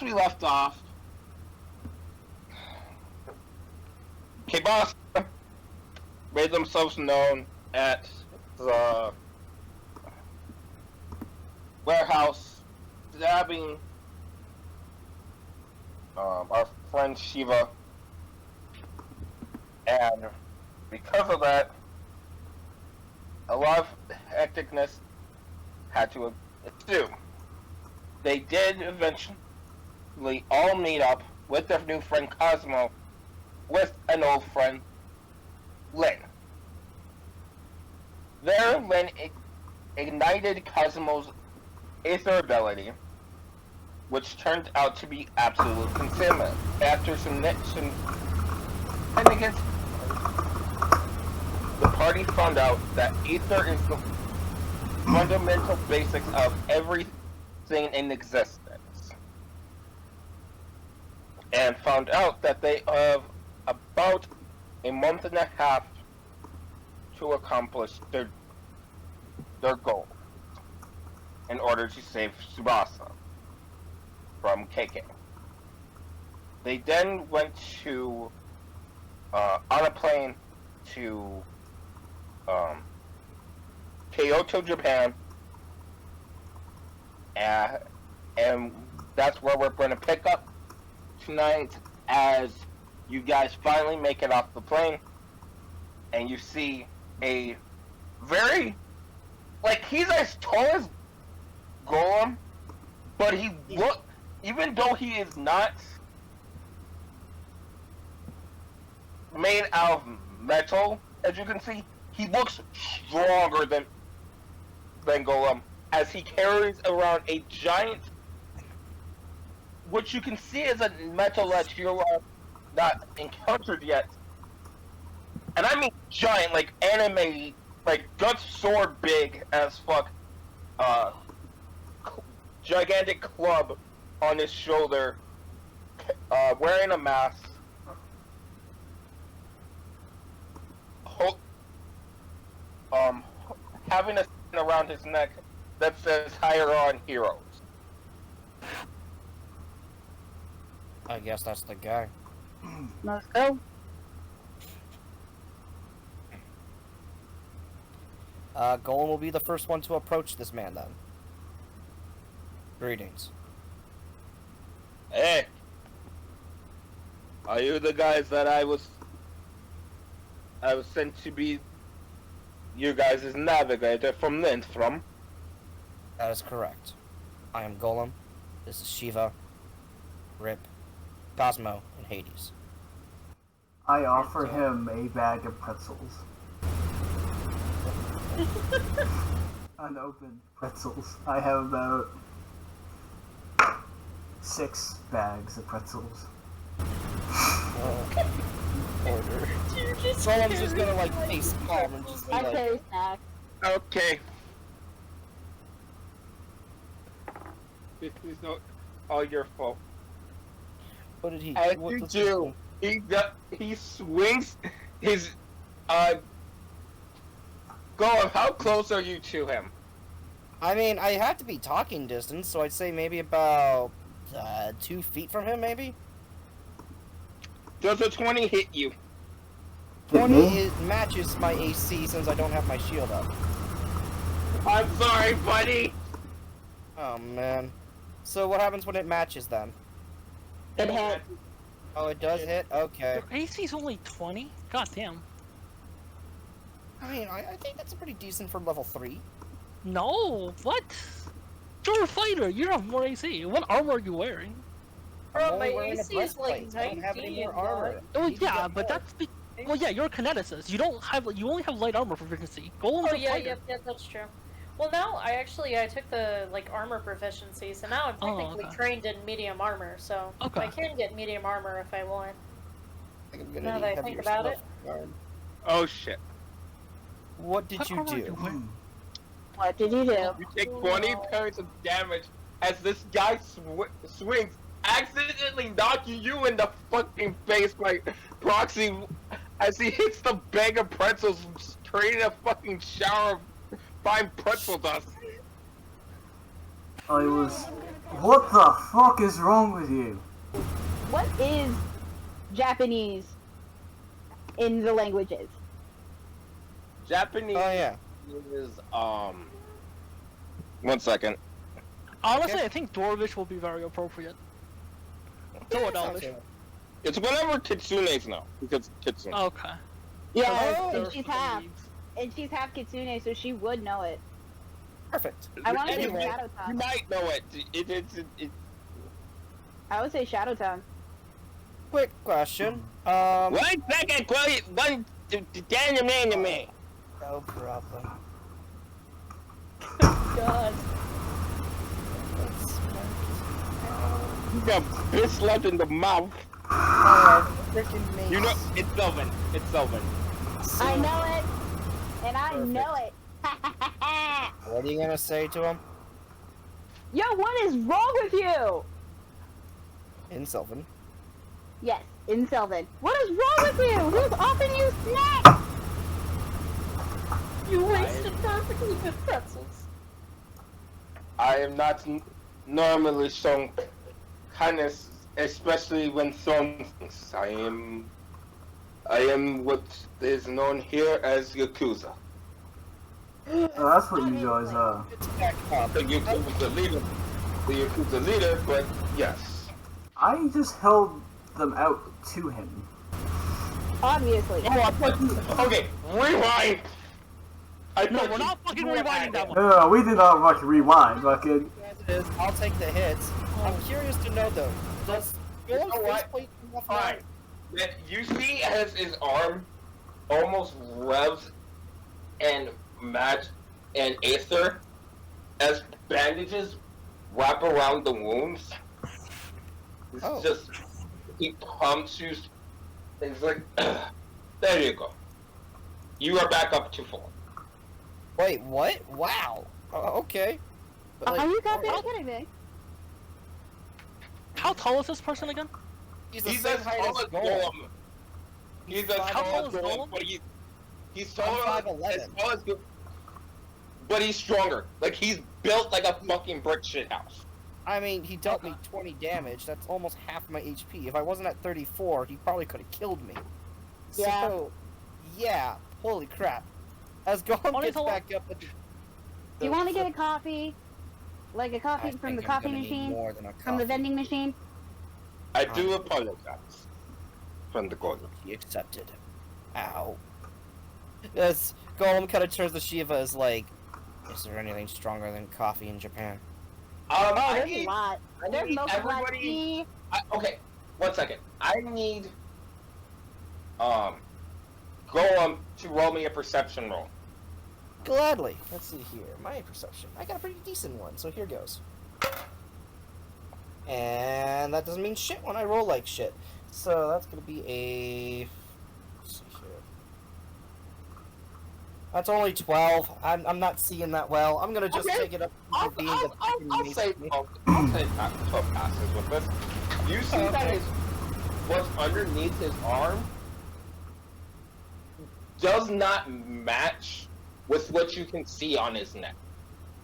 last we left off, Kibasa made themselves known at the warehouse, stabbing our friend Shiva, and because of that, a lot of hecticness had to ensue. They did eventually all meet up with their new friend Cosmo, with an old friend, Lynn. There, Lynn ignited Cosmo's Aether ability, which turned out to be absolute concealment. After some shenanigans, the party found out that Aether is the fundamental basics of everything in existence, and found out that they have about a month and a half to accomplish their goal in order to save Tsubasa from KK. They then went to on a plane to Kyoto, Japan, and that's where we're going to pick up tonight as you guys finally make it off the plane, and you see a very, like, he's as tall as Golem, but he look, even though he is not made out of metal, as you can see, he looks stronger than Golem, as he carries around a giant, which you can see is a metal that you're not encountered yet. And I mean giant, like anime, like Guts sword big as fuck, gigantic club on his shoulder, wearing a mask, having a sign around his neck that says "Hire on Heroes." I guess that's the guy. Let's go. Golem will be the first one to approach this man then. Greetings. Hey, are you the guys that I was sent to be you guys' navigator from Lindstrom? That is correct. I am Golem. This is Shiva, Rip, Cosmo, and Hades. I offer him a bag of pretzels. Unopened pretzels. I have about 6 bags of pretzels. Order. Someone's just gonna like face palm and just be I like, carry snacks. Okay. This is not all your fault. what did he? As what you does do, he swings his Golem, how close are you to him? I mean, I have to be talking distance, so I'd say maybe about 2 feet from him, maybe. Does a 20 hit you? 20 matches my AC since I don't have my shield up. I'm sorry, buddy. Oh man. So what happens when it matches then? It hit. Oh, it does hit? Okay. Your AC's only 20? God damn. I mean, I think that's pretty decent for level 3. No, what? You're a fighter, you don't have more AC. What armor are you wearing? I'm Bro, only my wearing a AC is like breastplate. I don't have any 19, more armor. dog. Oh Need to yeah, get but more. that's well yeah, you're a kineticist. You only have light armor proficiency. Golem's Oh a yeah, fighter. yeah, that's true. Well, now I took the like armor proficiency, so now I'm Oh, technically okay. trained in medium armor, so Okay. I can get medium armor if I want. I think I'm gonna Now need that I heavier think about stuff. Guard. Oh shit. What did What you armor are you do? wearing? What did you do? You take 20 points of damage as this guy swings, accidentally knocking you in the fucking face by proxy as he hits the bag of pretzels, creating a fucking shower of fine pretzel dust. I was What the fuck is wrong with you? What is Japanese in the languages? Japanese Oh yeah. is 1 second. Honestly, Okay. I think Dwarvish will be very appropriate. Go with Sounds Elvish. good. It's whatever Kitsune's know, because Kitsune. Okay. Yes, Oh, and They're she's fucking half. weebs. And she's half Kitsune, so she would know it. Perfect. I want to say Anyway, Shadow You Tongue. might know it. It I would say Shadow Tongue. Quick question. 1 second, Chloe. One, me. No problem. God. You got bitch left in the mouth. Freaking mace. You know, it's Sylvan. It's Sylvan. I know it, and I Perfect. know it. What are you gonna say to him? Yo, what is wrong with you? In Sylvan. Yes, in Sylvan. What is wrong with you? Who's offering you snacks? You wasted perfectly good pretzels. I am not normally shown kindness, especially when thrown things. I am what is known here as Yakuza. Oh, that's what you guys are. It's back up. The Yakuza leader. The Yakuza leader, but yes. I just held them out to him. Obviously. Oh, I thought you. Okay, rewind. I No, thought we're you- not fucking you were rewinding at that it. one. No, we did not fucking rewind. Fucking. As it is, I'll take the hits. I'm curious to know though, does You know Golem what? faceplate enough Fine. That you see as his arm almost revs and match and Aether as bandages wrap around the wounds. It's Oh. just he pumps you. It's like there you go. You are back up to full. Wait, what? Wow. Okay. But, Are you goddamn how- kidding me? How tall is this person again? he's the He's same as height tall as as Golem. Golem. He's as How tall tall as is Golem, Golem? but he's I'm taller as 5'11". tall as Golem. But he's stronger. Like he's built like a fucking brick shit house. I mean, he dealt me 20 damage. That's almost half my HP. If I wasn't at 34, he probably could have killed me. Yeah. So, yeah. Holy crap. As Golem Only gets the- back up... Do you want to get a coffee? Like a coffee from the coffee machine? More than a From the coffee. vending machine? I do apologize from the Golem. He accepted. Ow. As Golem kind of turns to Shiva as like, is there anything stronger than coffee in Japan? Oh, I there's need, a lot. I There's need mocha black everybody. tea. Okay, 1 second. I need Golem to roll me a perception roll. Gladly. Let's see here. My perception. I got a pretty decent one, so here goes. And that doesn't mean shit when I roll like shit. So that's gonna be a... Let's see here. That's only 12. I'm not seeing that well. I'm gonna just Okay. take it up to I'll being say the fucking say mace. 12 passes with this. You see that Okay. what's underneath his arm does not match with what you can see on his neck.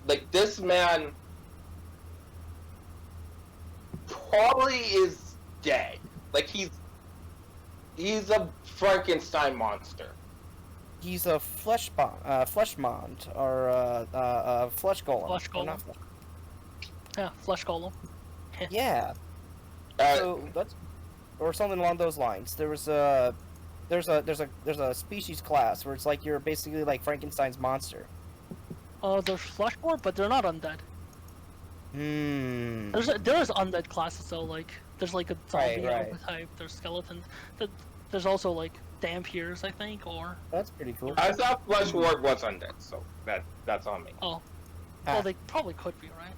Like this man probably is dead. Like he's a Frankenstein monster. He's a flesh mond, or flesh golem. Flesh Or not golem. flesh- Yeah, flesh golem. Yeah. Uh, So that's, or something along those lines. There's a species class where it's like you're basically like Frankenstein's monster. There's fleshborn, but they're not undead. Hmm. There's undead classes though, like there's like a zombie right. type. There's skeletons. There's also like dampiers, I think, or That's pretty cool. I thought Flesh Ward was undead, so that's on me. oh, Ah. well they probably could be, right?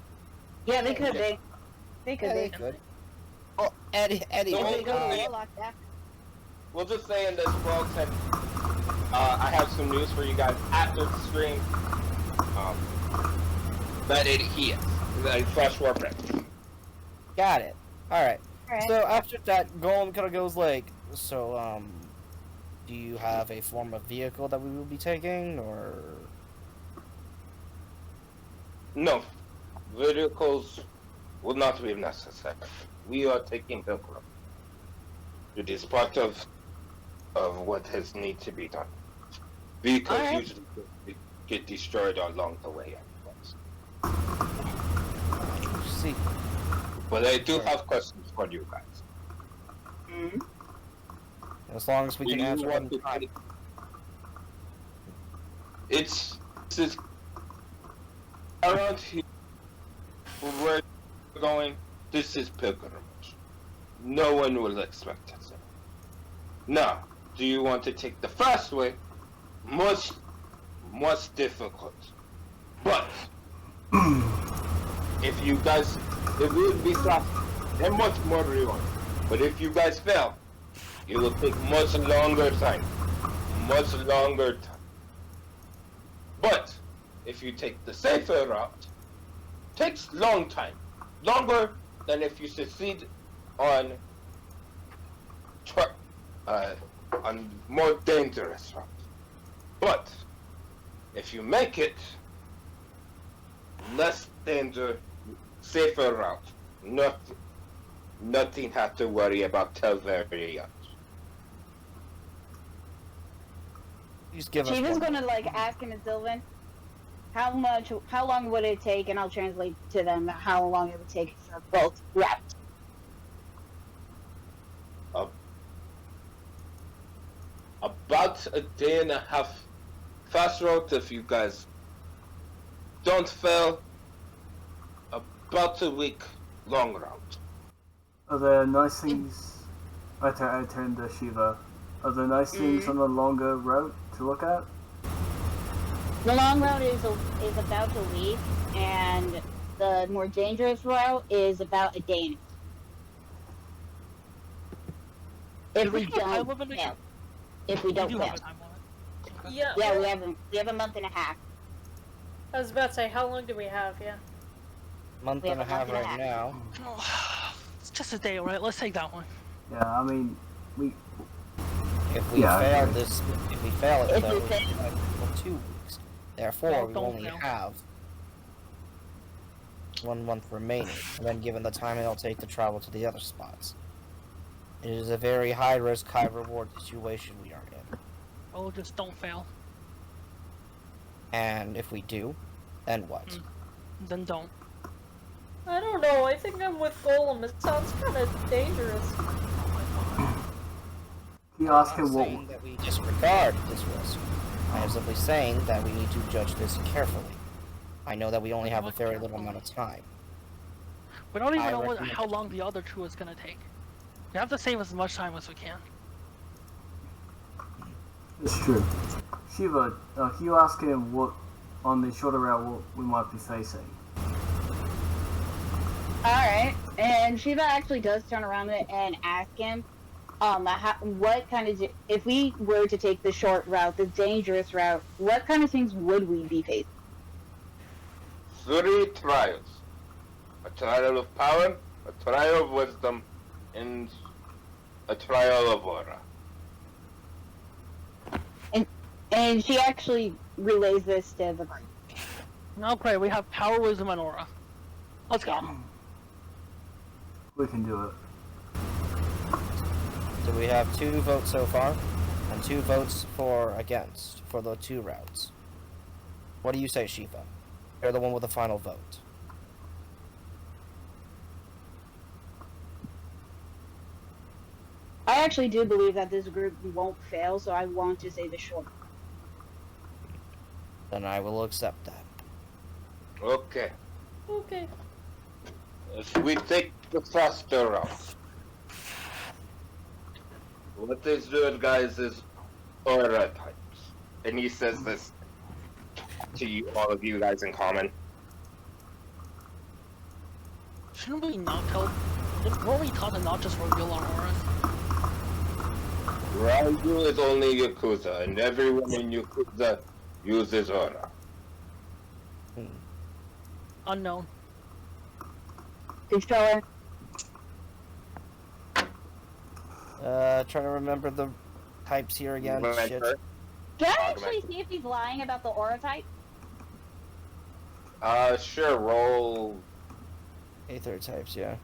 Yeah, they could be. They could Yeah, they be. could. Oh, Eddie. No, They go to uh, Warlock back. We'll just say in this world said, I have some news for you guys after the stream. That he is. The Flesh Ward Prince. Got it. All right. Alright. So after that, Golem kind of goes like, so do you have a form of vehicle that we will be taking, or? No. Vehicles will not be necessary. We are taking pilgrim. It is part of what has need to be done. Vehicles Alright. usually get destroyed along the way. See, But I do have questions for you guys. Mm. as long as we Do can you answer them want in to time. take- This is around here where we're going. This is pilgrimage. No one will expect us. Now, do you want to take the fast way? Much difficult. But if you guys, it will be fast and much more reward. But if you guys fail, it will take much longer time. Much longer time. But if you take the safer route, takes long time. Longer than if you succeed on on more dangerous routes. But if you make it, less danger, safer route. Nothing have to worry about till very young. Please give us Chiva's one. gonna like ask him in Sylvan, how long would it take, and I'll translate to them how long it would take for both routes. About a day and a half fast route if you guys don't fail. About a week long route. Are there nice things? I turned to Shiva. Are there nice things on the longer route to look at? The long route is about a week, and the more dangerous route is about a day. If we don't fail. If we We don't do fail. have a time limit. Yeah. Yeah, we have a month and a half. I was about to say, how long do we have? Yeah. Month We and a have a half month and a right half. now. Oh, it's just a day, right? Let's take that one. Yeah, I mean, we. If we Yeah, I fail agree. this, if we fail it, If though, we we fail- have 2 weeks. Therefore, No, we don't only fail. have 1 month remaining. And then, given the time it'll take to travel to the other spots, it is a very high risk, high reward situation we are in. Oh, just don't fail. And if we do, then what? Then don't. I don't know. I think I'm with Golem. It sounds kind of dangerous. Can you I'm ask not him what? saying that we disregard this risk. I am simply saying that we need to judge this carefully. I know that we only have a very little amount of time. We don't even I know recommend how it. long the other two is gonna take. We have to save as much time as we can. It's true. Shiva, can you ask him what on the shorter route what we might be facing? Alright, and Shiva actually does turn around and ask him, what kind of, if we were to take the short route, the dangerous route, what kind of things would we be facing? 3 trials. A trial of power, a trial of wisdom, and a trial of aura. And she actually relays this to the group. Okay, we have power, wisdom, and aura. Let's go. We can do it. So we have 2 votes so far, and 2 votes for against for the 2 routes. What do you say, Shiva? You're the one with the final vote. I actually do believe that this group won't fail, so I want to say the short. Then I will accept that. Okay. Okay. If we take the faster route, what is good, guys, is aura types. And he says this to you, all of you guys in common. Shouldn't we not tell? Weren't we taught to not just reveal our auras? Raju is only Yakuza, and everyone in Yakuza uses aura. Unknown. Controller. Trying to remember the types here again. Right, Shit. right? Can I actually see if he's lying about the aura type? Sure, roll Aether types, yeah.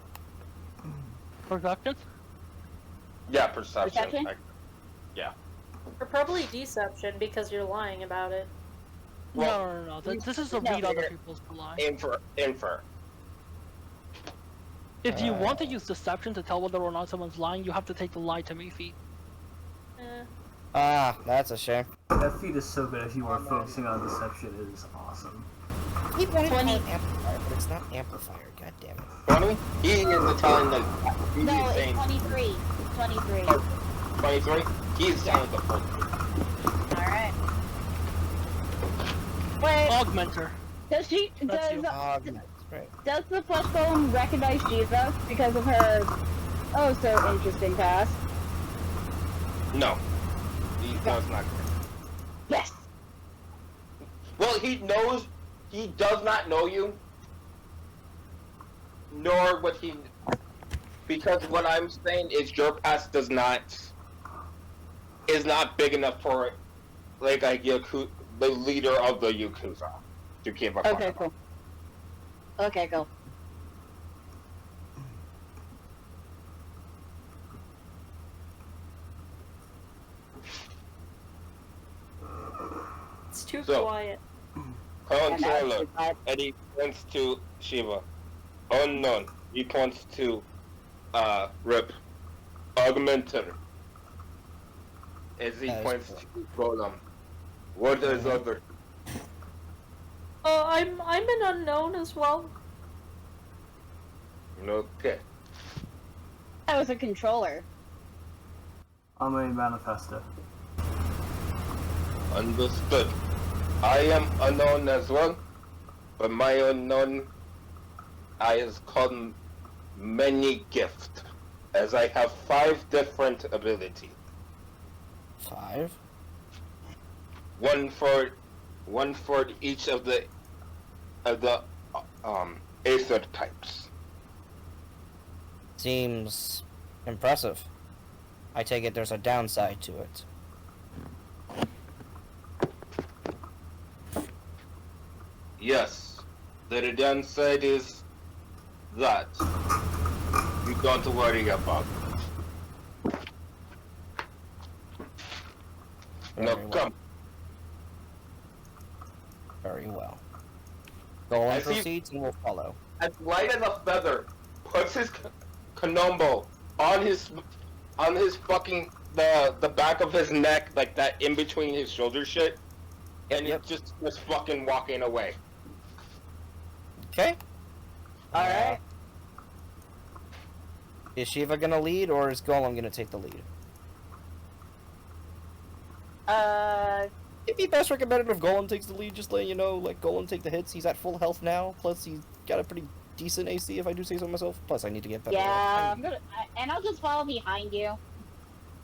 Perception? Yeah, perception. Perception? Or probably deception because you're lying about it. Well, No. This is to no. read other people's lie. Infer. If you want to use deception to tell whether or not someone's lying, you have to take the lie to me feat. Eh. That's a shame. That feat is so good if you are focusing on deception. It is awesome. Keep wanting to 20. call it amplifier, but it's not amplifier. God damn it. 20? He is telling the. He's No, it's saying 23. 23. 23? He's telling the first. Alright. Wait, Augmenter. does she, That's you. Augment, right. does the flesh golem recognize Jesus because of her, oh so interesting past? No. He does not. Yes! Well, he knows. He does not know you. Nor would he. Because what I'm saying is your past is not big enough for like a the leader of the Yakuza to give a fuck Okay, about. cool. Okay, cool. It's too So- quiet. Controller. And he points to Shiva. Unknown. He points to Rip. Augmenter. As he That is points cool. to Golem. What is other? Oh, I'm an unknown as well. Okay. I was a controller. I'm a manifester. Understood. I am unknown as well, but my unknown is called many gift, as I have 5 different abilities. 5? One for each of the Aether types. Seems impressive. I take it there's a downside to it. Yes, the downside is that you don't worry about. Now Very well. come. Very well. Golem I see- proceeds and we'll follow. As light as a feather, puts his Konombo on his fucking the back of his neck, like that in between his shoulder shit, and Yep. he just was fucking walking away. Okay. Alright. Is Shiva gonna lead or is Golem gonna take the lead? It'd be best recommended if Golem takes the lead, just letting you know, like, Golem take the hits. He's at full health now, plus he's got a pretty decent AC, if I do say so myself. Plus, I need to get better. Yeah, I'm gonna, and I'll just follow behind you.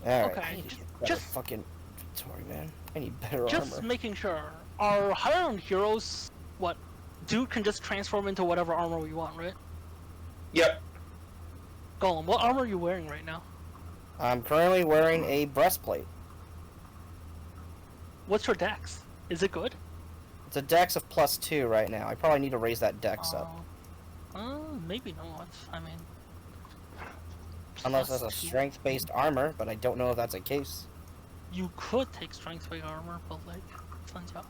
Alright, Okay, I need to get better just- fucking inventory, man. I need better Just armor. making sure. Our higher-end heroes, Dude can just transform into whatever armor we want, right? Yep. Golem, what armor are you wearing right now? I'm currently wearing a breastplate. What's your dex? Is it good? It's a dex of +2 right now. I probably need to raise that dex up. Maybe not. I mean... Unless that's a +2. strength-based armor, but I don't know if that's the case. You could take strength-based armor, but like... Turns out...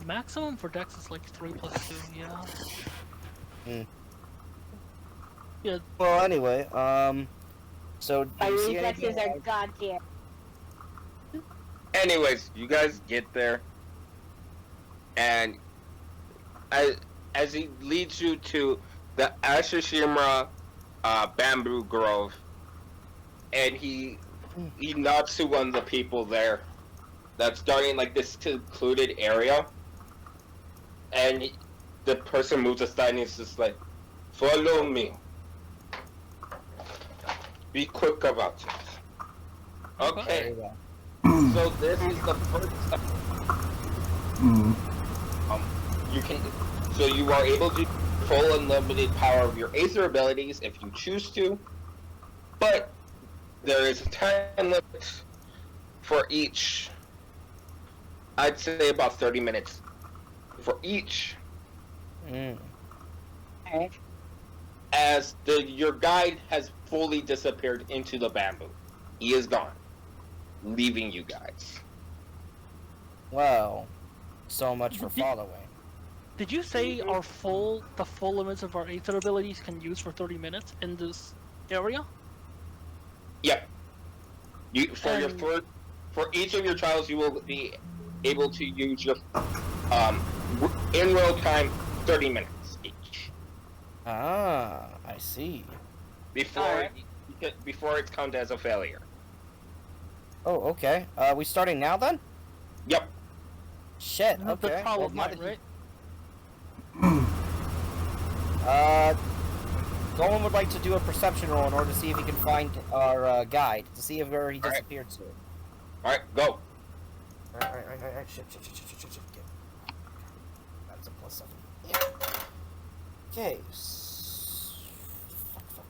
Maximum for dex is like 3 + 2, yeah. Hmm. Yeah, Well, anyway, so do My you see reflexes anything? are god tier. Anyways, you guys get there, and as he leads you to the Ashishimura bamboo grove, and he nods to one of the people there that's starting like this secluded area, and the person moves aside and he's just like, "Follow me. Be quick about it." Okay. Very well. So this is the first step. You can, so you are able to full unlimited power of your Aether abilities if you choose to, but there is a time limit for each. I'd say about 30 minutes for each. Mm. Alright. as your guide has fully disappeared into the bamboo. He is gone, leaving you guys. Well, so much for following. Did you say the full limits of our Aether abilities can use for 30 minutes in this area? Yep. For each of your trials, you will be able to use your in real time 30 minutes each. Ah, I see. Before it's counted as a failure. Oh, okay. We starting now then? Yep. Shit. The Okay. trial Well, of now might, that you- right? Golan would like to do a perception roll in order to see if he can find our guide, to see if where he Alright. disappeared to. Alright, go. Alright. Shit. Get- That's a +7. Yeah. Okay. Fuck.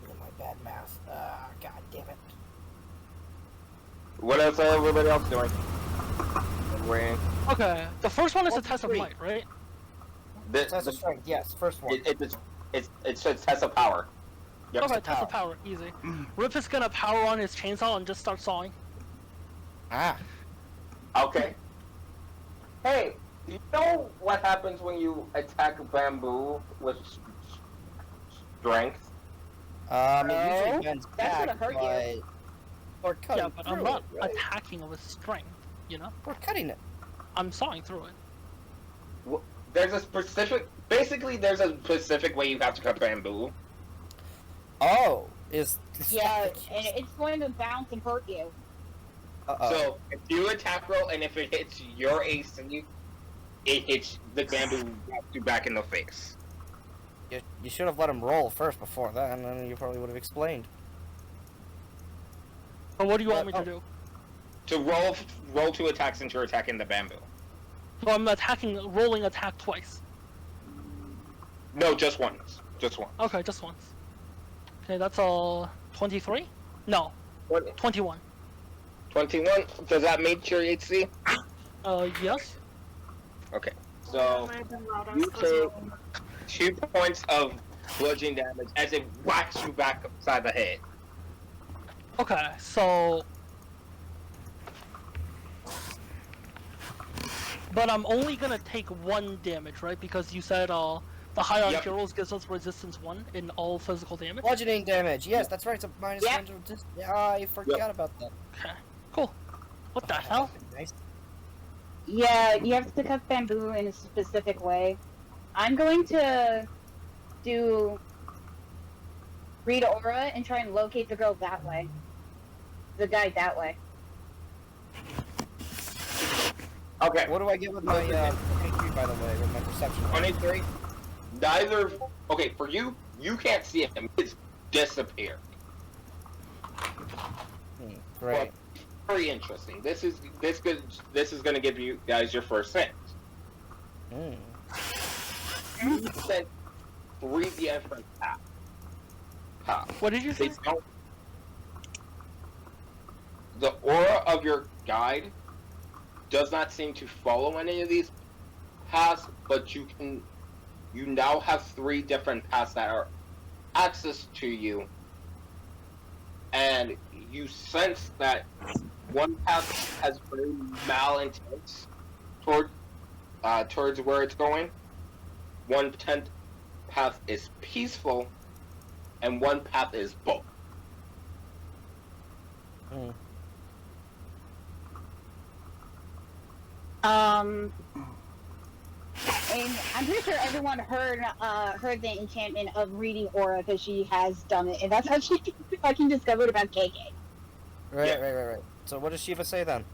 Look at my bad math. God damn it. What else are everybody else doing? Waiting. Okay, the first one is a test of 23. might, right? Test of strength, yes, first one. It's just test of power. Yep. Okay, test of power, easy. Rip is gonna power on his chainsaw and just start sawing. Ah. Okay. Hey, do you know what happens when you attack bamboo with strength? It No, usually bends that's back, gonna hurt you. but we're cutting Yeah, but I'm through not it, right? attacking with strength, you know? We're cutting it. I'm sawing through it. There's a specific way you have to cut bamboo. Oh, Yeah, and it's going to bounce and hurt you. Uh-oh. So if you attack roll and if it hits your AC, it hits the bamboo you back in the face. You should have let him roll first before that, and then you probably would have explained. But what do you want me to do? To roll 2 attacks since you're attacking the bamboo. So I'm rolling attack twice. No, just once. Just once. Okay, just once. Okay, that's all 23? No, 21. 21. Does that meet your AC? Yes. Okay. So you take 2 points of bludgeoning damage as it whacks you back upside the head. Okay, so... But I'm only gonna take 1 damage, right? Because you said, the Hierarchy Yep. Rolls gives us resistance 1 in all physical damage. Bludgeoning damage. Yes, that's right. It's a minus Yep. 1 to I forgot about that. Okay, cool. What the hell? Nice. Yeah, you have to cut bamboo in a specific way. I'm going to read aura and try and locate the girl that way. The guy that way. Okay. What do I get with my 23, by the way, with my perception? 23. Neither. Okay, for you, you can't see him. It's disappeared. Great. Very interesting. This is going to give you guys your first sense. Hmm. You sent 3 different paths. What did you They say? don't. The aura of your guide does not seem to follow any of these paths, but you now have 3 different paths that are access to you, and you sense that one path has very malintent towards where it's going. 1/10 path is peaceful, and 1 path is both. Hmm. And I'm pretty sure everyone heard the enchantment of reading aura because she has done it, and that's how she fucking discovered about KK. Right. So what does Shiva say then?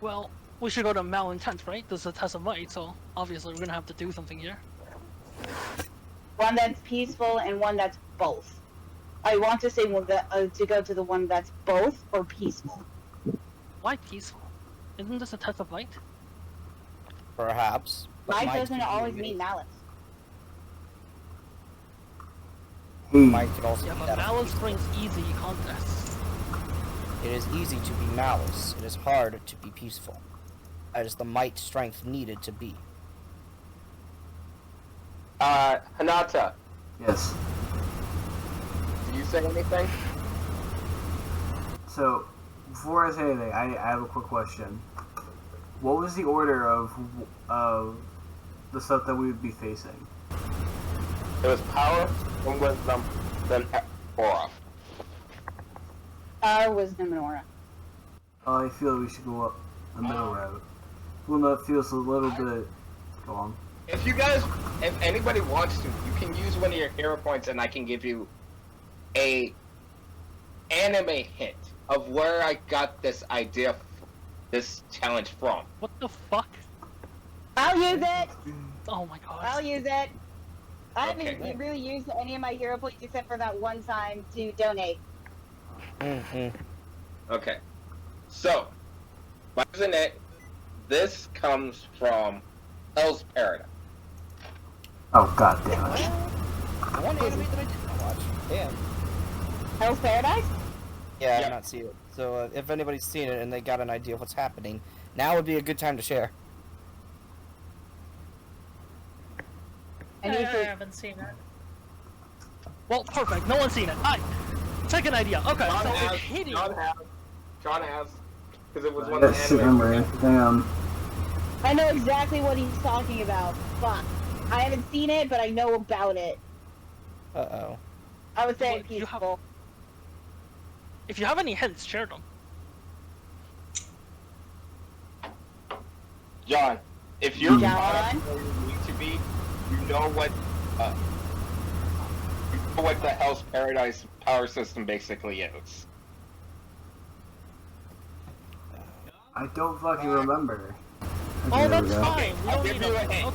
Well, we should go to malintent, right? This is a test of might, so obviously we're gonna have to do something here. One that's peaceful and one that's both. I want to say to go to the one that's both or peaceful. Why peaceful? Isn't this a test of light? Perhaps. But Might might doesn't could always be- mean malice. Might could also Yeah, be but that. malice brings easy contests. It is easy to be malice. It is hard to be peaceful. That is the might strength needed to be. Hinata, Yes. Do you say anything? So, before I say anything, I have a quick question. What was the order of the stuff that we would be facing? It was power, then wisdom, then aura. Wisdom and aura. I feel we should go up the middle route. Well, that feels a little bit. Go on. If anybody wants to, you can use one of your hero points, and I can give you a anime hint of where I got this idea, this challenge from. What the fuck? I'll use it! Oh my god. I'll use it! I haven't Okay. really used any of my hero points except for that one time to donate. Okay, so, wasn't it? This comes from Hell's Paradise. Oh, god damn it. One anime that I did not watch. Damn. Hell's Paradise? Yeah, Yep. I've not seen it. So if anybody's seen it and they got an idea of what's happening, now would be a good time to share. I haven't seen it. Well, perfect. No one's seen it. Alright. Second idea. Okay, John so has, it's hitting. John has, because it was one of That's the shit anime. memory. Damn. I know exactly what he's talking about. Fuck. I haven't seen it, but I know about it. Uh-oh. I would say What, you have- peaceful. If you have any hints, share them. John, if you're John? not where you need to be, you know what the Hell's Paradise power system basically is. I don't fucking remember. Oh, Okay, there we that's go. fine. We I'll don't give need you a a hint. hint.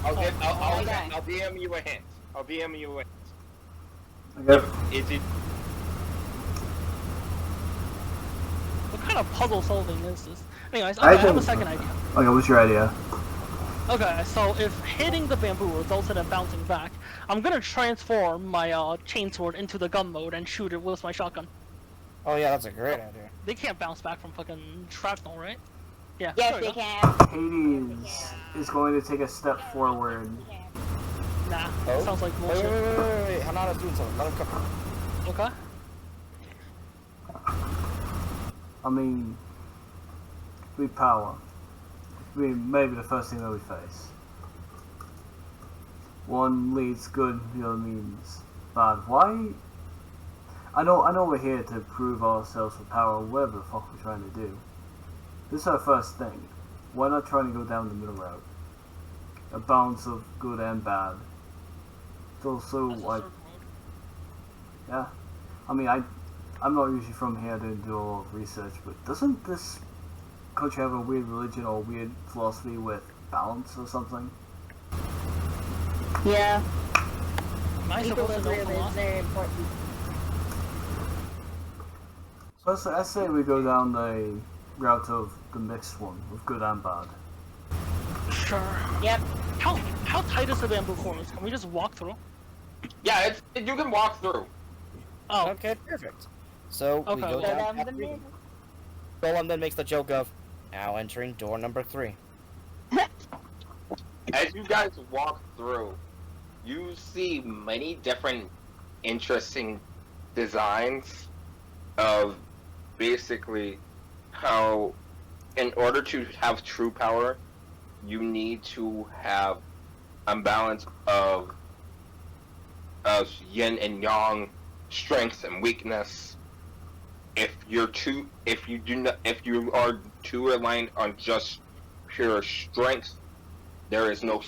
Okay. I'll DM you a hint. I'll DM you a hint. Okay. Is it? What kind of puzzle solving is this? Anyways, I okay, I have a think- second idea. Okay, what's your idea? Okay, so if hitting the bamboo resulted in bouncing back, I'm gonna transform my chainsword into the gun mode and shoot it with my shotgun. Oh yeah, that's a great idea. They can't bounce back from fucking shrapnel, right? Yeah. Yes, there we they go. can. Hades is going to take a step forward. Nah, Oh? sounds like Wait, wait, bullshit. wait, wait, wait. Hanada's doing something. Let him come. Okay. I mean, we power. I mean, maybe the first thing that we face. One leads good, the other means bad. Why? I know we're here to prove ourselves for power, whatever the fuck we're trying to do. This is our first thing. Why not trying to go down the middle route? A balance of good and bad. It's also That's a like, certain mode. yeah. I mean, I'm not usually from here to do a lot of research, but doesn't this country have a weird religion or weird philosophy with balance or something? Yeah. Am I supposed to know Equilibrium is philosophy? very important. So I say we go down the route of the mixed one, with good and bad. Sure. Yep. How tight is the bamboo forest? Can we just walk through? Yeah, you can walk through. Oh, Okay, perfect. So we Okay, go well- Go down. down the after- middle. Golem then makes the joke of, now entering door number 3. As you guys walk through, you see many different interesting designs of basically how, in order to have true power, you need to have a balance of yin and yang, strength and weakness. If you are too reliant on just pure strength, there is no.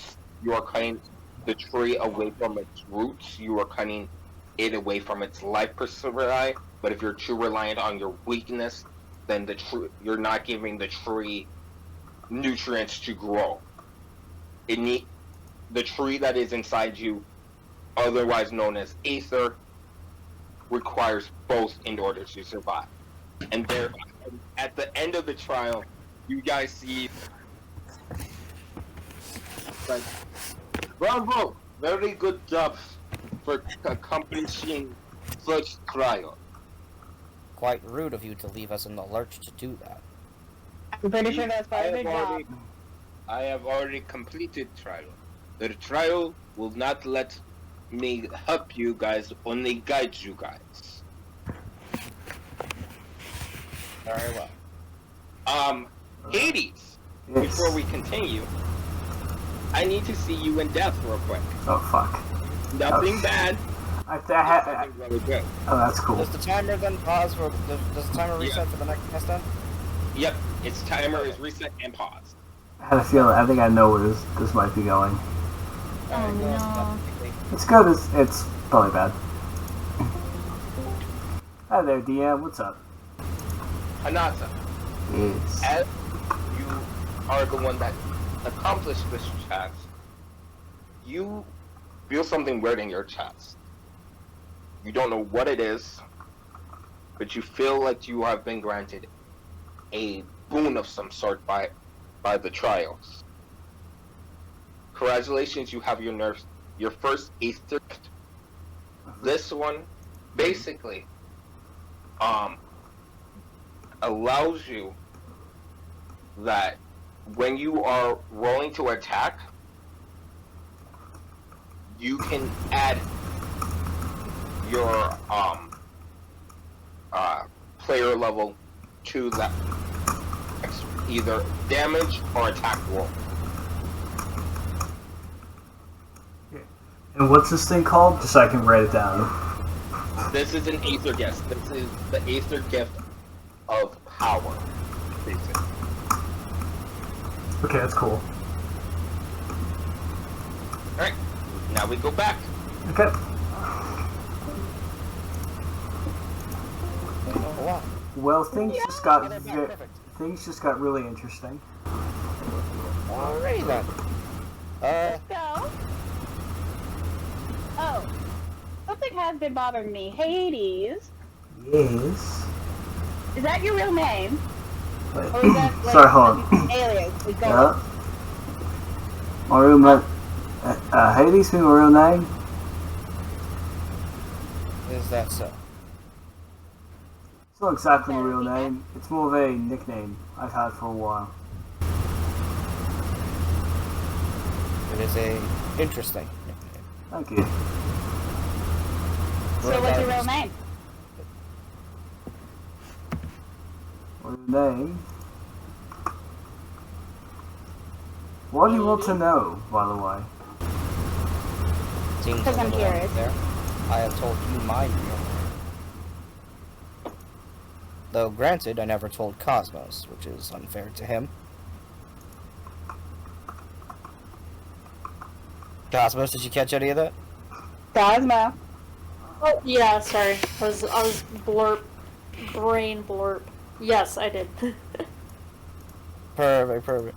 You are cutting the tree away from its roots. You are cutting it away from its life supply. But if you're too reliant on your weakness, then you're not giving the tree nutrients to grow. The tree that is inside you, otherwise known as Aether, requires both in order to survive. And there, at the end of the trial, you guys see, like, bravo, very good job for accomplishing such trial. Quite rude of you to leave us in the lurch to do that. I'm pretty sure that's part of their job. I have already completed trial. The trial will not let me help you guys, only guide you guys. Very well. Hades, Yes. before we continue, I need to see you in death real quick. Oh fuck. Nothing Oh, bad, I something really good. oh, that's cool. Does the timer then pause for? Does the timer reset for the next test then? Yep, its timer is reset and paused. I had a feeling. I think I know where this might be going. Alright, go ahead, no. stop quickly. It's good. It's probably bad. Hi there, DM. What's up? Hanata, Yes. as you are the one that accomplished this task, you feel something weird in your chest. You don't know what it is, but you feel like you have been granted a boon of some sort by the trials. Congratulations, you have your first Aether gift. This one basically allows you that when you are rolling to attack, you can add your player level to that either damage or attack roll. And what's this thing called? Just so I can write it down. This is an Aether gift. This is the Aether gift of power, basically. Okay, that's cool. Alright, now we go back. Okay. Oh, wow. Well, things just got Get it back, perfect. things just got really interesting. Alrighty then. Let's go. Oh, something has been bothering me. Hades, Yes. is that your real name? Wait. Or is that like Sorry, hold on. an alias? Like, Yeah. My real name. Hades being my real name. Is that so? It's not exactly my real name. It's more of a nickname I've had for a while. It is a interesting nickname. Thank you. So what's your real name? My real name. What do you want to know, by the way? Seems a 'Cause I'm little curious. unfair. I have told you my real name. Though granted, I never told Cosmos, which is unfair to him. Cosmos, did you catch any of that? Cosmo. Oh yeah, sorry. I was blurp, brain blurp. Yes, I did. Perfect, perfect.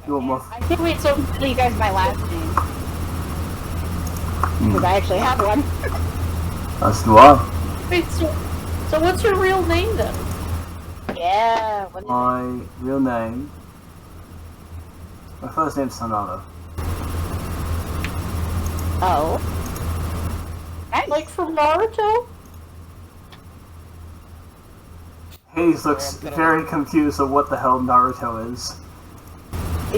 You want my I think wait, so tell you guys my last name. Because I actually have one. That's the one. Wait, so what's your real name then? Yeah. What is it? My real name. My first name's Sonata. Oh. Nice. Like from Naruto? Hades looks very confused of what the hell Naruto is.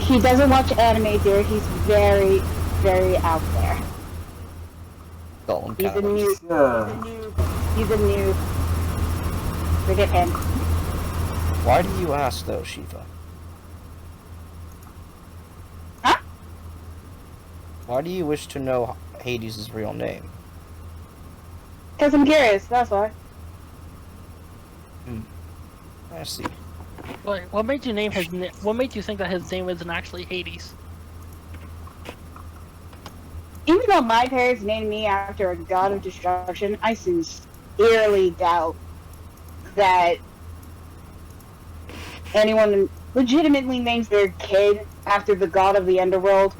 He doesn't watch anime, dear. He's very, very out there. Golden He's a Calendar. noob. Yeah. He's a noob. Forget him. Why do you ask though, Shiva? Huh? Why do you wish to know Hades' real name? Because I'm curious, that's why. I see. Wait, what made you name his? What made you think that his name isn't actually Hades? Even though my parents named me after a god of destruction, I sincerely doubt that anyone legitimately names their kid after the god of the underworld.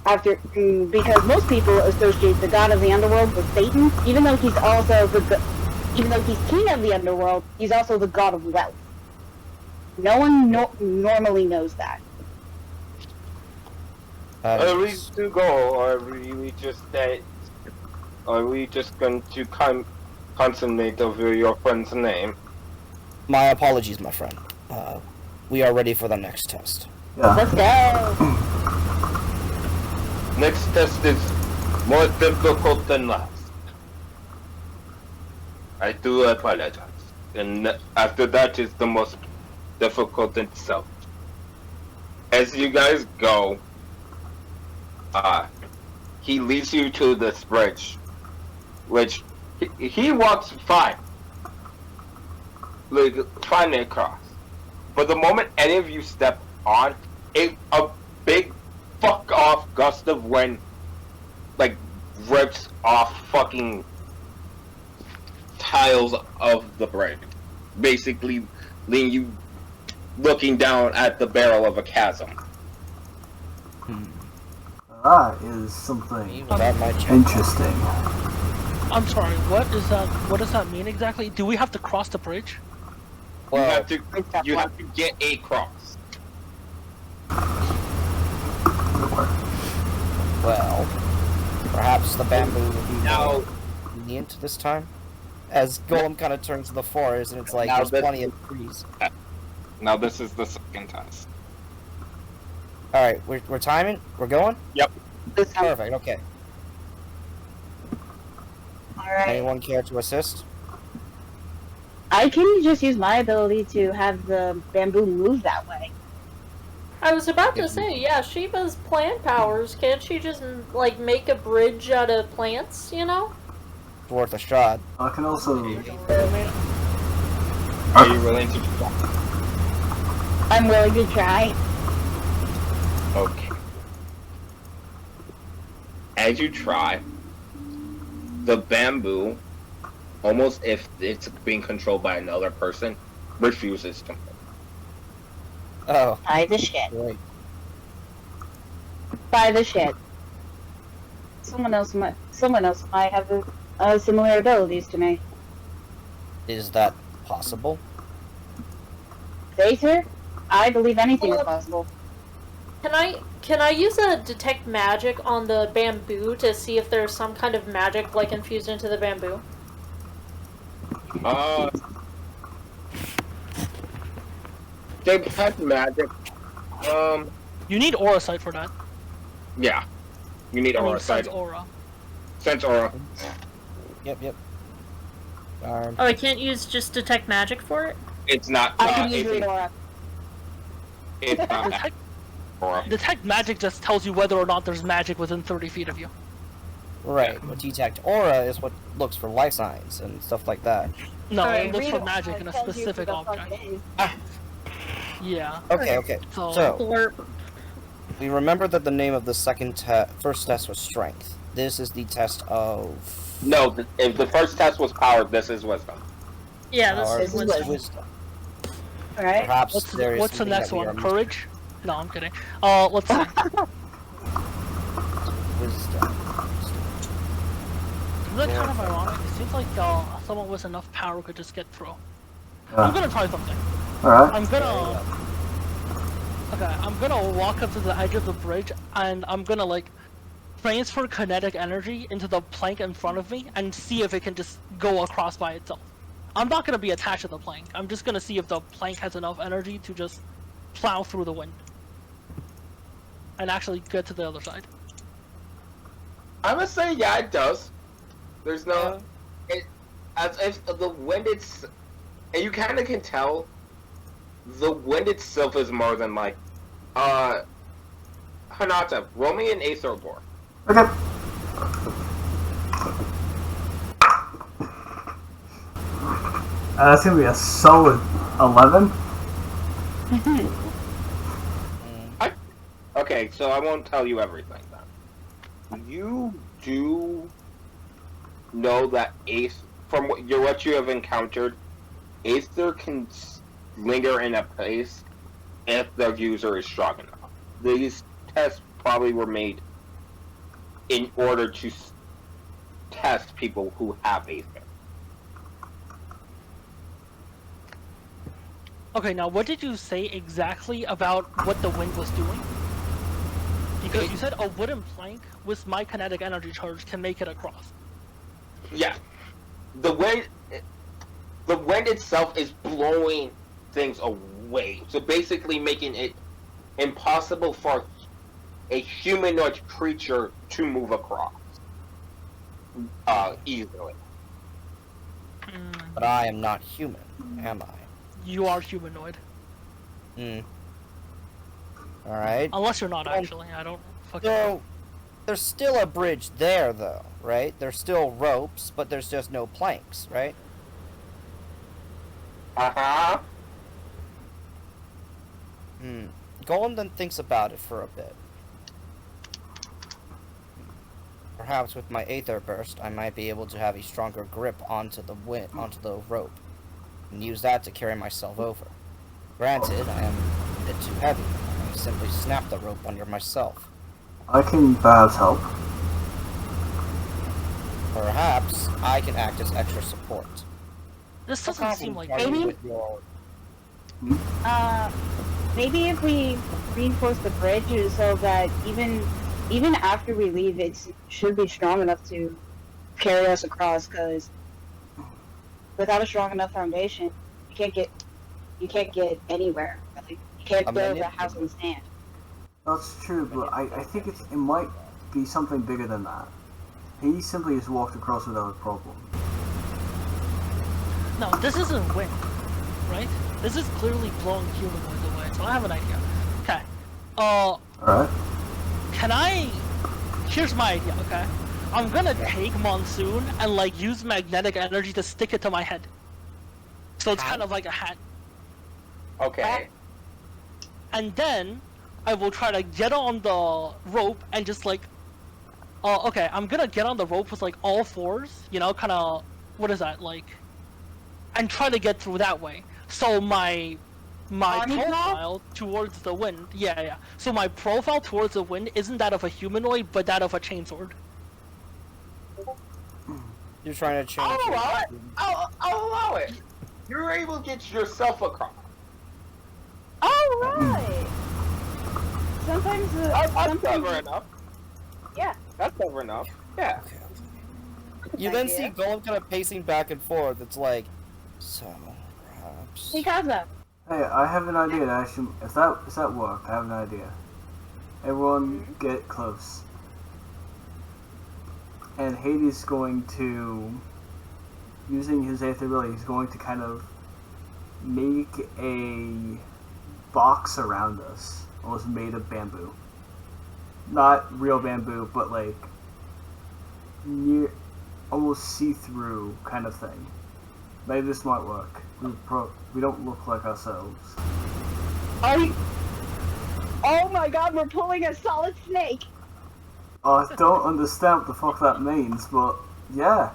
Because most people associate the god of the underworld with Satan, even though he's also even though he's king of the underworld, he's also the god of wealth. No one normally knows that. Are we to go, or are we just that? Are we just going to consummate over your friend's name? My apologies, my friend. We are ready for the next test. Yeah. Let's go. Next test is More difficult than last. I do apologize. And after that is the most difficult itself. As you guys go, he leads you to this bridge, which he walks fine, like fine across. But the moment any of you step on, a big fuck off gust of wind, like, rips off fucking tiles of the bridge, basically leaving you looking down at the barrel of a chasm. That is something That might check. interesting. I'm sorry, what is that? What does that mean exactly? Do we have to cross the bridge? You Well, have to get across. well, perhaps the bamboo will be Now, more lenient this time. As Golem kind of turns to the forest, and it's like Now there's this- plenty of trees. now this is the second test. All right, we're timing. We're going. This time. Perfect. Okay. Alright. Anyone care to assist? I can just use my ability to have the bamboo move that way. I was about to say, yeah, Shiva's plant powers. Can't she just like make a bridge out of plants? You know? It's worth a shot. I can also. Are you willing to? I'm willing to try. Okay. As you try, the bamboo, almost if it's being controlled by another person, refuses to move. Oh, Buy the shit. great. Buy the shit. Someone else might have similar abilities to me. Is that possible? Aether? I believe anything is possible. Can I use a detect magic on the bamboo to see if there's some kind of magic like infused into the bamboo? They had magic. You need aura sight for that. Yeah. You need I mean, aura sight. sense aura. Sense aura. Yep. Oh, I can't use just detect magic for it? It's not. I can use read aura. It's not Detect, aura. detect magic just tells you whether or not there's magic within 30 feet of you. Right. But detect aura is what looks for life signs and stuff like that. No, Alright, it looks Read for aura magic in a tells you specific who the fuck object. it is. Yeah. Okay. So, So Blurp. we remember that the name of the first test was strength. This is the test of No, if the first test was power, this is wisdom. Yeah, power. this is is wisdom. wisdom. Alright. Perhaps what's there is the something next that we one? are Courage? No, I'm kidding. Let's see. Wisdom. Isn't that kind of ironic? It seems like someone with enough power could just get through. I'm Yeah. gonna try something. Alright. I'm gonna... Okay, I'm gonna walk up to the edge of the bridge, and I'm gonna, like, transfer kinetic energy into the plank in front of me, and see if it can just go across by itself. I'm not gonna be attached to the plank. I'm just gonna see if the plank has enough energy to just plow through the wind. And actually get to the other side. I would say, yeah, it does. There's no. As if the wind it's. And you kind of can tell the wind itself is more than like. Hanata, roll me an Aether door. Okay. That's gonna be a solid 11. Okay, so I won't tell you everything then. You do know that from what you have encountered, Aether can linger in a place if the user is strong enough. These tests probably were made in order to test people who have Aether. Okay, now what did you say exactly about what the wind was doing? Because you said a wooden plank with my kinetic energy charge can make it across. Yeah, the wind itself is blowing things away, so basically making it impossible for a humanoid creature to move across. easily. But I am not human, am I? You are humanoid. Hmm. Alright. Unless you're not, actually. I don't fucking So, there's still a bridge there, though, right? There's still ropes, but there's just no planks, right? Uh-huh. Golem then thinks about it for a bit. Perhaps with my Aether burst, I might be able to have a stronger grip onto the rope, and use that to carry myself over. Granted, I am a bit too heavy. I simply snap the rope under myself. I can perhaps help. Perhaps I can act as extra support. This doesn't seem like Maybe- with your... Maybe if we reinforce the bridge so that even after we leave, it should be strong enough to carry us across. Because without a strong enough foundation, you can't get anywhere. Like, you can't build a house on sand. That's true, but I think it might be something bigger than that. He simply just walked across without a problem. No, this isn't wind, right? This is clearly blowing humanoids away, so I have an idea. Okay. Alright? Can I... Here's my idea, okay? I'm gonna take Monsoon and, like, use magnetic energy to stick it to my head. So it's kind of like a hat. Okay. And then, I will try to get on the rope and just, like... okay, I'm gonna get on the rope with, like, all fours, you know, kinda... What is that, like... And try to get through that way. So my profile towards the wind, yeah. So my profile towards the wind isn't that of a humanoid, but that of a chainsword. You're trying to change... I'll allow it. I'll allow it. You're able to get yourself across. Alright! Sometimes That's clever enough. Yeah. That's clever enough. Yeah. You then see Golem kind of pacing back and forth. It's like, so perhaps... Because of. Hey, I have an idea. Actually, if that work, I have an idea. Everyone, get close. And Hades is going to, using his Aether ability, he's going to kind of make a box around us, almost made of bamboo. Not real bamboo, but like near, almost see-through kind of thing. Maybe this might work. We don't look like ourselves. Oh my god, we're pulling a solid snake! I don't understand what the fuck that means, but yeah.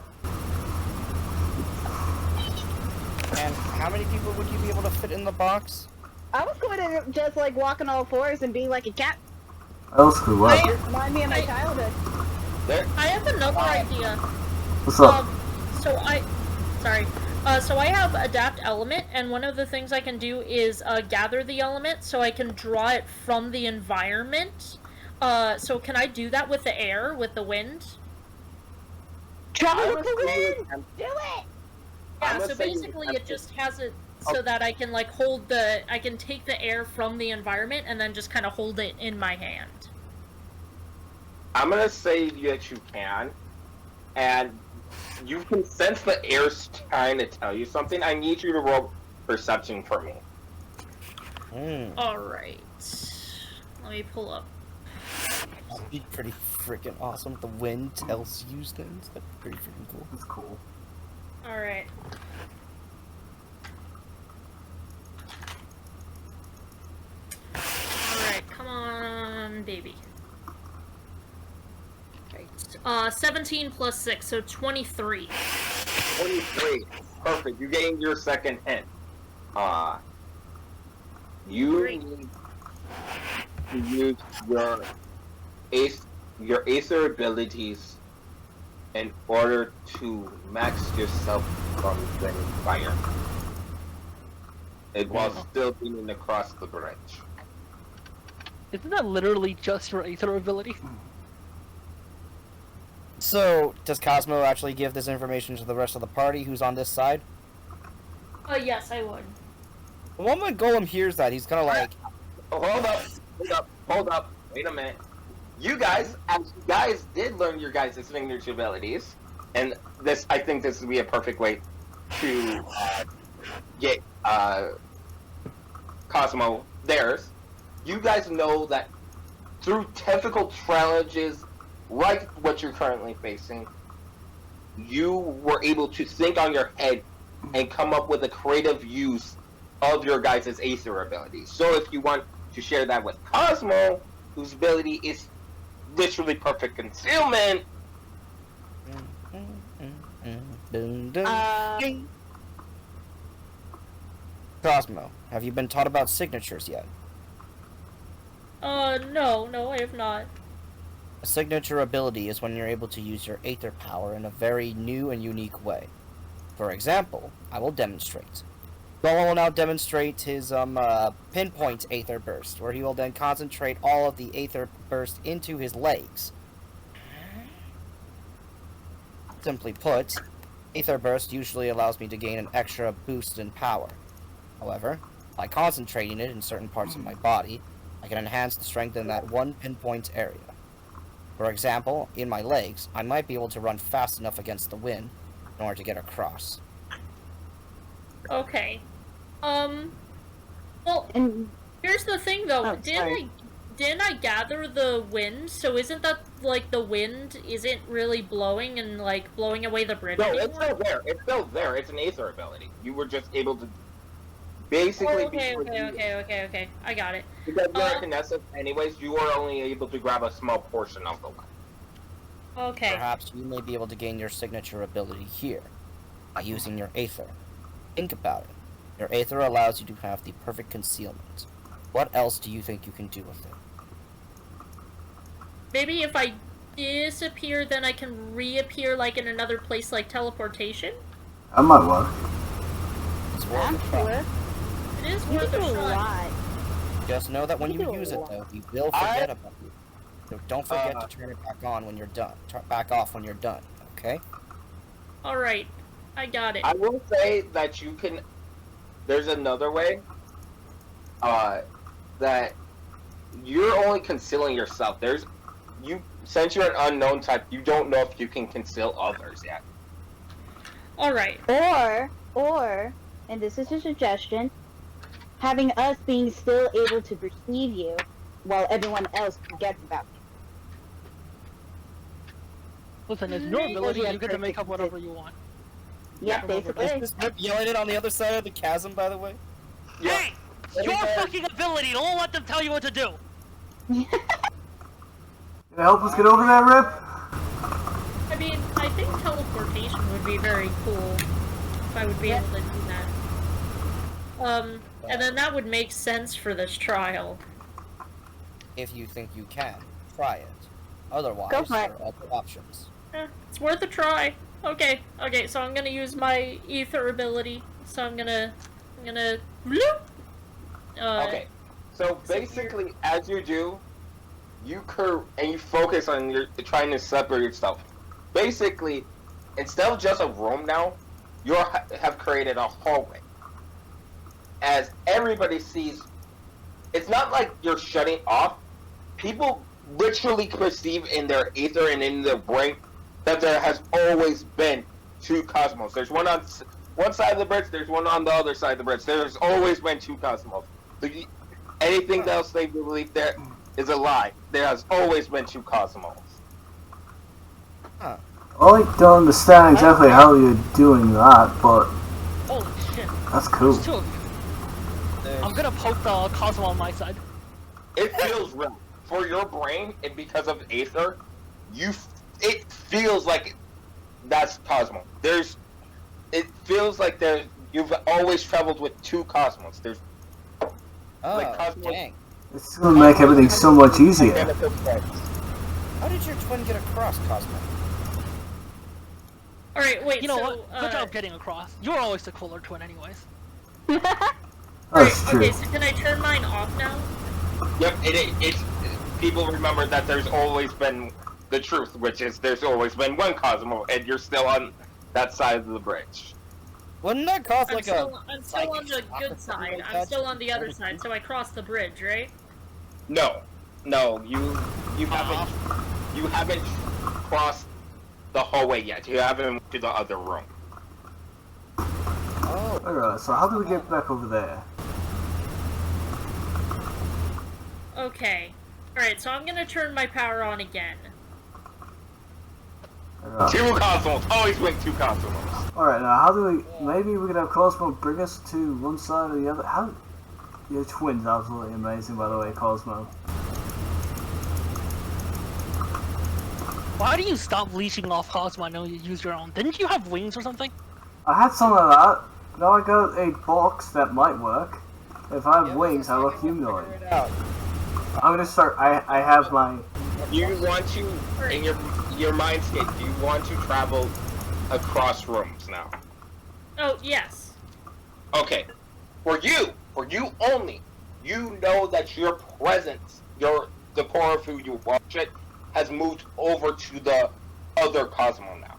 And how many people would you be able to fit in the box? I was going to just like walk on all fours and be like a cat. Else could work. Remind me of my childhood. I have another idea. What's up? So I have adapt element, and one of the things I can do is gather the element, so I can draw it from the environment. So can I do that with the air, with the wind? Travel with the wind! Do it! Yeah, so basically it just has it so that I can like I can take the air from the environment and then just kind of hold it in my hand. I'm gonna say that you can, and you can sense the air's trying to tell you something. I need you to roll perception for me. Alright. Let me pull up. That'd be pretty freaking awesome. The wind tells you things. That'd be pretty freaking cool. That's cool. Alright. Alright, come on, baby. Right. 17 plus 6, so 23. 23. Perfect. You're getting your second hint. You Great. need to use your Aether abilities in order to max yourself from the environment. While still being across the bridge. Isn't that literally just your Aether ability? So, does Cosmo actually give this information to the rest of the party who's on this side? Yes, I would. The moment Golem hears that, he's kind of like... Oh, hold up. Wait a minute. You guys, as you guys did learn your guys' signature abilities, and this, I think this would be a perfect way to get Cosmo theirs. You guys know that through difficult challenges like what you're currently facing, you were able to think on your head and come up with a creative use of your guys' Aether ability. So if you want to share that with Cosmo, whose ability is literally perfect concealment. Dun, dun. Uh, Cosmo, have you been taught about signatures yet? No, I have not. A signature ability is when you're able to use your Aether power in a very new and unique way. For example, I will demonstrate. Golan will now demonstrate his pinpoint Aether burst, where he will then concentrate all of the Aether burst into his legs. Simply put, Aether burst usually allows me to gain an extra boost in power. However, by concentrating it in certain parts of my body, I can enhance the strength in that one pinpoint area. For example, in my legs, I might be able to run fast enough against the wind in order to get across. Okay. Well, and here's the thing though. Oh, sorry. Didn't I gather the wind? So isn't that like the wind isn't really blowing and like blowing away the bridge No, anymore? it's still there. It's still there. It's an Aether ability. You were just able to basically Oh, okay, before you- okay. I got it. Because you're a Kinesis anyways, you are only able to grab a small portion of the one. Okay. Perhaps you may be able to gain your signature ability here, by using your Aether. Think about it. Your Aether allows you to have the perfect concealment. What else do you think you can do with it? Maybe if I disappear, then I can reappear like in another place, like teleportation. That might work. It's worth I'm a try. sure. It is You worth can a do a shot. lot. Just know that when You you do a use it, lot. though, we will forget about you. So don't forget to turn it back on when you're done. Back off when you're done, okay? All right, I got it. I will say that you can. There's another way. That you're only concealing yourself. Since you're an unknown type, you don't know if you can conceal others yet. All right. Or, and this is a suggestion, having us being still able to perceive you while everyone else forgets about you. Listen, it's your Maybe ability. a You get to make perfect up whatever you want. Yep, Yeah. basically. Is this Rip yelling it on the other side of the chasm, by the way? Hey, it's your fucking ability. Don't let them tell you what to do. Can you help us get over there, Rip? I mean, I think teleportation would be very cool if I would be able to do that. And then that would make sense for this trial. If you think you can, try it. Otherwise, Go for there it. are other options. It's worth a try. Okay, so I'm gonna use my Aether ability. So I'm gonna bloop. Okay. So basically, as you do, you and you focus on trying to separate yourself. Basically, instead of just a room now, you have created a hallway. As everybody sees, it's not like you're shutting off. People literally perceive in their Aether and in their brain that there has always been two cosmos. There's one on one side of the bridge, there's one on the other side of the bridge. There's always been two cosmos. Anything else they believe there is a lie. There has always been two cosmos. Huh. I don't understand exactly how you're doing that, but Holy shit. that's cool. There's two of you. I'm gonna poke the Cosmo on my side. It feels real. For your brain, and because of Aether, it feels like that's Cosmo. It feels like you've always traveled with two cosmos. There's Oh, like Cosmo. dang. It's gonna make everything so much easier. identical twins. How did your twin get across, Cosmo? All right, wait. You know so, what? Good job getting across. You're always the cooler twin anyways. That's true. Okay, so can I turn mine off now? Yep, it's people remember that there's always been the truth, which is there's always been one Cosmo, and you're still on that side of the bridge. Wouldn't that cost I'm like still a... on the psychic shock or good something side. like I'm that? still on the other side, so I crossed the bridge, right? No, you haven't crossed the hallway yet. You haven't moved to the other room. Oh. Alright, so how do we get back over there? Okay. Alright, so I'm gonna turn my power on again. Alright. 2 consoles. Always win 2 consoles. Alright, now how do we... Maybe we could have Cosmo bring us to one side or the other. How... Your twin's absolutely amazing, by the way, Cosmo. Why do you stop leeching off Cosmo? I know you use your own. Didn't you have wings or something? I had some of that. Now I got a box that might work. If I have wings, I will humanoid. I'm gonna start... I have my... You want to, in your mind state, do you want to travel across rooms now? Oh, yes. Okay. For you only, you know that your presence, the core of who you watch it, has moved over to the other Cosmo now.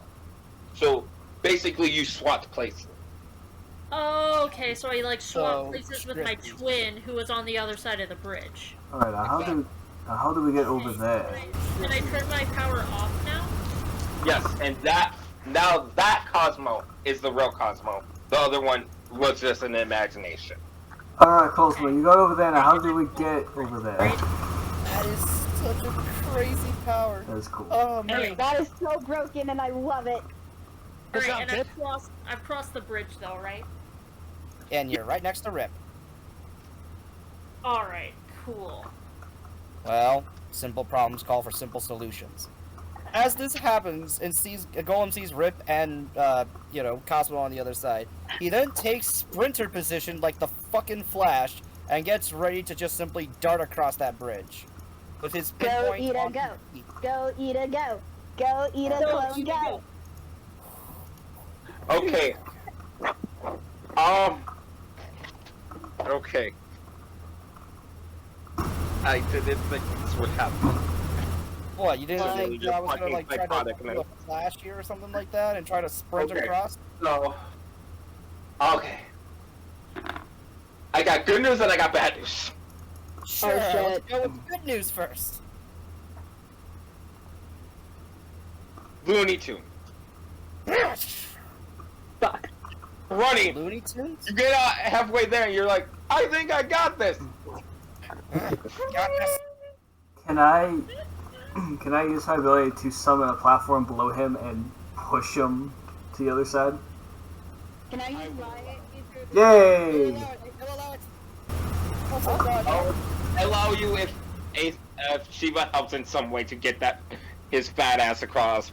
So, basically you swapped places. Oh, okay, so I, like, swapped So, places with my script. twin, who was on the other side of the bridge. Alright, now how do we get over there? Can I turn my power off now? Yes, and now that Cosmo is the real Cosmo. The other one was just an imagination. Alright, Cosmo, you got over there, now how do we get over there? That is such a crazy power. That's cool. Oh man. That is so broken, and I love it. Is Alright, that and bit? I've crossed the bridge though, right? And you're right next to Rip. Alright, cool. Well, simple problems call for simple solutions. As this happens, and Golem sees Rip and, Cosmo on the other side, he then takes sprinter position like the fucking Flash, and gets ready to just simply dart across that bridge. With his Go, pinpoint Ida, on- go. Go, Ida, go. Go, Ida, clone, go. Okay. Okay. I didn't think this would happen. What, you didn't Well, think you're I was gonna, fucking try psychotic, to man. do a Flash here or something like that, and try to sprint Okay. across? No. Okay. I got good news and I got bad news. Sure, let's shit. go with good news first. Looney Tune. Fuck. Running. Looney Tunes? You get out halfway there and you're like, I think I got this. Got this. Can I use my ability to summon a platform below him and push him to the other side? Can I use my... Yay! I'll allow you if Shiva helps in some way to get his fat ass across.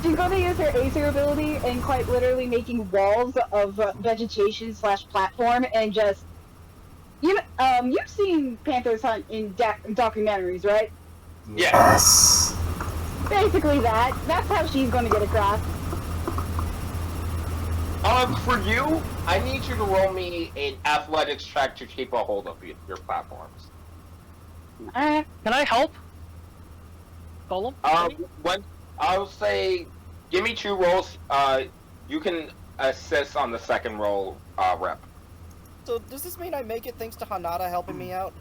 She's going to use her Aether ability and quite literally making walls of vegetation / platform and just... you've seen Panthers Hunt in documentaries, right? Yes! Basically that. That's how she's going to get across. For you, I need you to roll me an athletics check to keep a hold of your platforms. Alright. Can I help? Golem? When I'll say, give me 2 rolls. You can assist on the second roll, Rep. So does this mean I make it thanks to Hanada helping me out?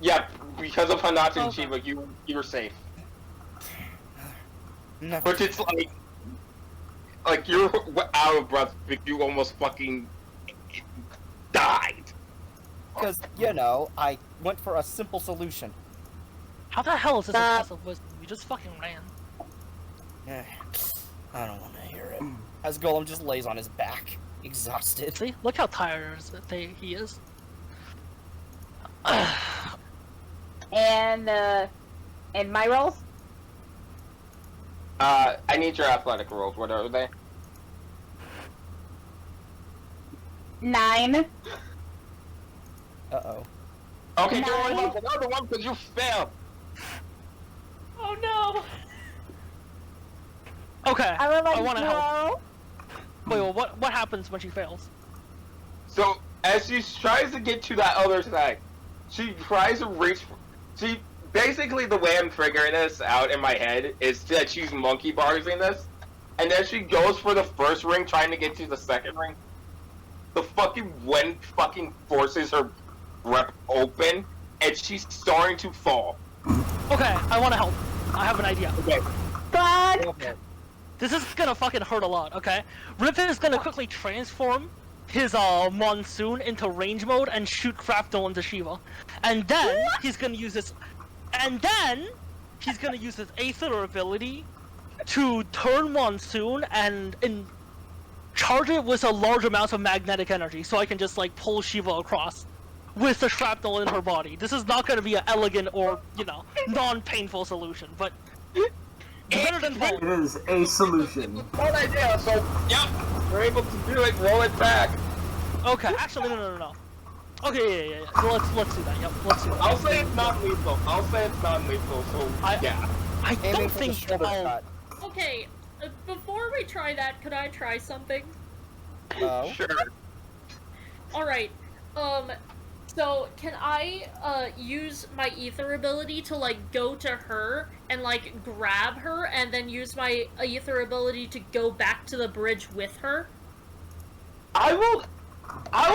Yeah, because of Hanatu and Okay. Shiva, you're safe. Never. But it's like you're out of breath, but you almost fucking died. Because, I went for a simple solution. How the hell is this a Stop. test of wisdom? You just fucking ran. Eh, I don't want to hear it. As Golem just lays on his back, exhausted. See? Look how tired he is. And my rolls? I need your athletic rolls. What are they? 9. Uh-oh. Okay, don't worry Nine. about the other one because you failed. Oh no! Okay, I would like I want to to help. roll. Wait, well, what happens when she fails? So as she tries to get to that other side, she tries to reach. She basically, the way I'm figuring this out in my head is that she's monkey barsing this, and then she goes for the first ring, trying to get to the second ring. The fucking wind fucking forces her rep open, and she's starting to fall. Okay, I want to help. I have an idea. Okay. Fuck! Go for it. This is gonna fucking hurt a lot, okay? Rip is gonna quickly transform his monsoon into range mode and shoot Craftle into Shiva. And then he's gonna use his Aether ability to turn monsoon and charge it with a large amount of magnetic energy, so I can just like pull Shiva across with the shrapnel in her body. This is not gonna be an elegant or, you know, non-painful solution, but better than It bone. is a solution. One idea. So, yep, we're able to do it. Roll it back. Okay, actually, no. Okay, yeah. Let's do that. Yep, let's do that. I'll say it's not lethal. So yeah. I Aiming don't for the think shoulder I'll... shot. Okay, before we try that, could I try something? Oh. Sure. Alright, so can I, use my Aether ability to, like, go to her and, like, grab her, and then use my Aether ability to go back to the bridge with her? I will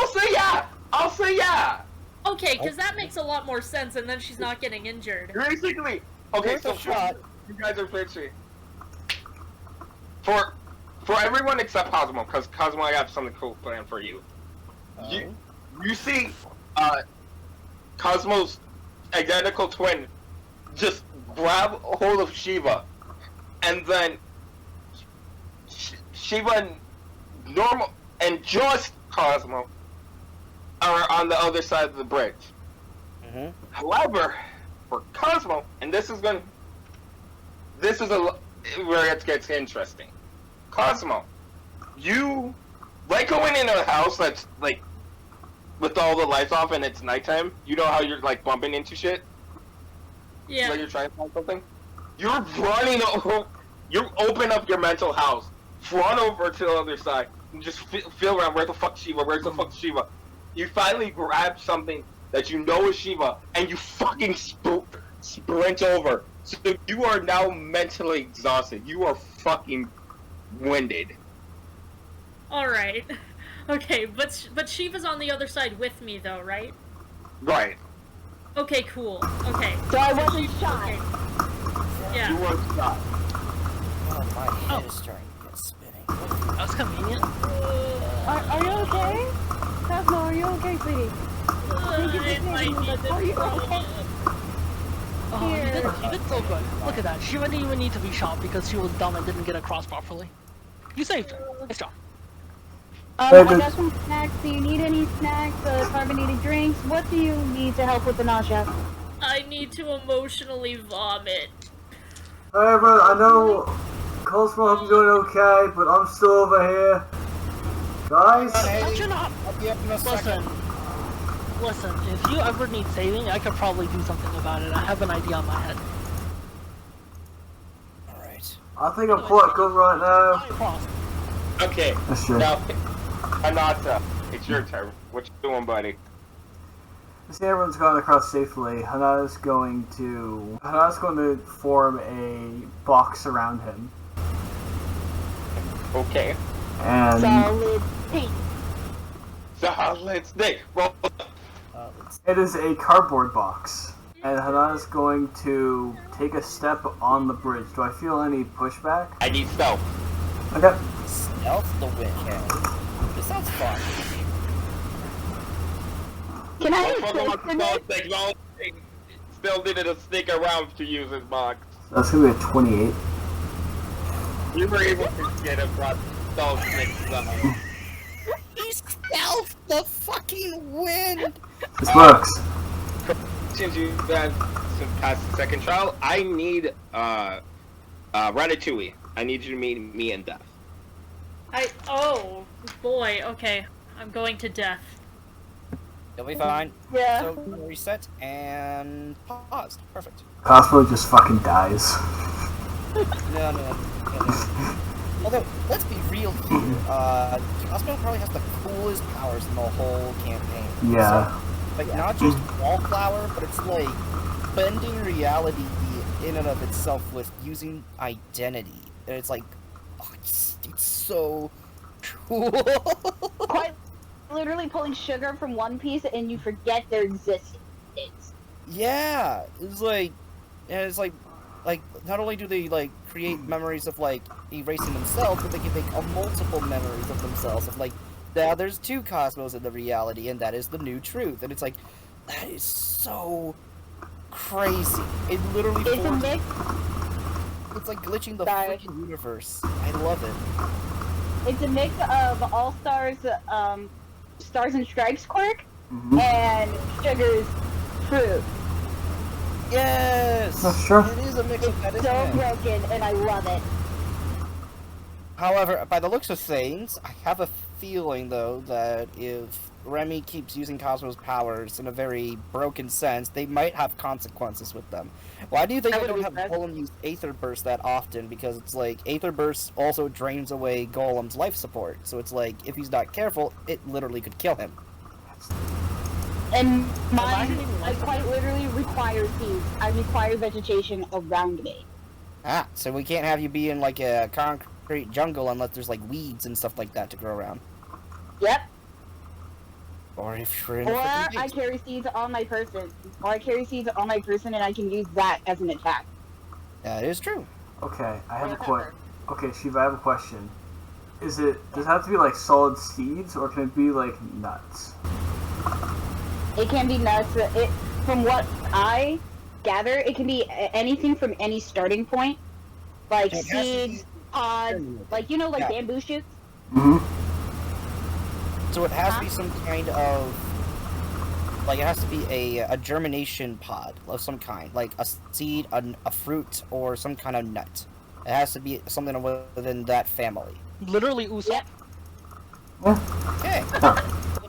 say yeah. I'll say yeah. Okay, because that makes a lot more sense, and then she's not getting injured. Basically, okay. Worth So a shot. you guys are pitching. For everyone except Cosmo, because Cosmo, I have something cool planned for you. Oh. You see, Cosmo's identical twin just grab hold of Shiva, and then Shiva and normal and just Cosmo are on the other side of the bridge. Mm-hmm. However, for Cosmo, and this is where it gets interesting. Cosmo, you like going in a house that's like with all the lights off and it's nighttime. You know how you're like bumping into shit. Yeah. Like you're trying to find something. You're running over. You open up your mental house, run over to the other side, and just feel around. Where the fuck Shiva? Where's the fuck Shiva? You finally grab something that you know is Shiva, and you fucking sprint over. So you are now mentally exhausted. You are fucking winded. Alright. Okay, but Shiva's on the other side with me, though, right? Right. Okay, cool. Okay. So I wasn't shot. Okay. You Yeah. were shot. Oh, my head is starting to get spinning. That's convenient. Are you okay? Cosmo, are you okay, sweetie? Thank you for It might saving me, need but are you okay? Oh, Here. you did so good. Look at that. She didn't even need to be shot because she was dumb and didn't get across properly. You saved her. Nice job. I Hey, good. got some snacks. Do you need any snacks? Carbonated drinks? What do you need to help with the nausea? I need to emotionally vomit. Alright, bro, I know Cosmo, hope you're doing okay, but I'm still over here. Guys? Don't you not? I'll be up in a second. Listen, if you ever need saving, I could probably do something about it. I have an idea on my head. Alright. I think I'm quite good right now. Cross. Okay. That's true. Now, Anata, it's your turn. What you doing, buddy? See, everyone's gone across safely. Hanada's going to form a box around him. Okay. And Solid pink. Solid snake. Roll. Let's it is a cardboard box. And Hanada's going to take a step on the bridge. Do I feel any pushback? I need stealth. Okay. stealth the win. Yeah. This sounds fun. Can I Don't fuck assist with in the this? thing. Still needed to sneak around to use his box. That's going to be a 28. You were able to get across stealth next time. He stealth the fucking win! This works. Since you guys passed the second trial, I need Ratatouille. I need you to meet me in death. Oh, boy, okay. I'm going to death. You'll be fine. Yeah. So, reset and paused. Perfect. Cosmo just fucking dies. No. Although, let's be real here. Cosmo probably has the coolest powers in the whole campaign. Yeah. So, like, not just wallflower, but it's like bending reality in and of itself with using identity. And it's like, oh, it's so cool. Quite literally pulling sugar from one piece and you forget their existence. Yeah, it's like, And it's like not only do they like create memories of like erasing themselves, but they can make multiple memories of themselves. Of like, now there's two Cosmos in the reality, and that is the new truth. And it's like, that is so crazy. It literally It's a forces- mix. It's like glitching the Sorry. freaking universe. I love it. It's a mix of All Stars, Stars and Stripes quirk Mm-hmm. and Sugar's fruit. Yes. Sure. It is a mix of that, So isn't it? broken, and I love it. However, by the looks of things, I have a feeling though that if Remy keeps using Cosmo's powers in a very broken sense, they might have consequences with them. Why do you think I I don't wouldn't have be Golem use Aether Burst that often? Because it's like Aether Burst also drains away Golem's life support. So it's like if he's not careful, it literally could kill him. And mine, Imagine I quite literally require seeds. I require vegetation around me. Ah, so we can't have you be in like a concrete jungle unless there's like weeds and stuff like that to grow around. Yep. Or if you're in a Or freaking I base. carry seeds on my person. Or I carry seeds on my person, and I can use that as an attack. That is true. Okay, I have a Whatever. Okay, Shiva, I have a question. Does it have to be like solid seeds, or can it be like nuts? It can be nuts. From what I gather, it can be anything from any starting point, like It has to seeds, pods, like like Yeah. bamboo shoots. Mm-hmm. So it has to be some kind of, like, it has to be a germination pod of some kind, like a seed, a fruit, or some kind of nut. It has to be something within that family. Literally Usopp. Yep. Okay.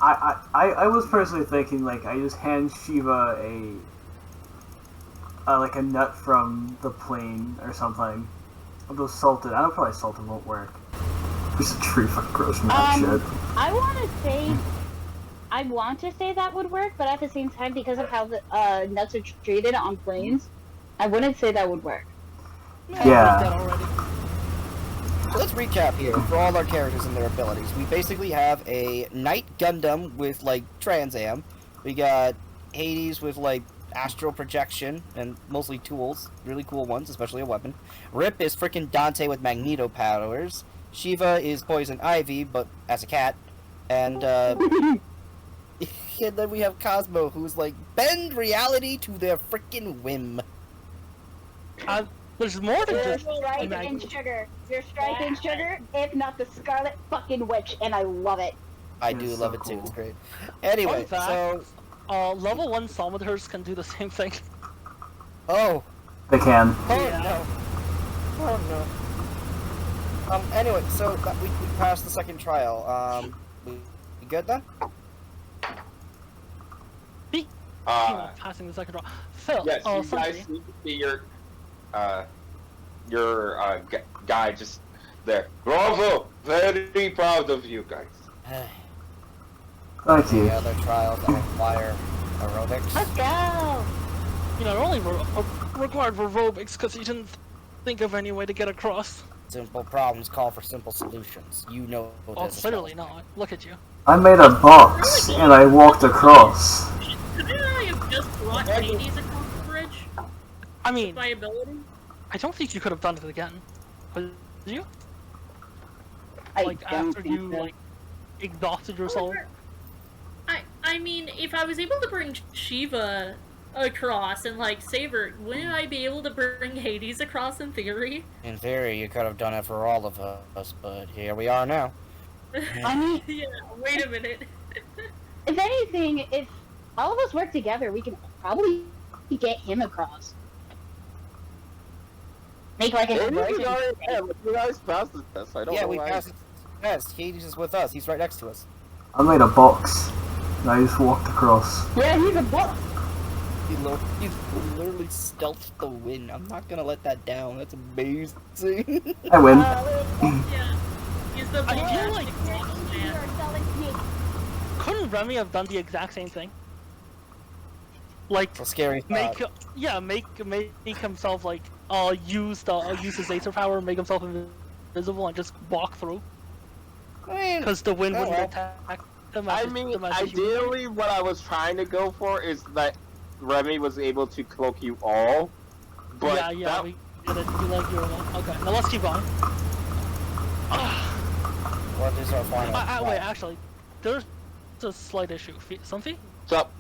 I was personally thinking like I just hand Shiva like a nut from the plane or something. Although salted, I don't probably salted won't work. There's a tree fucking grows from that shit. I want to say that would work, but at the same time, because of how the nuts are treated on planes, I wouldn't say that would work. That Yeah. already. So let's recap here for all our characters and their abilities. We basically have a Knight Gundam with, like, Trans Am. We got Hades with, like, astral projection and mostly tools. Really cool ones, especially a weapon. Rip is freaking Dante with Magneto powers. Shiva is Poison Ivy, but as a cat. And, and then we have Cosmo, who's like, bend reality to their freaking whim. There's more than You're just striking Magneto. sugar. You're striking sugar, if not the Scarlet fucking Witch, and I love it. I It's do so love it too, cool. it's great. Anyway, Fun so... fact, level 1 Salvators can do the same thing. Oh, They can. oh Yeah. no. Oh no. Anyway, so we passed the second trial. We good then? Passing the second draw. Phil, Yes, you Sanji, guys need to see your guy just there. Bravo! Very proud of you guys. Thank The you. other trials that require aerobics. Let's go! it only required aerobics because he didn't think of any way to get across. Simple problems call for simple solutions. You know Oh, this. clearly not. Look at you. I made a box and I walked across. Couldn't I have just brought Hades across the bridge I with mean, my ability? I don't think you could have done it again. But did you? I Like, don't after think you, so. like, exhausted yourself? I mean, if I was able to bring Shiva across and like save her, wouldn't I be able to bring Hades across in theory? In theory, you could have done it for all of us, but here we are now. I mean, Yeah, wait a minute. if anything, if all of us work together, we can probably get him across. Make like a diversion. You guys passed the test. I don't Yeah, know we why. passed it. Yes, Hades is with us. He's right next to us. I made a box and I just walked across. Yeah, he's a book. He's literally stealthed the win. I'm not gonna let that down. That's amazing. I win. Yeah, he's the I boss. feel like We are selling snakes. couldn't Remy have done the exact same thing? Like, It's a scary thought. make himself like use his Aether power, make himself invisible, and just walk through. I mean, Because the wind Oh, wouldn't well. attack him. I as mean, him as a human. ideally, what I was trying to go for is that Remy was able to cloak you all, But yeah, we get it. You like your okay. Now let's keep going. What is our final? Wait, actually, there's a slight issue. Something? what's up?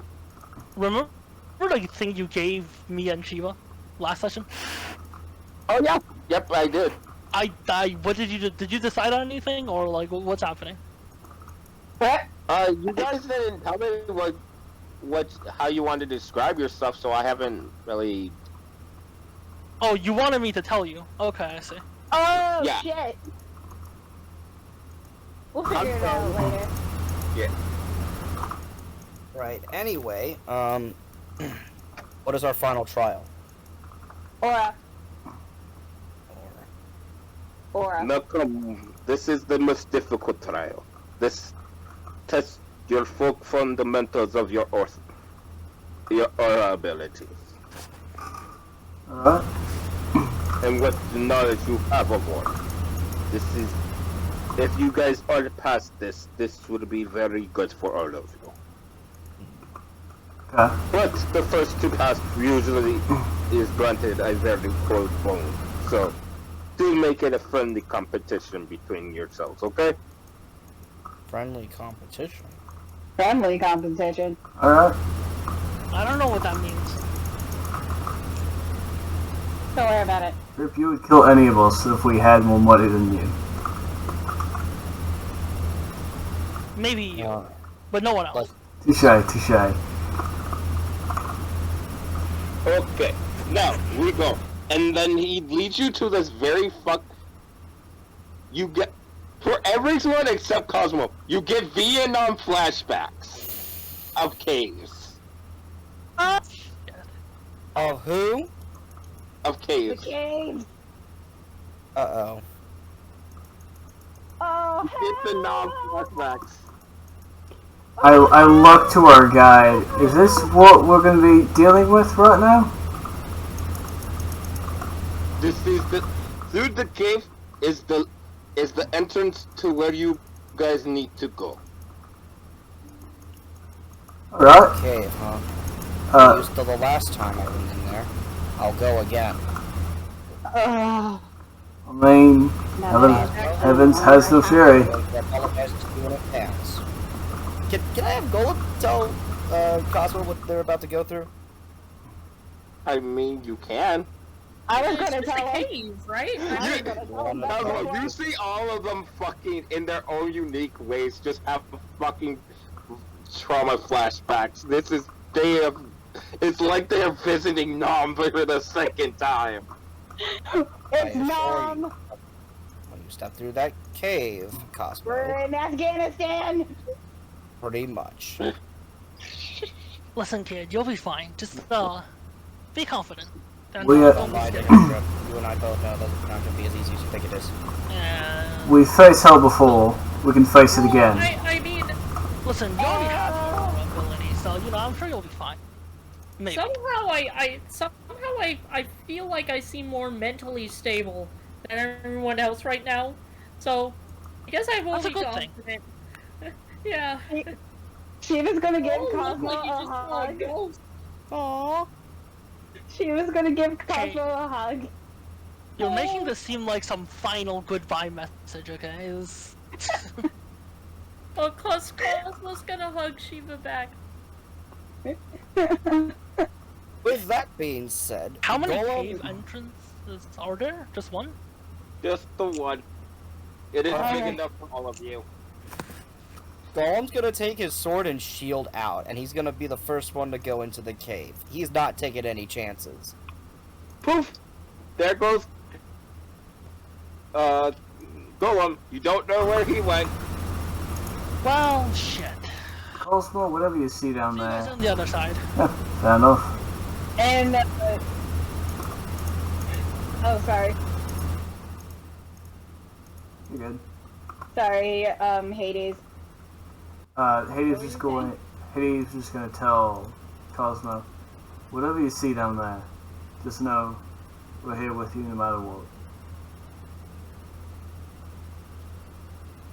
Remember the thing you gave me and Shiva last session? Oh yeah, yep, I did. What did you do? Did you decide on anything, or like what's happening? What? You guys didn't tell me how you wanted to describe yourself, so I haven't really. Oh, you wanted me to tell you. Okay, I see. Oh Yeah. shit. We'll figure it out later. Yeah. Right. Anyway, what is our final trial? Aura. Or Aura. Now come. This is the most difficult trial. This tests your full fundamentals of your aura abilities Alright. and what knowledge you have of aura. This is. If you guys are past this would be very good for all of you. Okay. But the first to pass usually is granted a very close bone. So, do make it a friendly competition between yourselves, okay? friendly competition. Friendly competition. Alright. I don't know what that means. Don't worry about it. If you would kill any of us if we had more money than you. Maybe you, Uh, but no one else. Touche, touche. Okay, now we go. And then he leads you to this very You get. For everyone except Cosmo, you get Vietnam flashbacks of caves. Of who? Of The caves. cave. Uh-oh. Oh, Vietnam help. flashbacks. I look to our guide. Is this what we're going to be dealing with right now? This is through the cave is the entrance to where you guys need to go. Alright. Cave, huh? I Uh, used to the last time I went in there. I'll go again. Oh, I mean, no, Evans has no fury. I apologize to you in advance. Can I have Golem tell Cosmo what they're about to go through? I mean, you can. I was It's gonna just tell a him. cave, right? I was gonna tell him. That's Cosmo, why. you see all of them fucking in their own unique ways just have fucking trauma flashbacks. It's like they're visiting Nam for the second time. It's I assure Nom. you, when you step through that cave, Cosmo, We're in Afghanistan. pretty much. Listen, kid, you'll be fine. Just be confident. And, We, don't Don't be lie to scared. me, Grip. You and I both know that's not going to be as easy as you think it is. We faced hell before. We can face it Well, again. I mean, Listen, you already have your ability, so I'm sure you'll be fine. Maybe. somehow I feel like I seem more mentally stable than everyone else right now. So I guess I will That's a be good thing. confident. Yeah. She was gonna give Oh, look, Cosmo like you a just saw a hug. ghost. Aww. She was gonna give Okay. Cosmo a hug. You're making this seem like some final goodbye message, okay? Oh, Cosmo's gonna hug Shiva back. With that being said, How many Golem- cave entrances are there? Just one? Just the one. It is big Alright. enough for all of you. Golem's gonna take his sword and shield out, and he's gonna be the first one to go into the cave. He's not taking any chances. Poof! There goes. Golem. You don't know where he went. Well, shit. Cosmo, whatever you see down See you guys there. on the other side. Fair enough. And oh, sorry, You're good. sorry, Hades. Hades is just gonna tell Cosmo, whatever you see down there, just know we're here with you no matter what.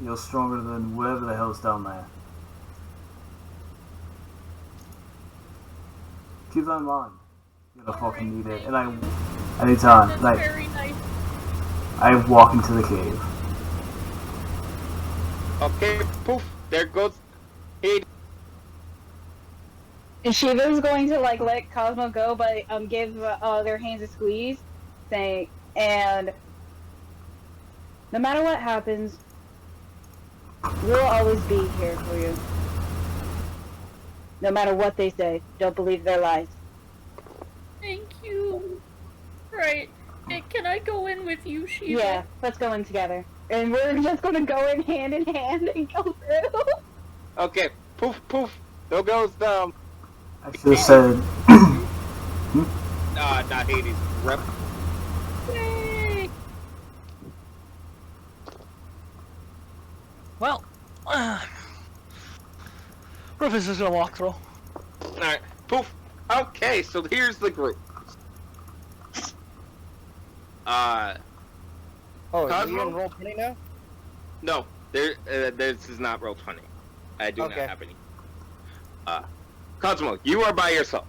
You're stronger than whatever the hell's down there. Keep that in mind. You're gonna fucking need it. And Anytime. That's Like, very nice. I walk into the cave. Okay, poof, there goes Hades. And Shiva's going to like let Cosmo go, but give their hands a squeeze, saying, "And no matter what happens, we'll always be here for you. No matter what they say, don't believe their lies." Thank you. Right. Hey, can I go in with you, Shiva? Yeah, let's go in together, and we're just gonna go in hand and go through. Okay, poof, poof, there goes I should have said. not Hades, Rip. Yay! Well, Rufus is gonna walk through. Alright, poof. Okay, so here's the group. Oh, Cosmo? you in roll 20 now? No, this is not roll 20. I do Okay. not have any. Cosmo, you are by yourself.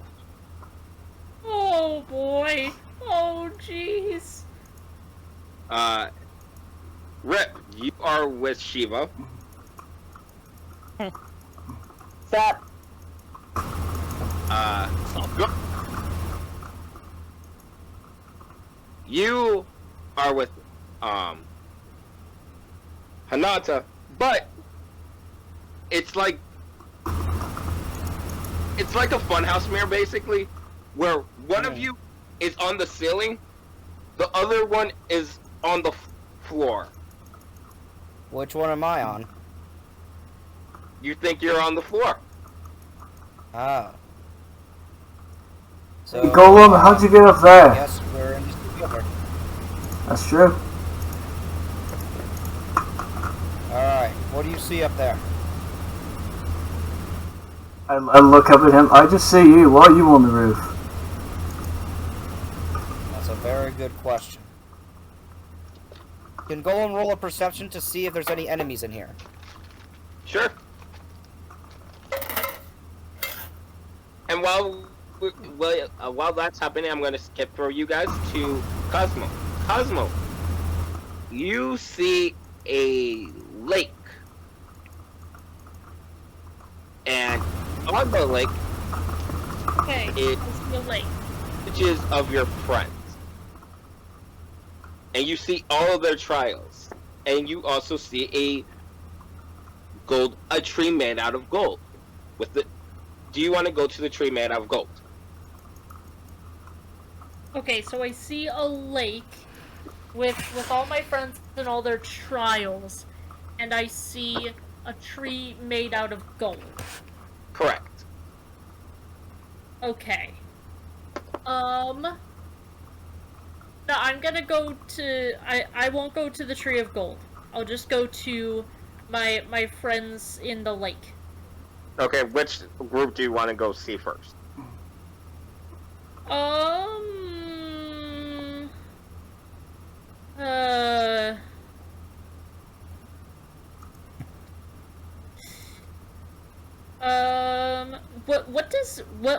Oh boy. Oh jeez. Rip, you are with Shiva. Stop. Go- you are with Hinata, but it's like a funhouse mirror basically, where one of you is on the ceiling, the other one is on the floor. Which one am I on? You think you're on the floor. Oh. So, Golem, how'd you get up there? Yes, we're in this together. That's true. Alright, what do you see up there? I look up at him. I just see you. Why are you on the roof? That's a very good question. Can Golem roll a perception to see if there's any enemies in here? Sure. And while that's happening, I'm gonna skip through you guys to Cosmo. Cosmo, you see a lake, and on the lake Okay. It- It's the lake. images of your friends, and you see all of their trials, and you also see a tree made out of gold. Do you want to go to the tree made out of gold? Okay, so I see a lake with all my friends and all their trials, and I see a tree made out of gold. Correct. Okay. No, I'm gonna go to. I won't go to the tree of gold. I'll just go to my friends in the lake. Okay, which group do you want to go see first? Uh.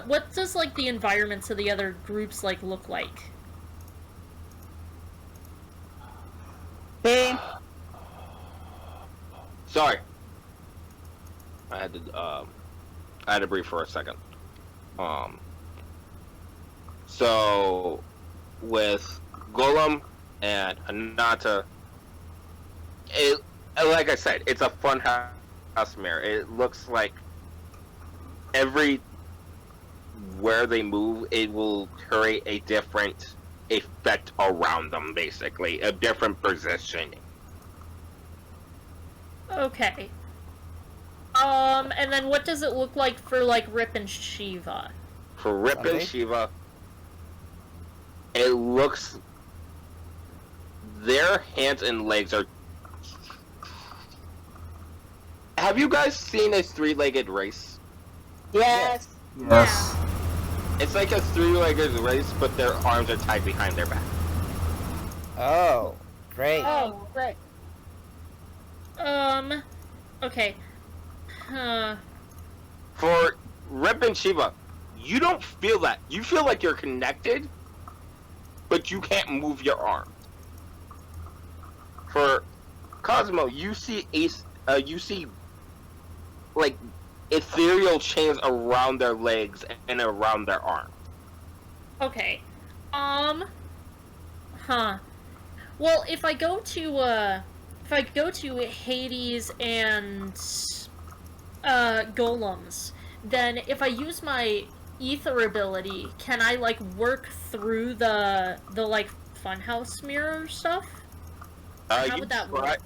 What does like the environments of the other groups like look like? Hey. Sorry. I had to breathe for a second. So with Golem and Hinata, like I said, it's a fun house mirror. It looks like where they move, it will create a different effect around them, basically. A different positioning. Okay. And then what does it look like for like Rip and Shiva? For Rip and Okay. Shiva, it looks... Their hands and legs are... Have you guys seen a three-legged race? Yes. Yes. It's like a three-legged race, but their arms are tied behind their back. Oh, great. Oh, right. Okay. For Rip and Shiva, you don't feel that. You feel like you're connected, but you can't move your arm. For Cosmo, you see like ethereal chains around their legs and around their arms. Okay. Huh. Well, if I go to Hades and golems, then if I use my ether ability, can I like work through the like funhouse mirror stuff? How would that work?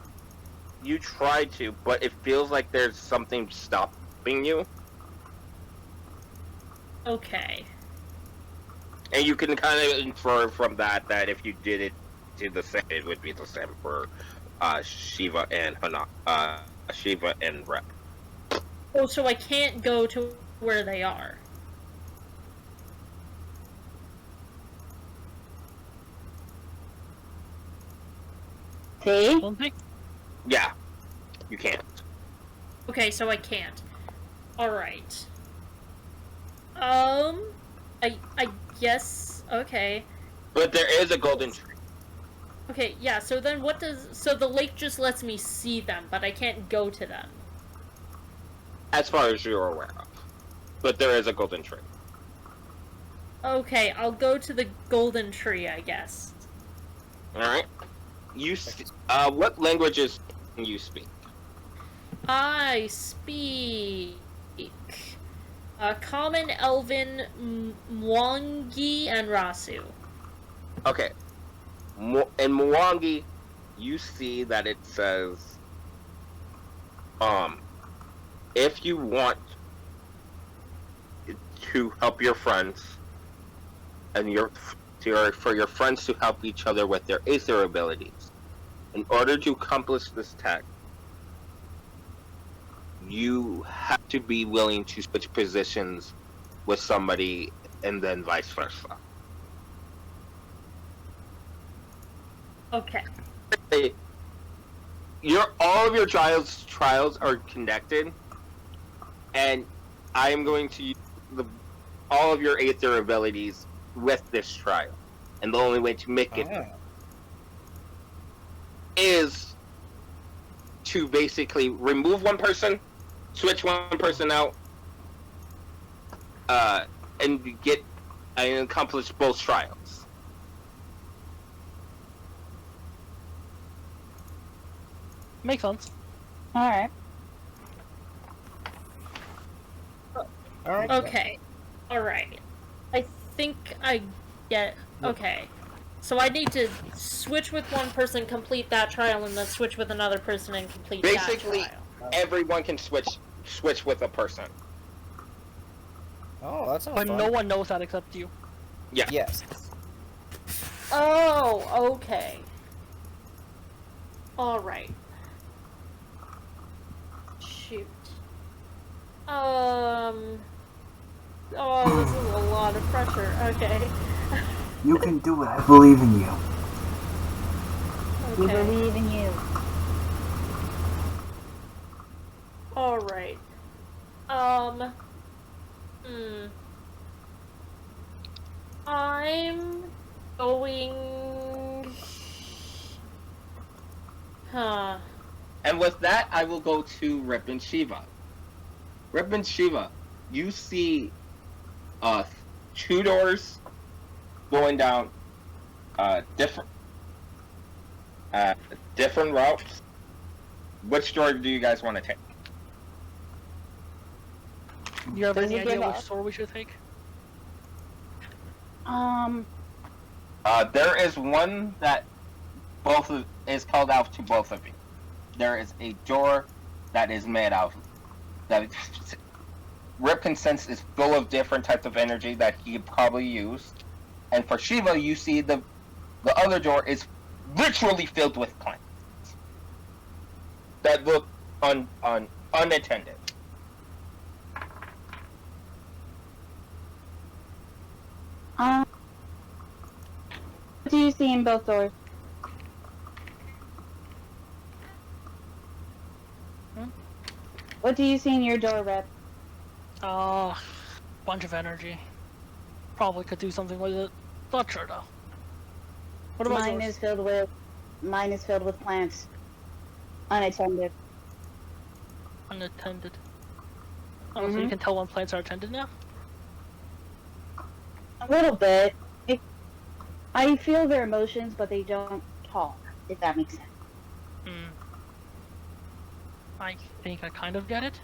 You try to, but it feels like there's something stopping you. Okay. And you can kind of infer from that if you did it to the same, it would be the same for Shiva and Shiva and Rep. Oh, so I can't go to where they are. See? Don't think. Yeah, you can't. Okay, so I can't. Alright. I guess, okay. But there is a golden tree. Okay, yeah, so then so the lake just lets me see them, but I can't go to them. As far as you're aware of. But there is a golden tree. Okay, I'll go to the golden tree, I guess. Alright. What languages can you speak? I speak Common, Elven, Mwangi, and Rasu. Okay. In Mwangi, you see that it says, if you want to help your friends, and for your friends to help each other with their Aether abilities, in order to accomplish this task, you have to be willing to switch positions with somebody, and then vice versa. Okay. All of your trials are connected, and I am going to use all of your Aether abilities with this trial, and the only way to make it is to basically remove one person, switch one person out, and accomplish both trials. Makes sense. Alright. Alright. Okay. Alright. I think I get... Okay. So I need to switch with one person, complete that trial, and then switch with another person and complete Basically, that trial. everyone can switch with a person. Oh, that's not But fun. no one knows that except you. Yeah. Yes. Oh, okay. Alright. Shoot. Oh, this is a lot of pressure. Okay. You can do it. I believe in you. We Okay. believe in you. Alright. I'm going... Huh. And with that, I will go to Rip and Shiva. Rip and Shiva, you see 2 doors going down different routes. Which door do you guys want to take? Do you have Does any it idea give which up? store we should take? There is one that is called out to both of you. There is a door that is made out that Rip can sense is full of different types of energy that he could probably use. And for Shiva, you see the other door is literally filled with plants that look unattended. What do you see in both doors? What do you see in your door, Rep? Bunch of energy. Probably could do something with it. Not sure though. What about Mine yours? is filled with plants, unattended. Unattended. Oh, so you Mhm. can tell when plants are attended now? A little bit. I feel their emotions, but they don't talk. If that makes sense. Hmm. I think I kind of get it.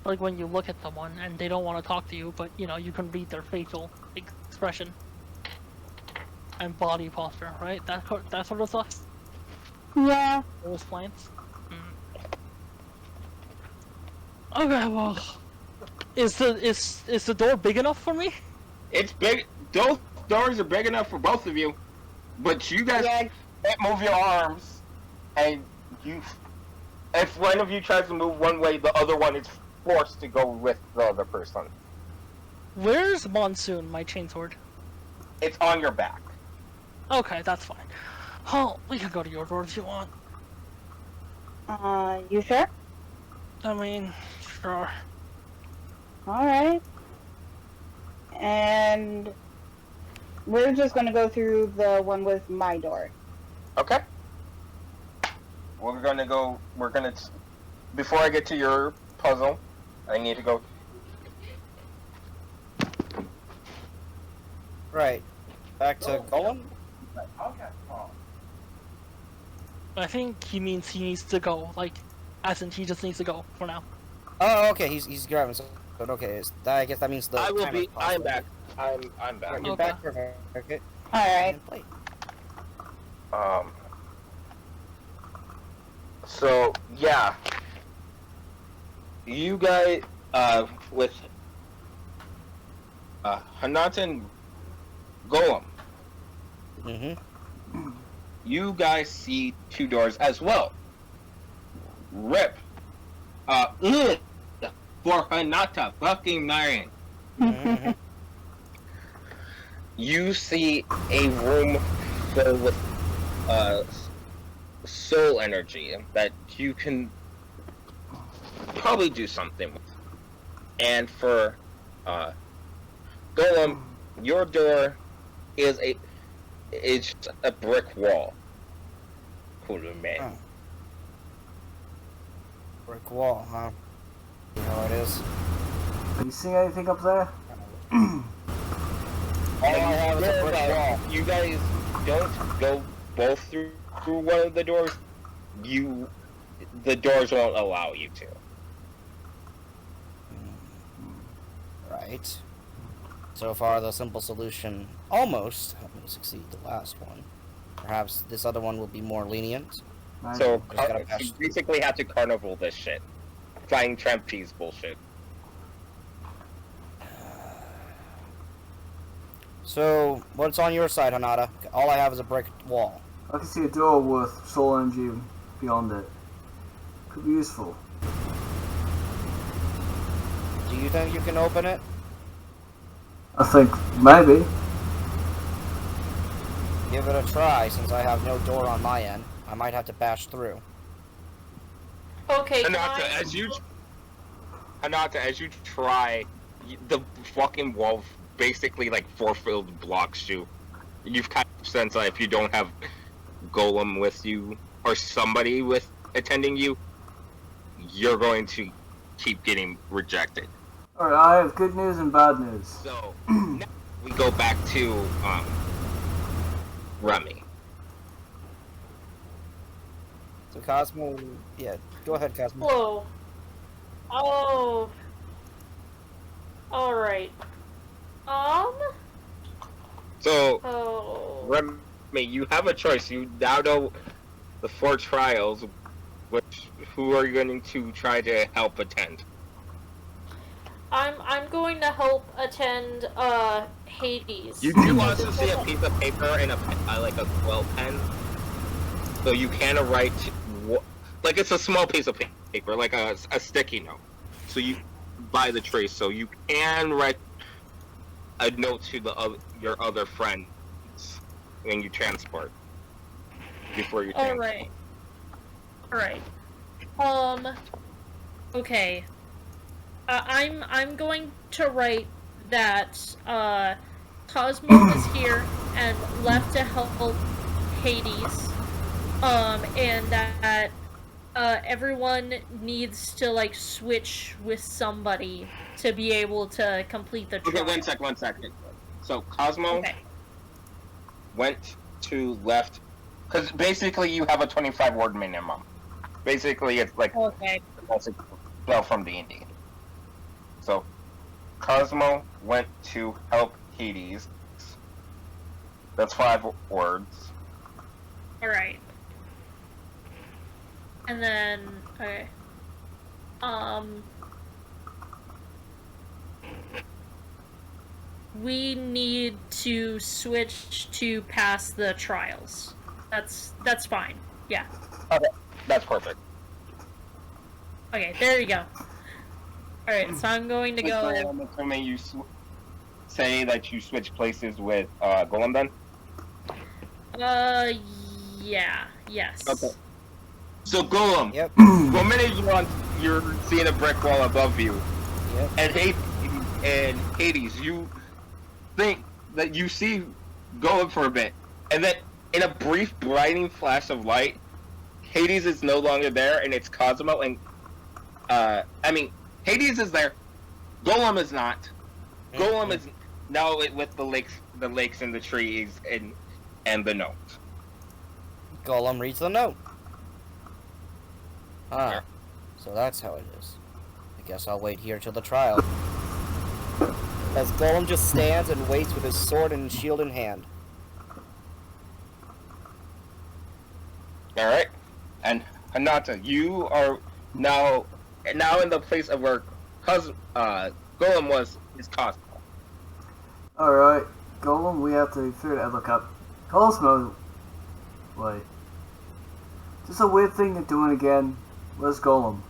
Like when you look at someone and they don't want to talk to you, but you know, you can read their facial expression and body posture, right? That sort of stuff. Yeah. Those plants. Hmm. Okay, well, is the door big enough for me? It's big. Those doors are big enough for both of you, but you guys Yeah. can't move your arms, and you. If one of you tries to move one way, the other one is forced to go with the other person. Where's Monsoon, my chainsword? It's on your back. Okay, that's fine. Oh, we can go to your door if you want. You sure? I mean, sure. All right. And we're just gonna go through the one with my door. Okay. Before I get to your puzzle, I need to go. Right. Back to Golem? I think he means he needs to go. Like, as in he just needs to go for now. Oh, okay, he's grabbing something. Okay, I guess that means the I will timer's be. paused. I'm back. I'm back. You're Okay. back, perfect. Okay. All right. And play. So yeah, you guys with Hanat and Golem, Mm-hmm. you guys see two doors as well. Rip. Ugh, for Hanata fucking Marion. Mm-hmm. You see a room filled with soul energy that you can probably do something with. And for Golem, your door is just a brick wall. Cool man. Oh. Brick wall, huh? You know how it is. Are you seeing anything up there? All I have is a brick wall. You guys don't go both through one of the doors. The doors won't allow you to. Right. So far, the simple solution almost helped me succeed the last one. Perhaps this other one will be more lenient. So Just gotta pass you through. basically have to carnival this shit. Flying trapeze bullshit. So, what's on your side, Hanada? All I have is a brick wall. I can see a door with soul energy beyond it. Could be useful. Do you think you can open it? I think maybe. Give it a try, since I have no door on my end. I might have to bash through. Okay, Hanata, as you try, the fucking wall basically like forfilled blocks you. You've kind of sense that if you don't have Golem with you or somebody with attending you, you're going to keep getting rejected. Alright, I have good news and bad news. So now we go back to Remy. So, Cosmo, yeah, go ahead, Cosmo. Whoa. Oh. Alright. So Oh. Remy, you have a choice. You now know the 4 trials. Who are you going to try to help attend? I'm going to help attend Hades. You do also see a piece of paper and like a quill pen, so you can write like it's a small piece of paper, like a sticky note. So you by the trace, so you can write a note to your other friends when you transport before you transport. Alright. Okay. I'm going to write that Cosmo is here and left to help Hades. And that everyone needs to like switch with somebody to be able to complete the trial. Okay, one second. So Cosmo Okay. went to left, because basically you have a 25 word minimum. Basically, it's like Okay. the basic spell from D&D. So Cosmo went to help Hades. That's 5 words. Alright. And then, okay. We need to switch to pass the trials. That's fine. Yeah. Okay, that's perfect. Okay, there you go. Alright, so I'm going to go... I'm assuming you say that you switch places with Golem then? Yeah. Yes. Okay. So Golem, Yep. one minute you're seeing a brick wall above you, Yep. and Hades, you think that you see Golem for a bit, and then in a brief blinding flash of light, Hades is no longer there, and it's Cosmo and Hades is there, Golem is not. Golem is now with the lakes and the trees and the note. Golem reads the note. Ah, Yeah. so that's how it is. I guess I'll wait here till the trial. As Golem just stands and waits with his sword and shield in hand. All right, and Hanata, you are now in the place of where Golem is Cosmo. Alright, Golem, we have to figure out. Look up. Cosmo. Wait. Just a weird thing you're doing again. Where's Golem?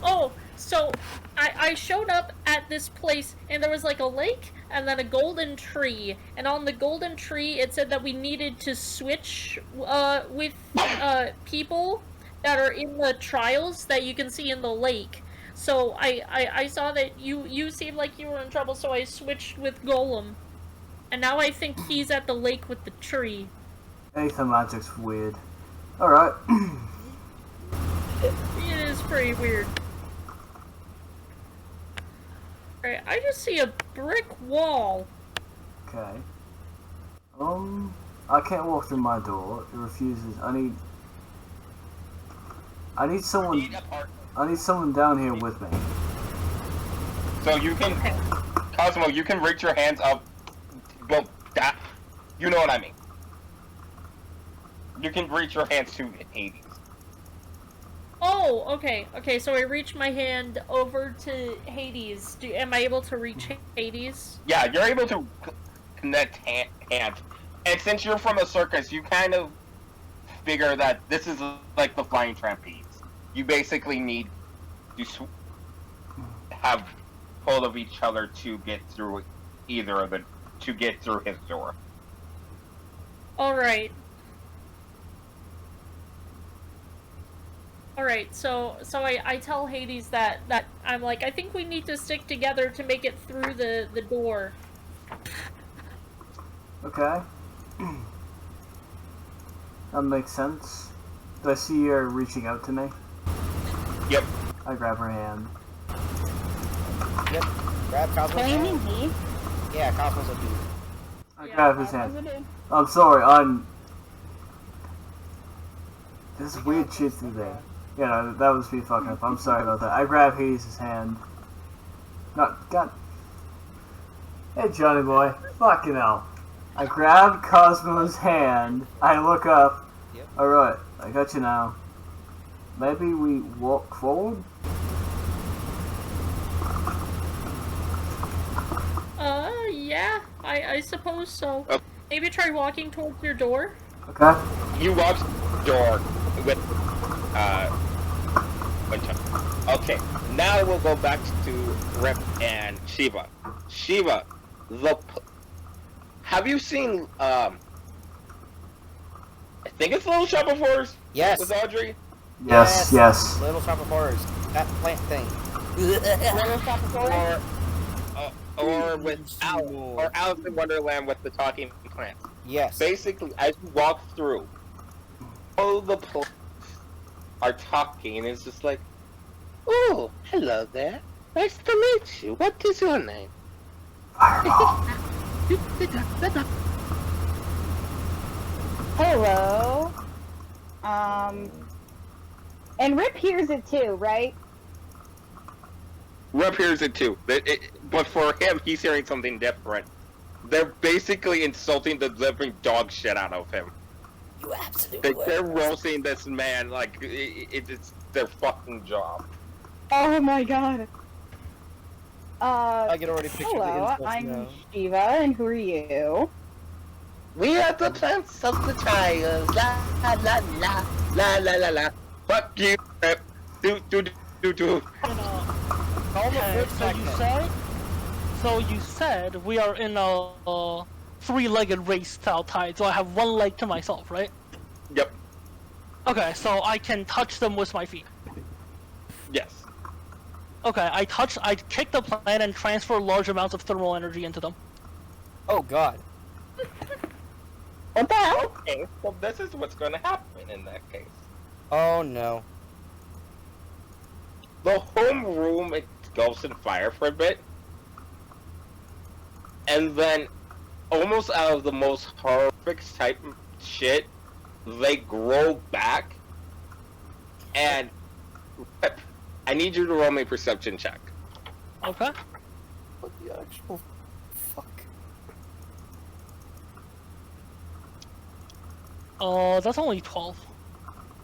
Oh, so I showed up at this place and there was like a lake and then a golden tree, and on the golden tree it said that we needed to switch with people that are in the trials that you can see in the lake. So I saw that you seemed like you were in trouble, so I switched with Golem. And now I think he's at the lake with the tree. Aether magic's weird. Alright. It is pretty weird. Alright, I just see a brick wall. Okay. I can't walk through my door. It refuses. I need someone down here with me. So you can, Cosmo, you can reach your hands up. Well, that, you know what I mean. You can reach your hands to Hades. Oh, okay. Okay, so I reach my hand over to Hades. Am I able to reach Hades? Yeah, you're able to connect hands. And since you're from a circus, you kind of figure that this is like the flying trapeze. You basically need to have hold of each other to get through his door. Alright. Alright, so I tell Hades that I'm like, I think we need to stick together to make it through the door. Okay. That makes sense. Do I see her reaching out to me? Yep. I grab her hand. Yep. Grab Cosmo's Can you hand. mean me? Yeah, Cosmo's a dude. I Yeah, grab his hand. I'm sorry, there's weird shit through there. Yeah, no, that was me fucking up. I'm sorry about that. I grab Hades' hand. God. Hey, Johnny boy. Fucking hell. I grab Cosmo's hand. I look up. Yep. Alright, I got you now. Maybe we walk forward? Yeah, I suppose so. Oh. Maybe try walking towards your door. Okay. You walk the door with okay, now we'll go back to Rip and Shiva. Shiva, have you seen I think it's Little Shop of Horrors Yes. with Audrey? Yes. Little Shop of Horrors. That plant thing. Little Shop of Horrors? or with Alice in Wonderland with the talking plants. Yes. Basically, as you walk through, all the plants are talking, and it's just like, "Oh, hello there. Nice to meet you. What is your name?" Fireball. Hello. And Rip hears it too, right? Rep hears it too, but for him, he's hearing something different. They're basically insulting the living dog shit out of him. You absolute They're roasting this man like it's their fucking job. Oh my god. I can already picture the Hello, insults I'm now. Shiva, and who are you? We are the plants of the tigers. La la la la la la la. Fuck you, Rep. Do. Okay, so you said we are in a three-legged race style tide, so I have one leg to myself, right? Yep. Okay, so I can touch them with my feet. Yes. Okay, I kick the plant and transfer large amounts of thermal energy into them. Oh god. What the hell? Okay. Well, this is what's going to happen in that case. Oh no. The home room it goes in fire for a bit, and then, almost out of the most horrific type of shit, they grow back. And Rip, I need you to roll me a perception check. Okay. What the actual fuck? That's only 12.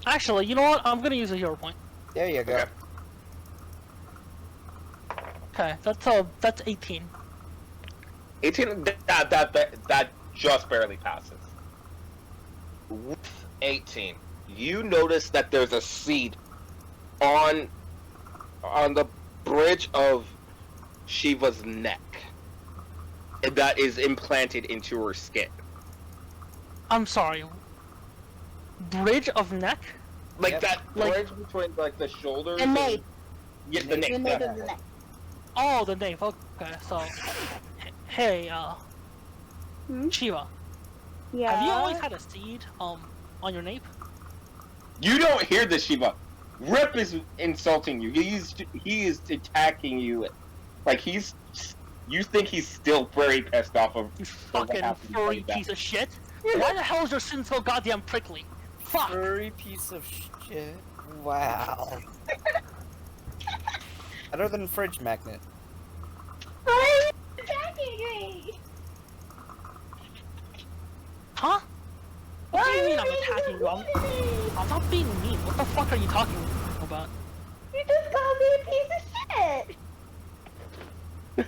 Actually, you know what? I'm gonna use a hero point. There you go. Okay. Okay, that's 18. 18. That just barely passes. With 18, you notice that there's a seed on the bridge of Shiva's neck that is implanted into her skin. I'm sorry. Bridge of neck? Like Yep. that Like- bridge between like the shoulders. The nape. Yeah, the nape. The nape of the neck. Oh, the nape. Okay, so hey, Hmm? Shiva, Yeah. have you always had a seed on your nape? You don't hear this, Shiva. Rip is insulting you. He is attacking you. Like you think he's still very pissed off of You what fucking happened furry like that. piece of shit. Why the hell is your skin so goddamn prickly? Fuck. Furry piece of shit. Wow. Better than fridge magnet. Why are you attacking me? Huh? What do you mean I'm attacking you? I'm not being mean. What the fuck are you talking about? You just called me a piece of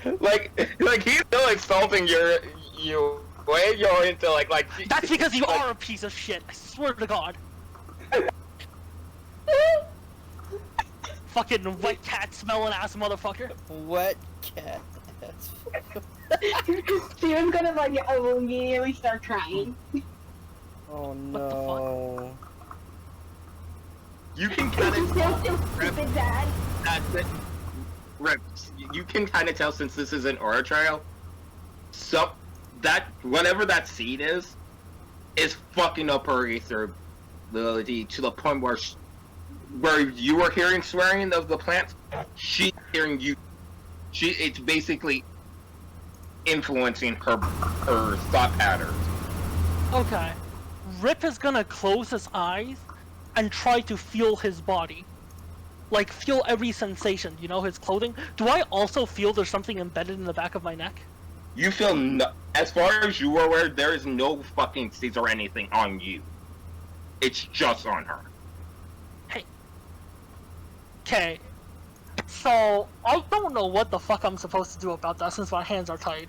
shit. like he's still insulting you way you're into like That's because you are a piece of shit. I swear to God. Fucking white cat smelling ass motherfucker. Wet cat. Steven's gonna like immediately start crying. Oh What the no. you can kind You're of so stupid, Dad. Rip, you can kind of tell since this is an aura trail. So that whatever that seed is fucking up her ether ability to the point where you were hearing swearing of the plants, she's hearing you. It's basically influencing her thought patterns. Okay. Rip is gonna close his eyes and try to feel his body. Like, feel every sensation, you know, his clothing. Do I also feel there's something embedded in the back of my neck? You feel no, as far as you are aware, there is no fucking seeds or anything on you. It's just on her. Okay. So, I don't know what the fuck I'm supposed to do about that since my hands are tied.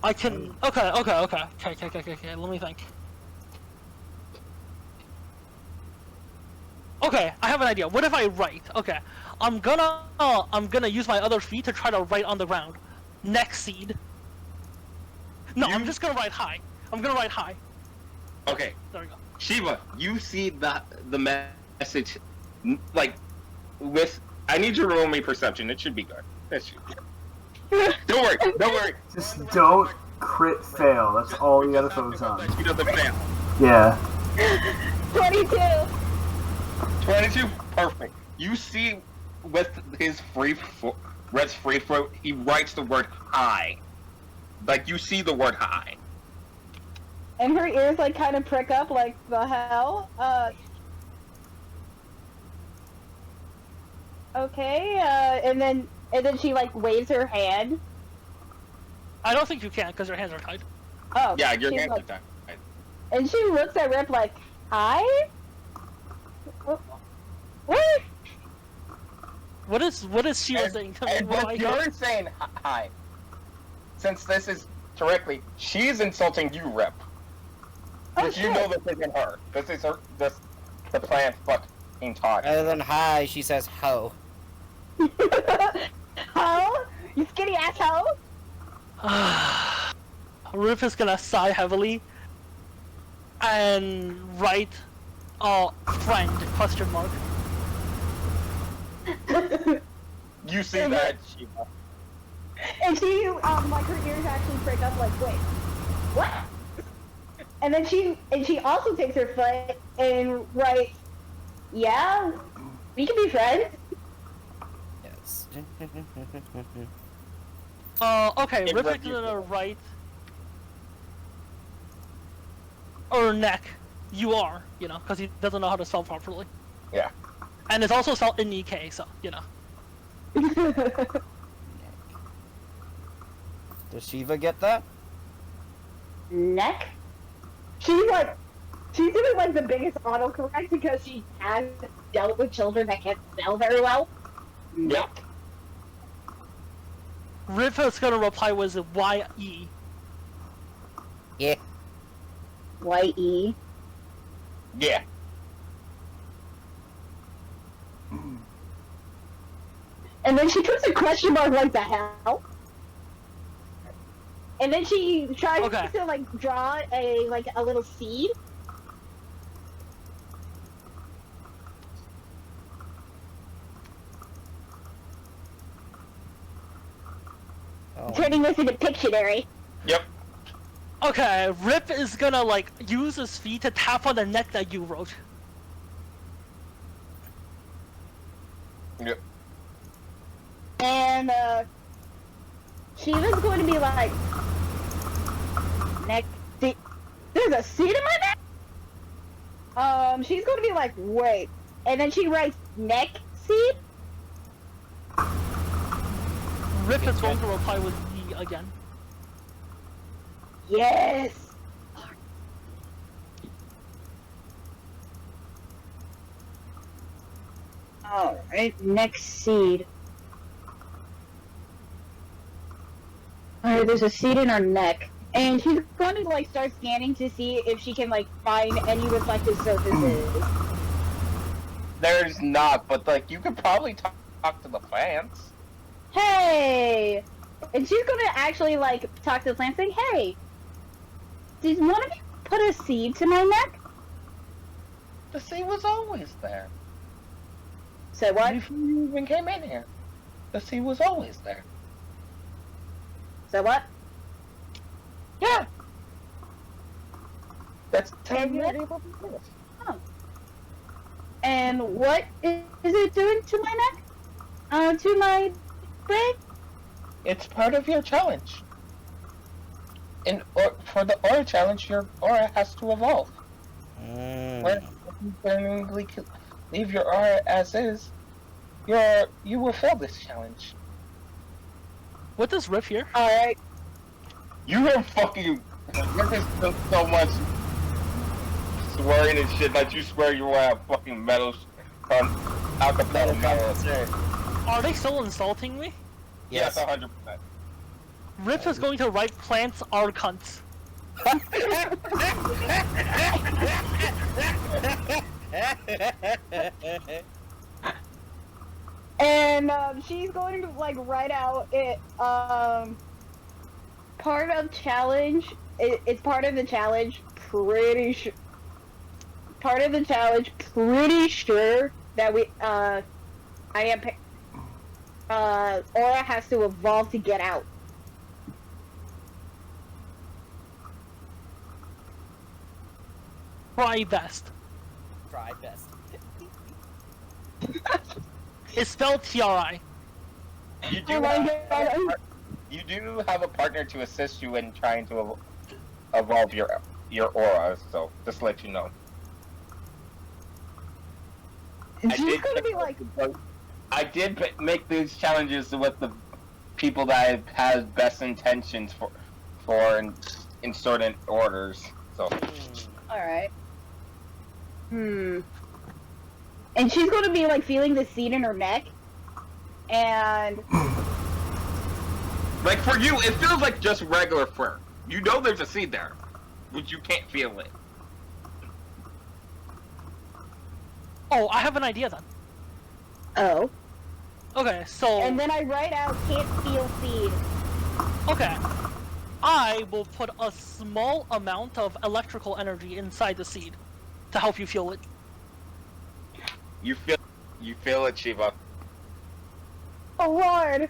I can... Okay, let me think. Okay, I have an idea. What if I write? Okay, I'm gonna use my other feet to try to write on the ground. Next seed. No, I'm just gonna write high. I'm gonna write high. Okay, There we go. Shiva, you see the message, like, with... I need you to roll me perception. It should be good. That should be good. Don't worry, don't worry. Just don't crit fail. That's all you gotta focus on. She doesn't fail. Yeah. 22. 22, perfect. You see, with his Red's free throw, he writes the word "hi." Like you see the word "hi." And her ears like kind of prick up, like the hell. Okay. And then she like waves her hand. I don't think you can because your hands are tied. Oh. Yeah, your she's hands like, are tied. And she looks at Rip like, "Hi." What? What is Sheila saying to me? And What do what I hear? you're saying "hi," since this is directly, she's insulting you, Rip. Because you know this isn't her. This is her. The plan fucking talking. Rather than hi, she says ho. Ho? You skinny asshole? Rip is gonna sigh heavily and write friend question mark. You see that, Shiva. And she, like her ears actually prick up, like, wait, what? And then she also takes her foot and writes, yeah, we can be friends. Yes. Okay, Rip is gonna write or neck. You are, because he doesn't know how to spell properly. Yeah. And it's also spelled N-E-K, so, Does Shiva get that? Neck? She's doing like the biggest autocorrect because she has dealt with children that can't spell very well. Yep. Rip is gonna reply with Y-E. Yeah. Y-E. Yeah. And then she puts a question mark like the hell. And then she tries to like draw a little seed. Oh. Turning this into Pictionary. Yep. Okay, Rip is gonna use his feet to tap on the neck that you wrote. Yep. And she was going to be like, neck seed. There's a seed in my neck? She's going to be like, wait. And then she writes neck seed? Rip is going to reply with E again. Yes. Alright, next seed. Alright, there's a seed in her neck. And she's going to start scanning to see if she can find any reflective surfaces. There's not, but you could probably talk to the plants. Hey! And she's going to actually talk to the plant saying, hey, did one of you put a seed to my neck? The seed was always there. Say what? Before you even came in here. The seed was always there. Say what? Yeah. That's 10 And years. Oh. And what is it doing to my neck? To my brain? It's part of your challenge. For the aura challenge, your aura has to evolve. Where you permanently leave your aura as is, you will fail this challenge. What does Rip hear? Alright. You are fucking. This is so much swearing and shit that you swear you will have fucking medals on acapella medals. Are they still insulting me? Yes, 100%. Rip is going to write plants are cunts. And she's going to write out it. Part of challenge. It's part of the challenge. Pretty sure. Part of the challenge. Pretty sure that we. I am. aura has to evolve to get out. Try best. Try best. It's spelled TRI. You do Oh my have, god. you do have a partner to assist you in trying to evolve your aura, so just to let you know. She's gonna be like, I did make these challenges with the people that I've had best intentions for in certain orders. So alright. And she's gonna be like feeling the seed in her neck. And like for you, it feels like just regular fur. You know there's a seed there, but you can't feel it. Oh, I have an idea then. oh. Okay, so And then I write out can't feel seed. okay, I will put a small amount of electrical energy inside the seed to help you feel it. You feel it, Shiva. Oh lord.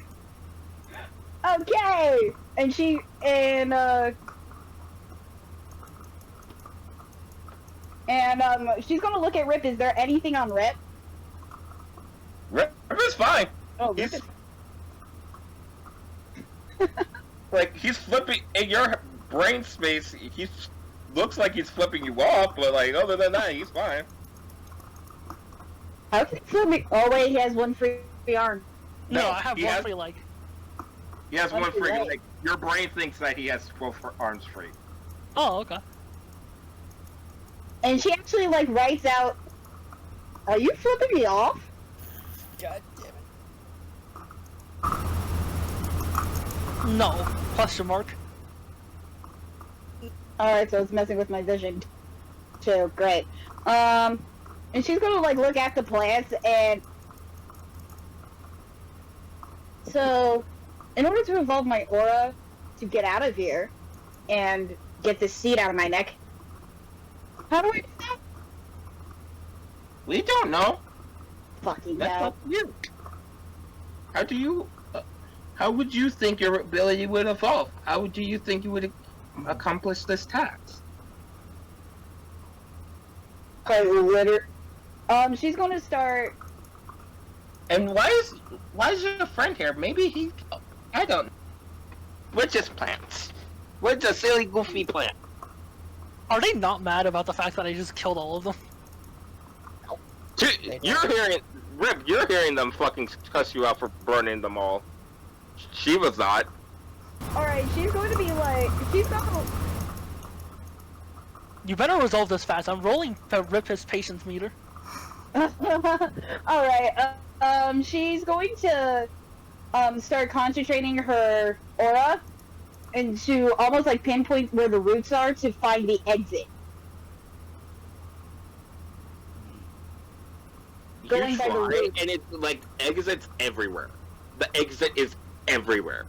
Okay. And she's gonna look at Rip. Is there anything on Rip? Rip is fine. Oh, He's Rip like he's flipping in your brain space. He looks like he's flipping you off, but like other than that, he's fine. How can he feel me? Oh wait, he has one free arm. No, I have he one has- free leg. He has One one free free leg. leg. Your brain thinks that he has both arms free. Oh, okay. And she actually like writes out, "Are you flipping me off?" God damn it. No. Question mark. Alright, so it's messing with my vision too. Great. And she's gonna like look at the plants and so in order to evolve my aura to get out of here and get this seed out of my neck, how do I do that? We don't know. Fucking That's hell. up to you. How do you? How would you think your ability would evolve? How do you think you would accomplish this task? She's gonna start. And why is your friend here? Maybe he. I don't. We're just plants. We're just silly, goofy plants. Are they not mad about the fact that I just killed all of them? You're hearing, Rip. You're hearing them fucking cuss you out for burning them all. She was not. Alright, she's going to be like. She's gonna. You better resolve this fast. I'm rolling to rip his patience meter. Alright, she's going to start concentrating her aura and to almost like pinpoint where the roots are to find the exit. You Going by the try, roots. and it's like exits everywhere. The exit is everywhere.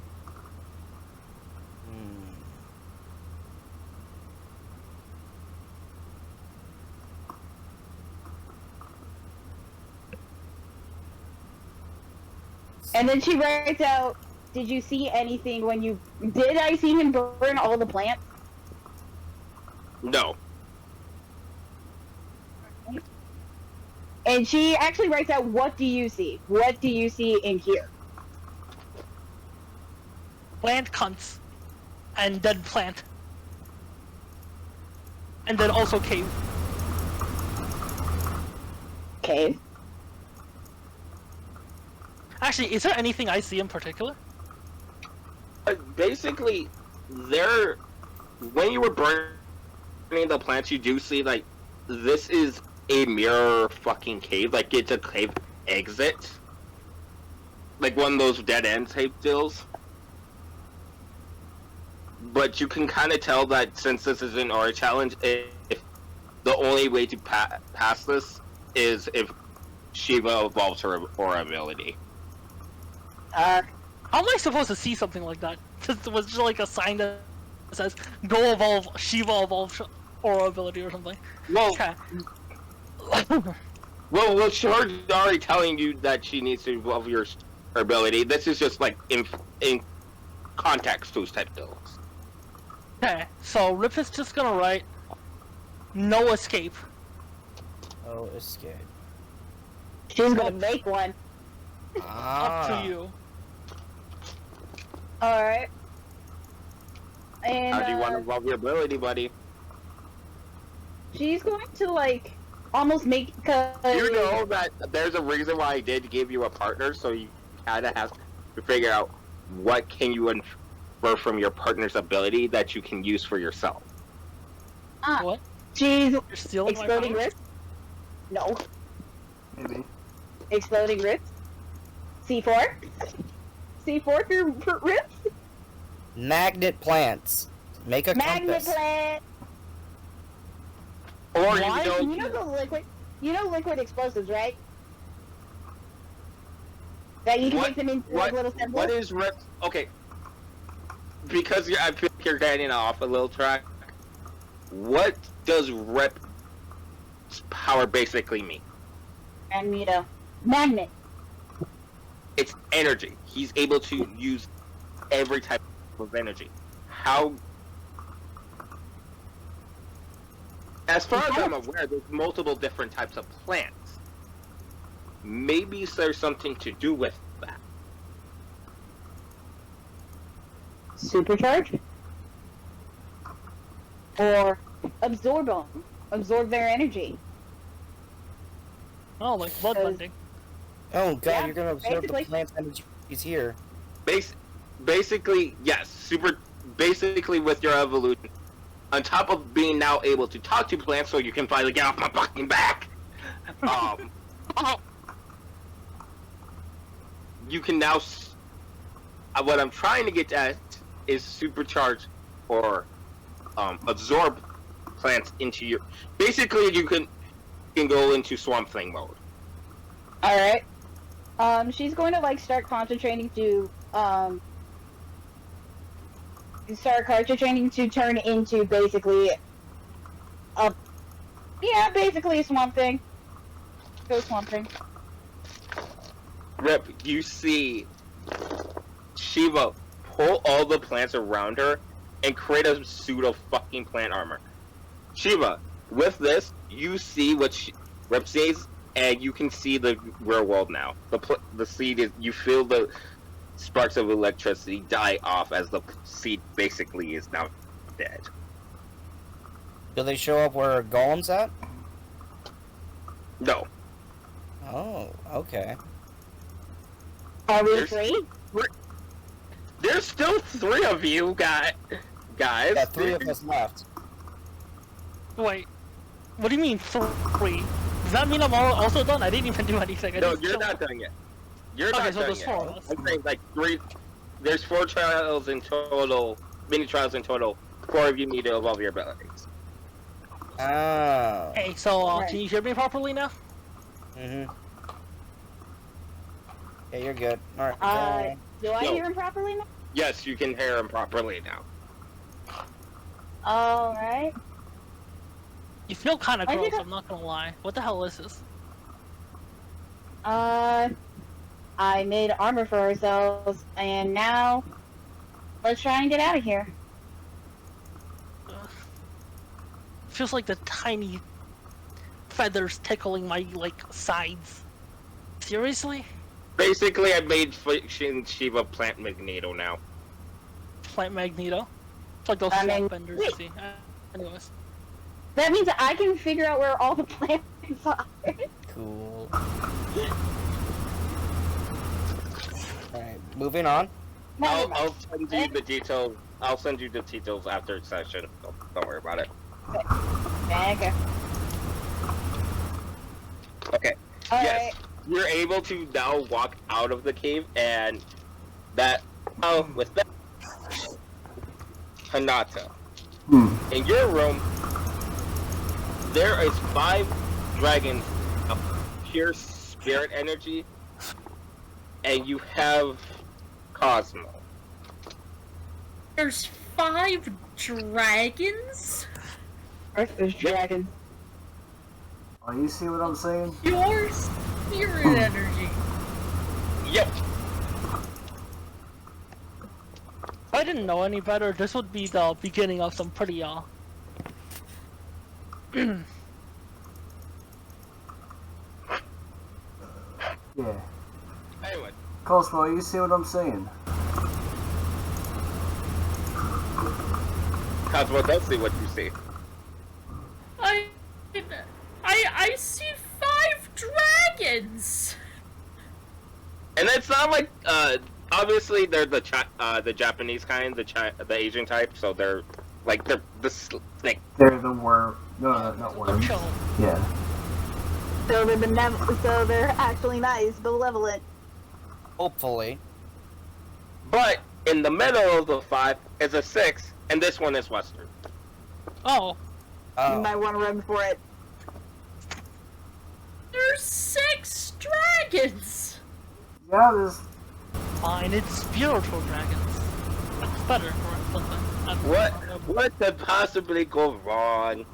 And then she writes out, "Did you see anything when you... Did I see him burn all the plants?" No. And she actually writes out, "What do you see? What do you see in here?" Plant cunts. And dead plant. And then also cave. Okay. Actually, is there anything I see in particular? Basically, when you were burning the plants, you do see like this is a mirror fucking cave. Like it's a cave exit, like one of those dead end type deals. But you can kind of tell that since this is an aura challenge, if the only way to pass this is if Shiva evolves her aura ability. How am I supposed to see something like that? Was just like a sign that says "Go evolve, Shiva evolve aura ability" or something. Well, Okay. well, she's already telling you that she needs to evolve her ability. This is just like in context those type builds. Okay, so Rip is just gonna write no escape. Oh, escape. She's gonna make one. Up to you. Alright. And How do you want to evolve your ability, buddy? she's going to like almost make You know that there's a reason why I did give you a partner, so you kind of have to figure out what can you infer from your partner's ability that you can use for yourself. What? She's You're stealing exploding my powers? rift. No. Maybe. Exploding rift. C4. C4 for rift. Magnet plants. Make a Magnet compass. plant. Or Why? You know the liquid. You know liquid explosives, right? That you can make them into like little symbols. What is rip? Okay, because I feel like you're getting off a little track. What does rip power basically mean? Magneto. Magnet. It's energy. He's able to use every type of energy. How? As far as I'm aware, there's multiple different types of plants. Maybe there's something to do with that. Supercharge. Or absorb them. Absorb their energy. Oh, like blood Because- bending. Oh god, Yeah, you're gonna observe basically. the plant's energy. He's here. Basically, yes. Basically, with your evolution, on top of being now able to talk to plants, so you can finally get off my fucking back. You can now. What I'm trying to get at is supercharge or absorb plants into your. Basically, you can go into Swamp Thing mode. Alright. She's going to like start concentrating to turn into basically basically a swamp thing. Go swamp thing. Rip, you see Shiva pull all the plants around her and create a suit of fucking plant armor. Shiva, with this, you see what Rip says, and you can see the real world now. The seed is, you feel the sparks of electricity die off as the seed basically is now dead. Do they show up where Golem's at? No. Oh, okay. Are we There's- free? There's still 3 of you, guys. Yeah, 3 of us left. Wait, what do you mean 3? Does that mean I'm also done? I didn't even do anything. I No, just you're chilled. not done yet. You're Okay, not so done there's yet. 4 of us. I'm saying like 3. There's 4 trials in total, mini trials in total. 4 of you need to evolve your abilities. Oh. Hey, so Right. can you hear me properly now? Mm-hmm. Yeah, you're good. Alright. Do I No. hear him properly now? Yes, you can hear him properly now. Alright. You feel kind of I gross, think I'm not gonna lie. What the hell is this? I made armor for ourselves, and now let's try and get out of here. Feels like the tiny feathers tickling my, like, sides. Seriously? Basically, I made Shiva Plant Magneto now. Plant Magneto? It's like those I swamp mean, benders wait. you see. Anyways. That means I can figure out where all the plants are. Cool. Alright, moving on. Never mind. I'll send you the details. I'll send you the details after session. Don't worry about it. Okay. Okay. Alright. Yes, you're able to now walk out of the cave, and that. Oh, with that, Hanata. In your room, there is 5 dragons of pure spirit energy, and you have Cosmo. There's 5 dragons? Earth is dragon. Oh, you see what I'm saying? Your spirit energy. Yep. I didn't know any better, this would be the beginning of some pretty Yeah. Anyway, Cosmo, you see what I'm saying? Cosmo does see what you see. I see 5 dragons. And it's not like, obviously they're the Japanese kind, the Asian type, so they're the snake. They're the worm. No, not worms. chill. Yeah. So so they're actually nice, malevolent. Hopefully. But in the middle of the 5 is a 6, and this one is Western. Oh, You Oh. might want to run for it. There's 6 dragons. Yeah, there's. fine, it's spiritual dragons. That's better for something. What could possibly go wrong?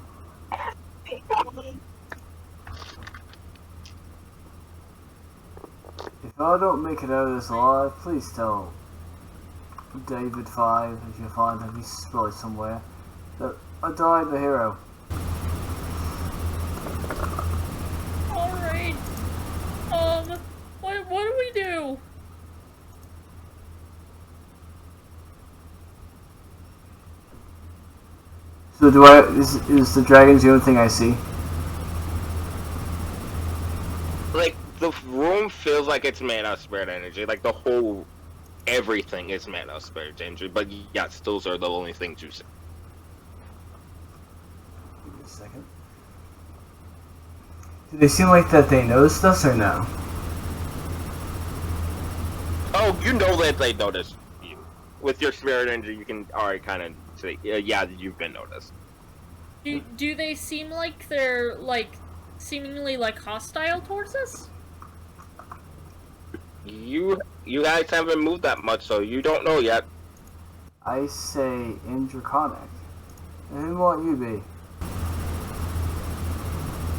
If I don't make it out of this alive, please tell David 5 if you find him. He's probably somewhere. That I died the hero. Alright. What do we do? So is the dragons the only thing I see? Like, the room feels like it's made out of spirit energy. Like, the whole everything is made out of spirit energy. But yes, those are the only things you see. Give me a second. Do they seem like that they noticed us or no? Oh, you know that they noticed you. With your spirit energy, you can already kind of say, yeah, you've been noticed. Do they seem like they're seemingly hostile towards us? You guys haven't moved that much, so you don't know yet. I say in Draconic. And who might you be?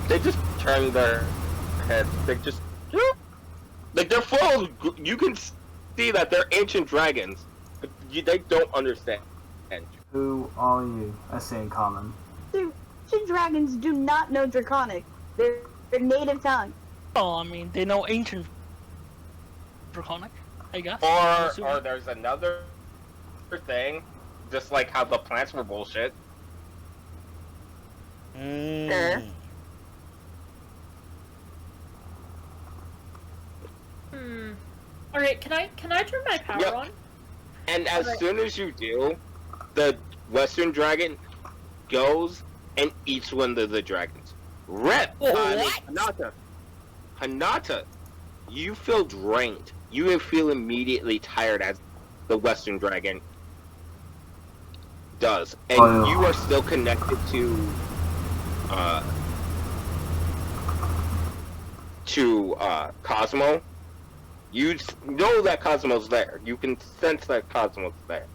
They just turn their heads. They just like they're full. You can see that they're ancient dragons. But they don't understand. Who are you? I say in common. Ancient dragons do not know Draconic. They're native tongue. oh, I mean, they know ancient draconic, I guess. Or there's another thing, just like how the plants were bullshit. Mm. Alright, can I turn my power Yep. on? And as Alright. soon as you do, the Western dragon goes and eats one of the dragons. Rep! What? Hanata, you feel drained. You feel immediately tired as the Western dragon does. And Oh. you are still connected to Cosmo. You know that Cosmo's there. You can sense that Cosmo's there.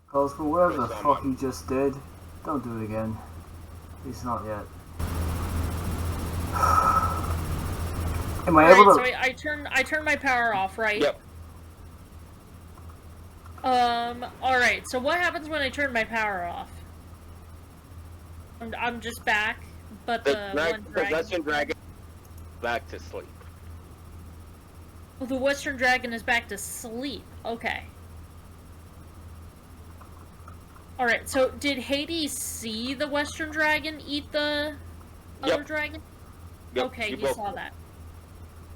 Cosmo, whatever the Where's fuck someone? you just did, don't do it again. At least not yet. Am I able Alright, to? so I turn my power off, right? Yep. Alright, so what happens when I turn my power off? I'm just back, but the one The dragon... Western dragon back to sleep. Oh, the Western dragon is back to sleep. Okay. Alright, so did Hades see the Western dragon eat the other Yep. dragon? Yep, Okay, you he both saw did. that.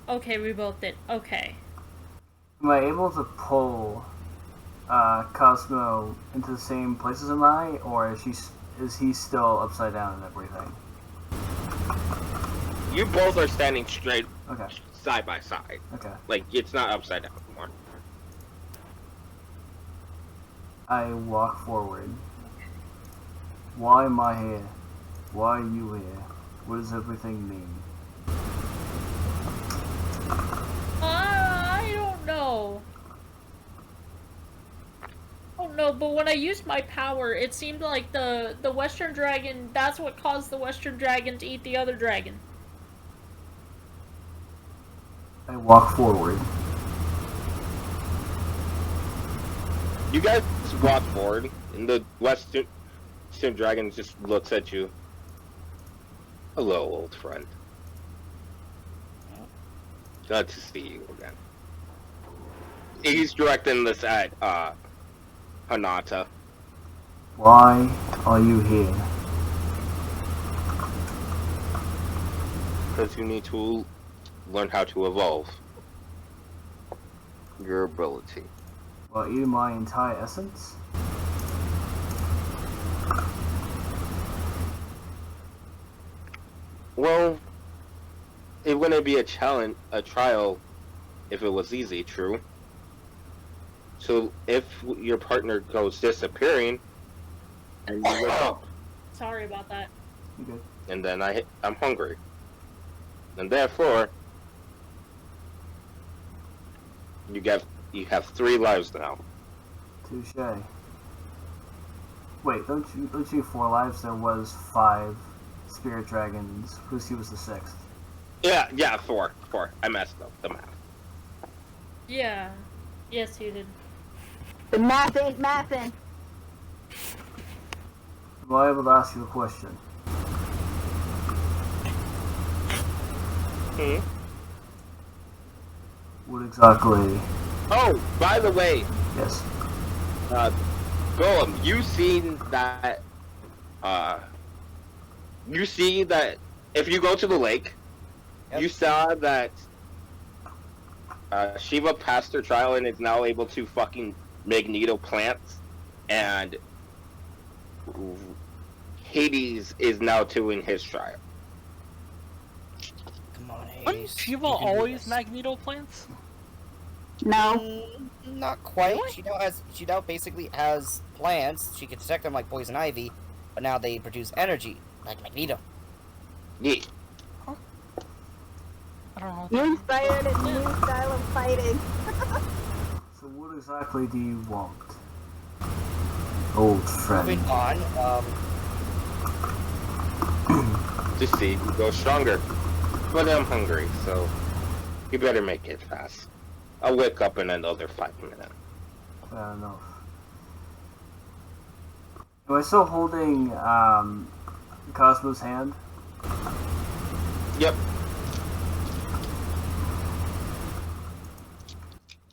Okay, we both did. Okay. Am I able to pull Cosmo into the same place as I, or is he still upside down and everything? You both are standing straight, Okay. side by side. Okay. Like, it's not upside down anymore. I walk forward. Why am I here? Why are you here? What does everything mean? I don't know. Oh no, but when I used my power, it seemed like the Western dragon, that's what caused the Western dragon to eat the other dragon. I walk forward. You guys walk forward, and the Western Dragon just looks at you. Hello, old friend. Glad to see you again. He's directing this at Hanata. Why are you here? Because you need to learn how to evolve your ability. Well, eat my entire essence? Well, it wouldn't be a trial, if it was easy, true? So if your partner goes disappearing, and you wake up, Sorry about that. You good? and then I'm hungry, and therefore you have 3 lives now. Touche. Wait, don't you 4 lives? There was 5 spirit dragons. He was the 6th. Yeah, 4. I messed up the math. Yeah. Yes, you did. The math ain't mathin'. Am I able to ask you a question? Hmm? What exactly? Oh, by the way, Yes. Golem, you seen that? You see that if you go to the lake, Yep. you saw that Shiva passed her trial and is now able to fucking magneto plants, and Hades is now doing his trial. Come on, Hades. Wouldn't Shiva you can do always this. magneto plants? No. Not quite. She now basically has plants. She can detect them like poison ivy, but now they produce energy like Magneto. Yeah. I don't know. You inspired a new style of fighting. So what exactly do you want, old friend? Moving on. To see who goes stronger. But I'm hungry, so you better make it fast. I'll wake up in another 5 minutes. Fair enough. Am I still holding Cosmo's hand? Yep.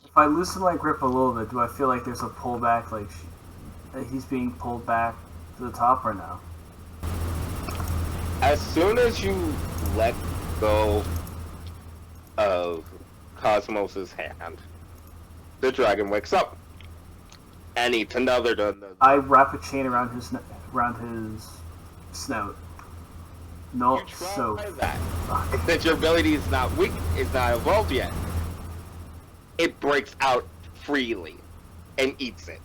If I loosen my grip a little bit, do I feel like there's a pullback, like he's being pulled back to the top or no? As soon as you let go of Cosmos's hand, the dragon wakes up and eats another. I wrap a chain around his snout. No, You try so that. fuck. Since your ability is not evolved yet, it breaks out freely and eats it.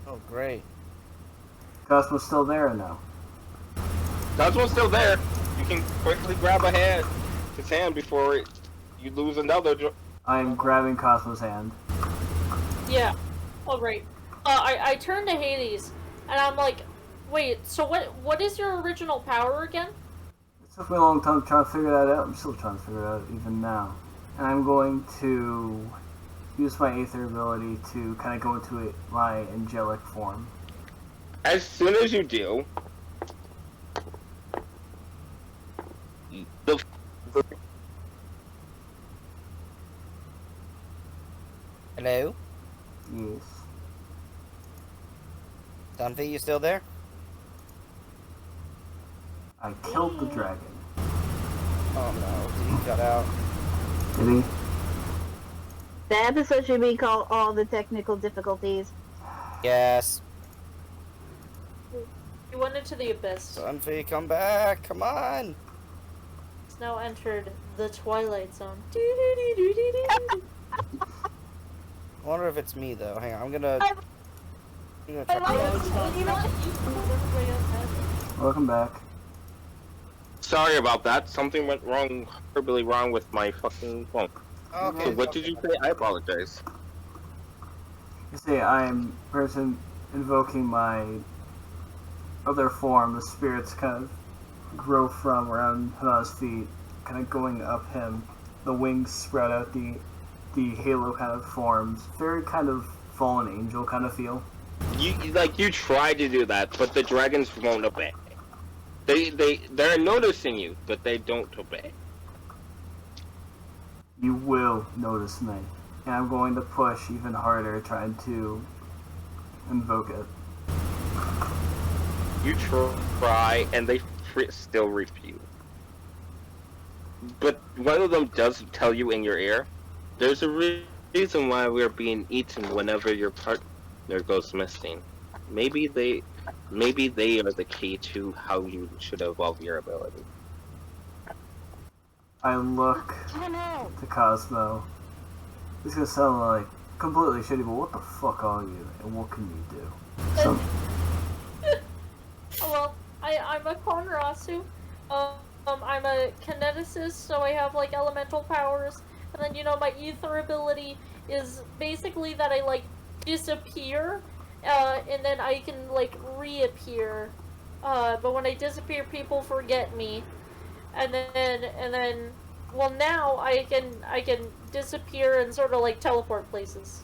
Oh, great. Cosmo's still there or no? Cosmo's still there. You can quickly grab his hand before you lose another. I'm grabbing Cosmo's hand. Yeah. Alright. I turn to Hades, and I'm like, wait, so what is your original power again? It took me a long time to try to figure that out. I'm still trying to figure it out even now. And I'm going to use my Aether ability to kind of go into my angelic form. As soon as you do, the Hello? Yes. Dunphy, you still there? I killed the dragon. Oh no, did he cut out? Did he? The episode should be called All the Technical Difficulties. Yes. You went into the abyss. Dunphy, come back, come on! It's now entered the Twilight Zone. I wonder if it's me though. Hang on, I'm gonna I check like it out. it. You know what? Welcome back. sorry about that. Something went horribly wrong with my fucking phone. Okay. So what did you say? I apologize. You see, I'm invoking my other form. The spirits kind of grow from around Hana's feet, kind of going up him. The wings spread out, the halo kind of forms. Very kind of fallen angel kind of feel. You try to do that, but the dragons won't obey. They're noticing you, but they don't obey. You will notice me, and I'm going to push even harder, trying to invoke it. You try, and they still refuse. But one of them does tell you in your ear, there's a reason why we're being eaten whenever your partner goes missing. Maybe they are the key to how you should evolve your ability. I look to Cosmo. This is gonna sound like completely shitty, but what the fuck are you, and what can you do? So, Well, I'm a Konrasu. I'm a kineticist, so I have like elemental powers. And then, you know, my ether ability is basically that I like disappear, and then I can like reappear. But when I disappear, people forget me. And then, well, now I can disappear and sort of like teleport places.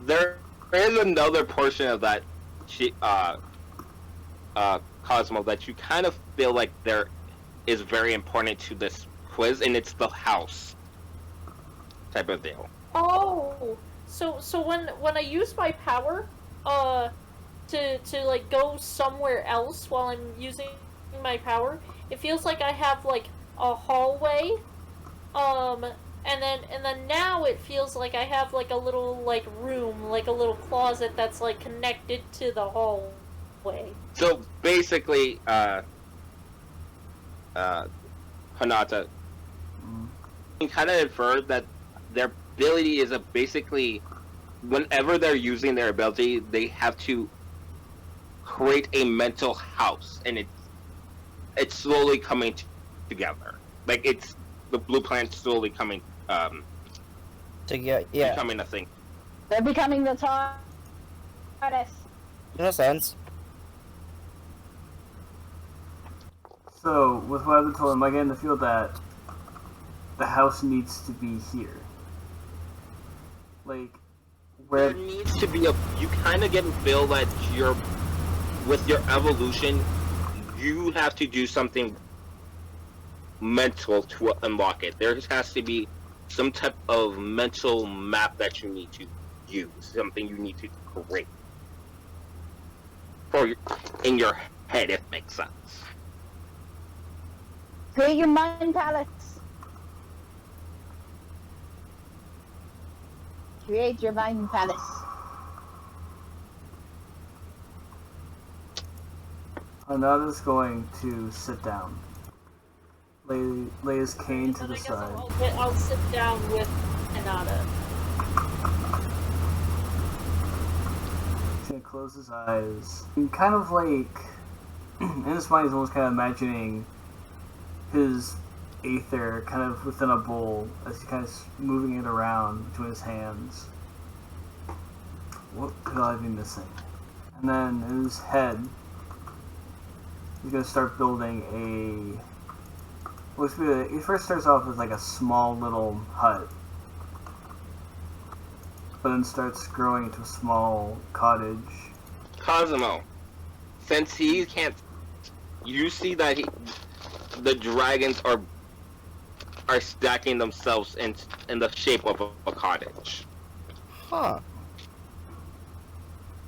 There is another portion of that, Cosmo, that you kind of feel like there is very important to this quiz, and it's the house type of deal. Oh, so when I use my power, to like go somewhere else while I'm using my power, it feels like I have like a hallway, and then now it feels like I have like a little like room, like a little closet that's like connected to the hallway. So basically, Hanata, you kind of infer that their ability is basically, whenever they're using their ability, they have to create a mental house, and it's slowly coming together. Like it's the blue planet slowly coming becoming a thing. They're becoming the TARDIS. In a sense. So, with what I've been told, am I getting the feel that the house needs to be here? Like, where... There needs to be you kind of get a feel that with your evolution, you have to do something mental to unlock it. There has to be some type of mental map that you need to use, something you need to create in your head, if it makes sense. Create your mind palace. Create your mind palace. Anada's going to sit down. Lay his cane to the side. I'll sit down with Anada. He's gonna close his eyes. And kind of like, in his mind, he's almost kind of imagining his Aether kind of within a bowl as he's kind of moving it around between his hands. What could I be missing? And then in his head, he's gonna start building he first starts off with like a small little hut, but then starts growing into a small cottage. Cosmo, since he can't, you see that the dragons are stacking themselves in the shape of a cottage. Huh.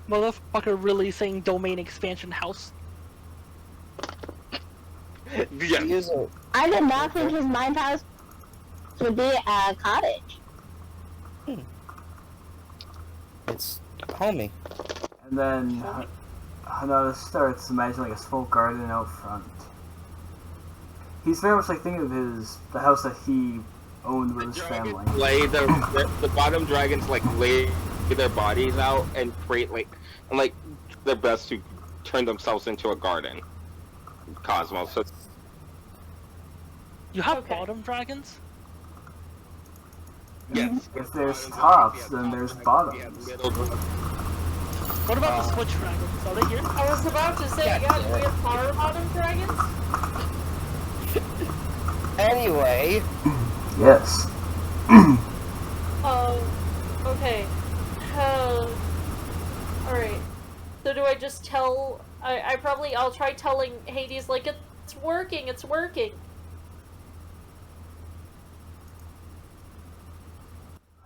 Motherfucker really saying domain expansion house. Yeah. Use it. I did not think his mind palace would be a cottage. It's homey. And then Hanada starts imagining like a small garden out front. He's very much like thinking of the house that he owned with his family. The bottom dragons like lay their bodies out and create like their best to turn themselves into a garden. Cosmos. So You have bottom dragons? yes. If there's tops, then there's bottoms. What about the switch dragons? Are they here? I was about to say, do we have power bottom dragons? Anyway, Yes. Okay. Alright. So do I just tell... I'll try telling Hades, like, it's working, it's working.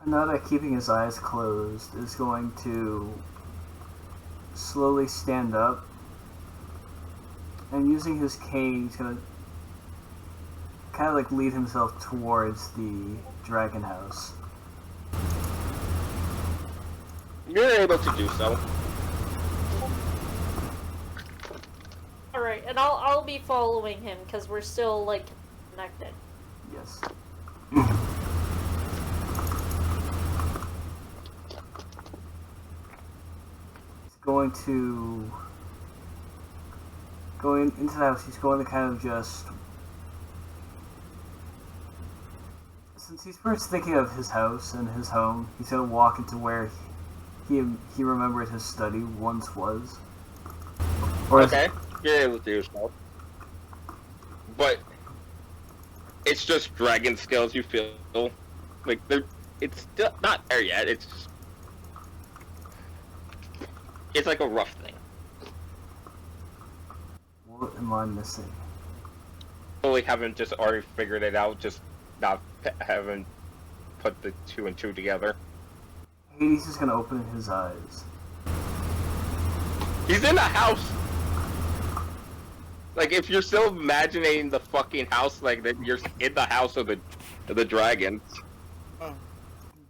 Hanada, keeping his eyes closed, is going to slowly stand up, and using his cane, he's gonna kind of like lead himself towards the dragon house. You're able to do so. Alright, and I'll be following him, because we're still, like, connected. Yes. Going to into the house. He's going to kind of just, since he's first thinking of his house and his home, he's going to walk into where he remembered his study once was. Or Okay, you're able to do so. But it's just dragon skills. You feel like it's still not there yet. It's like a rough thing. What am I missing? Fully haven't just already figured it out. Just not haven't put the 2 and 2 together. Hades is going to open his eyes. He's in a house. Like if you're still imagining the fucking house, like that you're in the house of the dragons.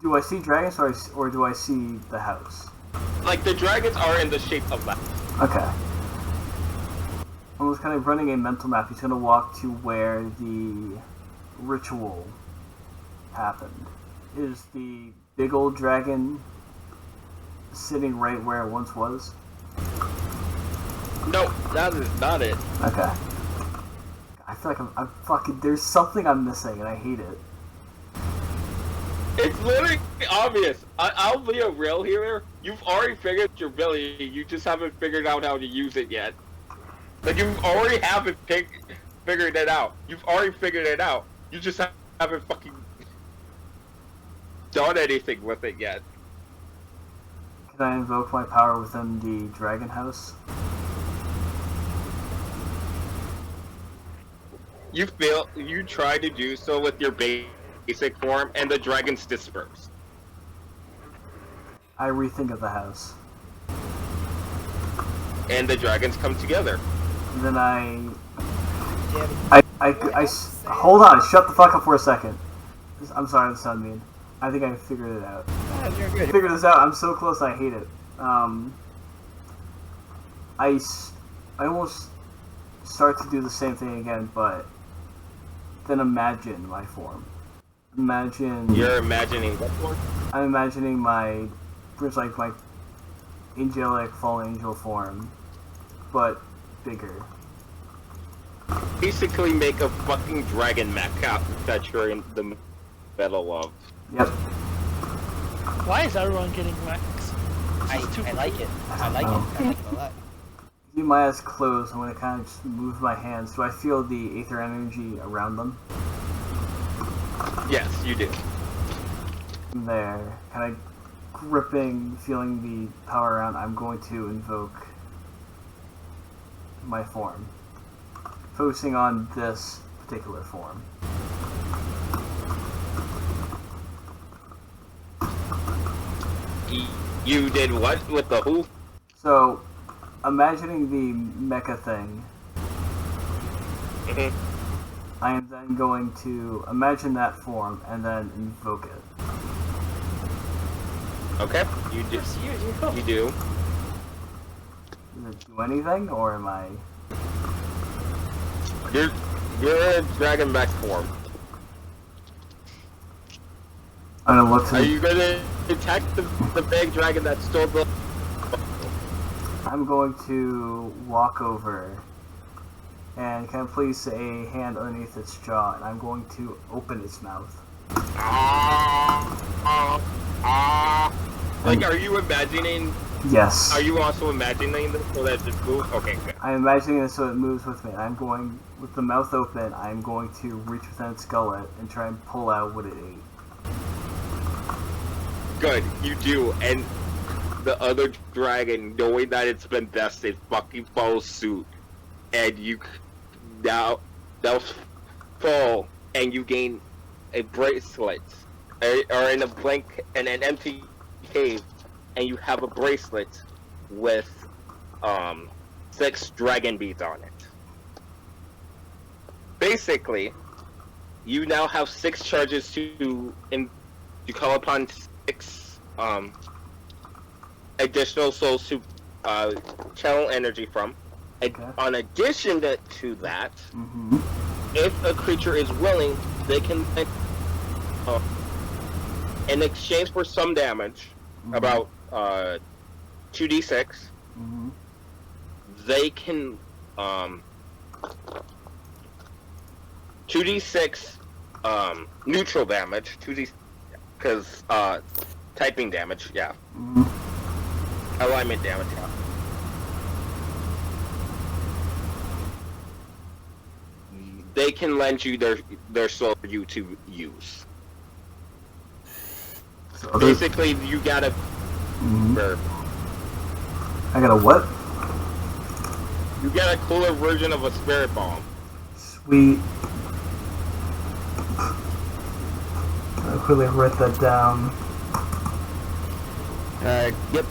Do I see dragons or do I see the house? Like the dragons are in the shape of that. Okay. I was kind of running a mental map. He's going to walk to where the ritual happened. Is the big old dragon sitting right where it once was? No, that is not it. Okay. I feel like I'm fucking... There's something I'm missing and I hate it. It's literally obvious. I'll be a real here. You've already figured your ability. You just haven't figured out how to use it yet. Like you already haven't figured it out. You've already figured it out. You just haven't fucking done anything with it yet. Can I invoke my power within the dragon house? You try to do so with your basic form, and the dragons disperse. I rethink of the house. And the dragons come together. And then hold on, shut the fuck up for a second. I'm sorry, that sounded mean. I think I figured it out. You're I good. figured this out. I'm so close. I hate it. I almost start to do the same thing again, but then imagine my form. Imagine. You're imagining what form? I'm imagining my angelic fallen angel form, but bigger. Basically, make a fucking dragon mech that you're in the middle of. Yep. Why is everyone getting Rex? I like it. I like it. I like it a lot. Keep my eyes closed. I'm gonna kind of just move my hands. Do I feel the Aether energy around them? Yes, you do. There, kind of gripping, feeling the power around. I'm going to invoke my form, focusing on this particular form. You did what with the who? So, imagining the mecha thing, I am then going to imagine that form and then invoke it. Okay, you do. Yes, you do. You do. Does it do anything, or am I... You're in dragon mech form. I'm gonna look to Are you gonna attack the big dragon that's still the... I'm going to walk over and kind of place a hand underneath its jaw, and I'm going to open its mouth. Like, are you imagining Yes. Are you also imagining this so that it moves? Okay, good. I'm imagining it so it moves with me. I'm going, with the mouth open, I'm going to reach within its gullet and try and pull out what it ate. Good, you do, and the other dragon, knowing that it's been bested, fucking follows suit, and you now fall, and you gain a bracelet, or in a blank, in an empty cave, and you have a bracelet with 6 dragon beads on it. Basically, you now have 6 charges to call upon 6 additional souls to channel energy from. Okay. On addition to that, Mm-hmm. if a creature is willing, they can, in exchange for some damage, Mm-hmm. about 2d6, Mm-hmm. they can 2d6 neutral damage, 2d because typing damage, yeah, Mm-hmm. alignment damage. Yeah. They can lend you their soul for you to use. So there's- Basically, you gotta. Mhm. I got a what? You got a cooler version of a spirit bomb. Sweet. I'll quickly write that down. Yep.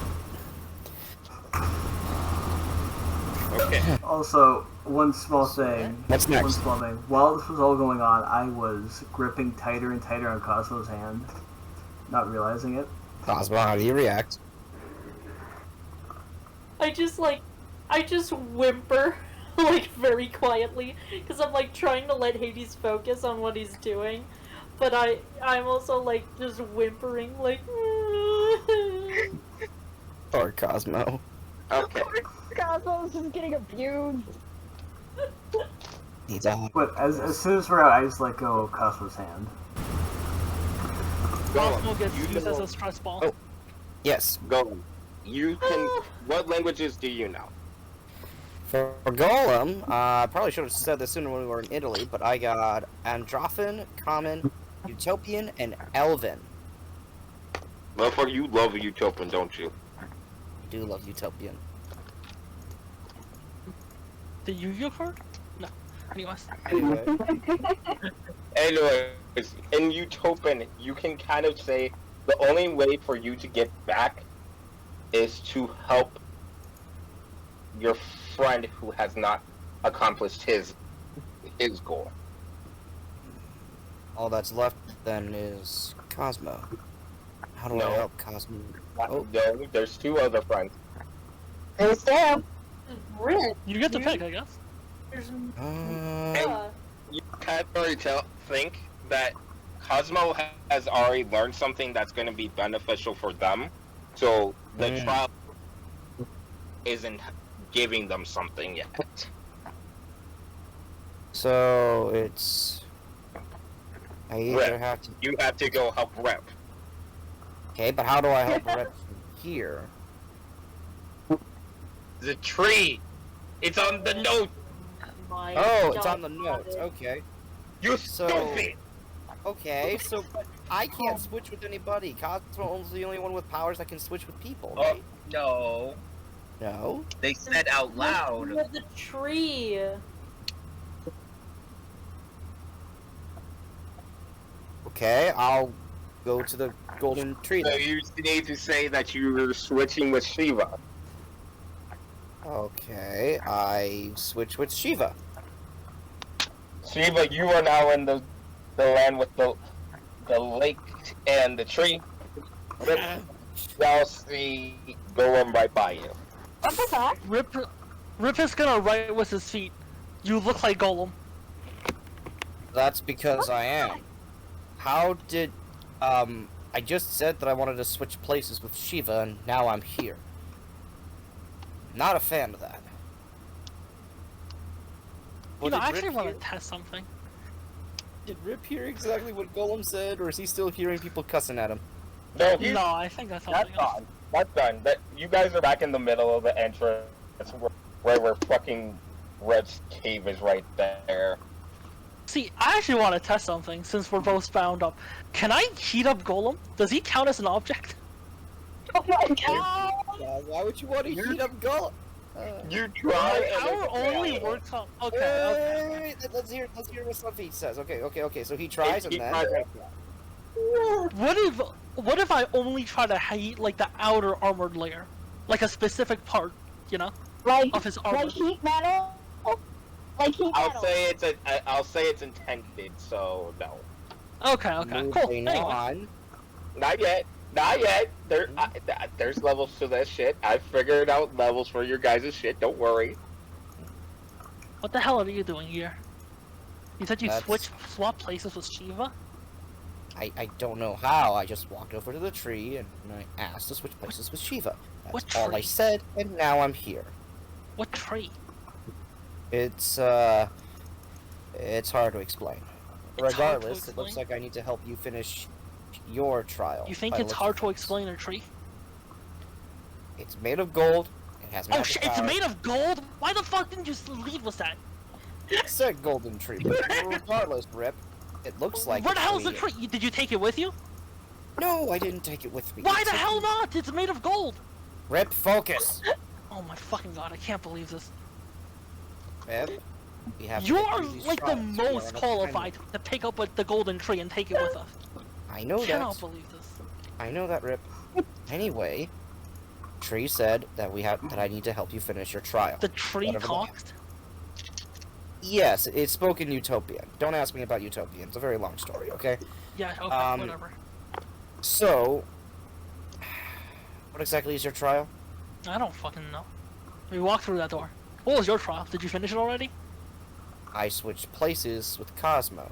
Okay. Also, one small thing. What's One next? small thing. While this was all going on, I was gripping tighter and tighter on Cosmo's hand, not realizing it. Cosmo, how do you react? I just whimper, like, very quietly, because I'm, like, trying to let Hades focus on what he's doing, but I'm also, like, just whimpering, like, Or Cosmo. Okay. Cosmos is getting abused. He's on. But as soon as we're out, I just let go of Cosmo's hand. Cosmo gets you used as know- a stress ball. Oh. Yes. Go. You can. What languages do you know? For Golem, I probably should have said this sooner when we were in Italy, but I got Androphan, Common, Utopian, and Elven. Motherfucker, you love a Utopian, don't you? I do love Utopian. The Yu-Gi-Oh card? No. Anyways. Anyway, Anyways, in Utopian, you can kind of say the only way for you to get back is to help your friend who has not accomplished his goal. all that's left then is Cosmo. How do I No. help Cosmo? Oh. No, there's 2 other friends. There's Sam. Red. You get to pick, I guess. There's You kind of already think that Cosmo has already learned something that's going to be beneficial for them, so the trial isn't giving them something yet. So it's I either Rep. have to. You have to go help Rep. Okay, but how do I help Rep from here? The tree! It's on the note! my Oh, it's God. on the notes. Okay. You So- stupid! Okay, so but I can't switch with anybody. Cosmo's the only one with powers that can switch with people, Oh, right? no. No. They said out loud. With the tree. Okay, I'll go to the golden tree So then. you need to say that you were switching with Shiva. Okay, I switch with Shiva. Shiva, you are now in the land with the lake and the tree. Rip, y'all see Golem right by you. What the heck? Rip is gonna write with his feet. You look like Golem. That's because I am. How did I just said that I wanted to switch places with Shiva and now I'm here. Not a fan of that. You know, did I actually Rip want hear- to test something. Did Rip hear exactly what Golem said, or is he still hearing people cussing at him? No, No, I think that's that's something else. done. That's done. That you guys are back in the middle of the entrance where fucking Red's cave is right there. See, I actually want to test something since we're both bound up. Can I heat up Golem? Does he count as an object? Oh my god! Why would you want to heat up Golem? You My try and power it's only failure. works on. Okay. Wait, let's hear what Slumpy says. Okay. So he tries and He then. tries and- What if I only try to heat like the outer armored layer, like a specific part, you know, Like, of his armor? like heat metal? Like heat metal. I'll say it's intended. So no, Okay. Cool. Moving Anyway, on. not yet. There's levels to that shit. I figured out levels for your guys' shit. Don't worry. what the hell are you doing here? You said you That's- swap places with Shiva? I don't know how. I just walked over to the tree and I asked to switch places with Shiva. That's What all I tree? said, and now I'm here. What tree? It's hard to explain. It's hard to Regardless, it looks explain? like I need to help you finish your trial. You think by the it's looks hard of to things. explain a tree? It's made of gold. It has Oh magic shit! It's powers. made of gold. Why the fuck didn't you leave with that? It's a golden tree. But regardless, Rip, it looks like. Where the it's hell's the made- tree? Did you take it with you? No, I didn't take it with me. Why It's the a- hell not? It's made of gold. Rip, focus. Oh my fucking god! I can't believe this. Rip, we have to You get are through these like the trials. We are most on a qualified to pick up the golden tree and take it with us. I know Cannot that. believe this. I know that, Rip. Anyway, Tree said that I need to help you finish your trial. The tree Whatever the- talked. Yes, it spoke in Utopian. Don't ask me about Utopian. It's a very long story, okay? Yeah. Okay. Um, Whatever. So, what exactly is your trial? I don't fucking know. We walked through that door. What was your trial? Did you finish it already? I switched places with Cosmo.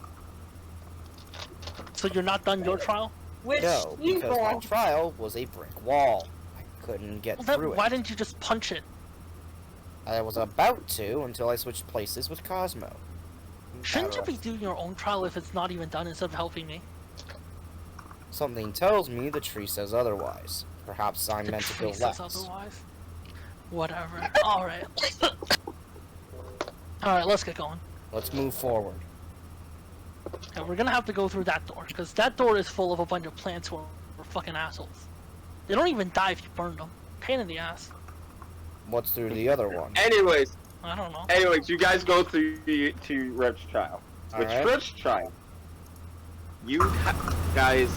So you're not done your trial? Which No, you because my go. trial was a brick wall. I couldn't get Well, then through why it. didn't you just punch it? I was about to until I switched places with Cosmo. Shouldn't you Matter be doing your own trial if it's not even done instead of helping me? of- Something tells me the tree says otherwise. Perhaps I'm The meant to tree go says left. otherwise. Whatever. Alright. Alright, let's get going. Let's move forward. Okay, we're gonna have to go through that door, because that door is full of a bunch of plants who are fucking assholes. They don't even die if you burn them. Pain in the ass. What's through the other one? Anyways, I don't know. you guys go through to Red's trial. With Alright. Red's trial, guys.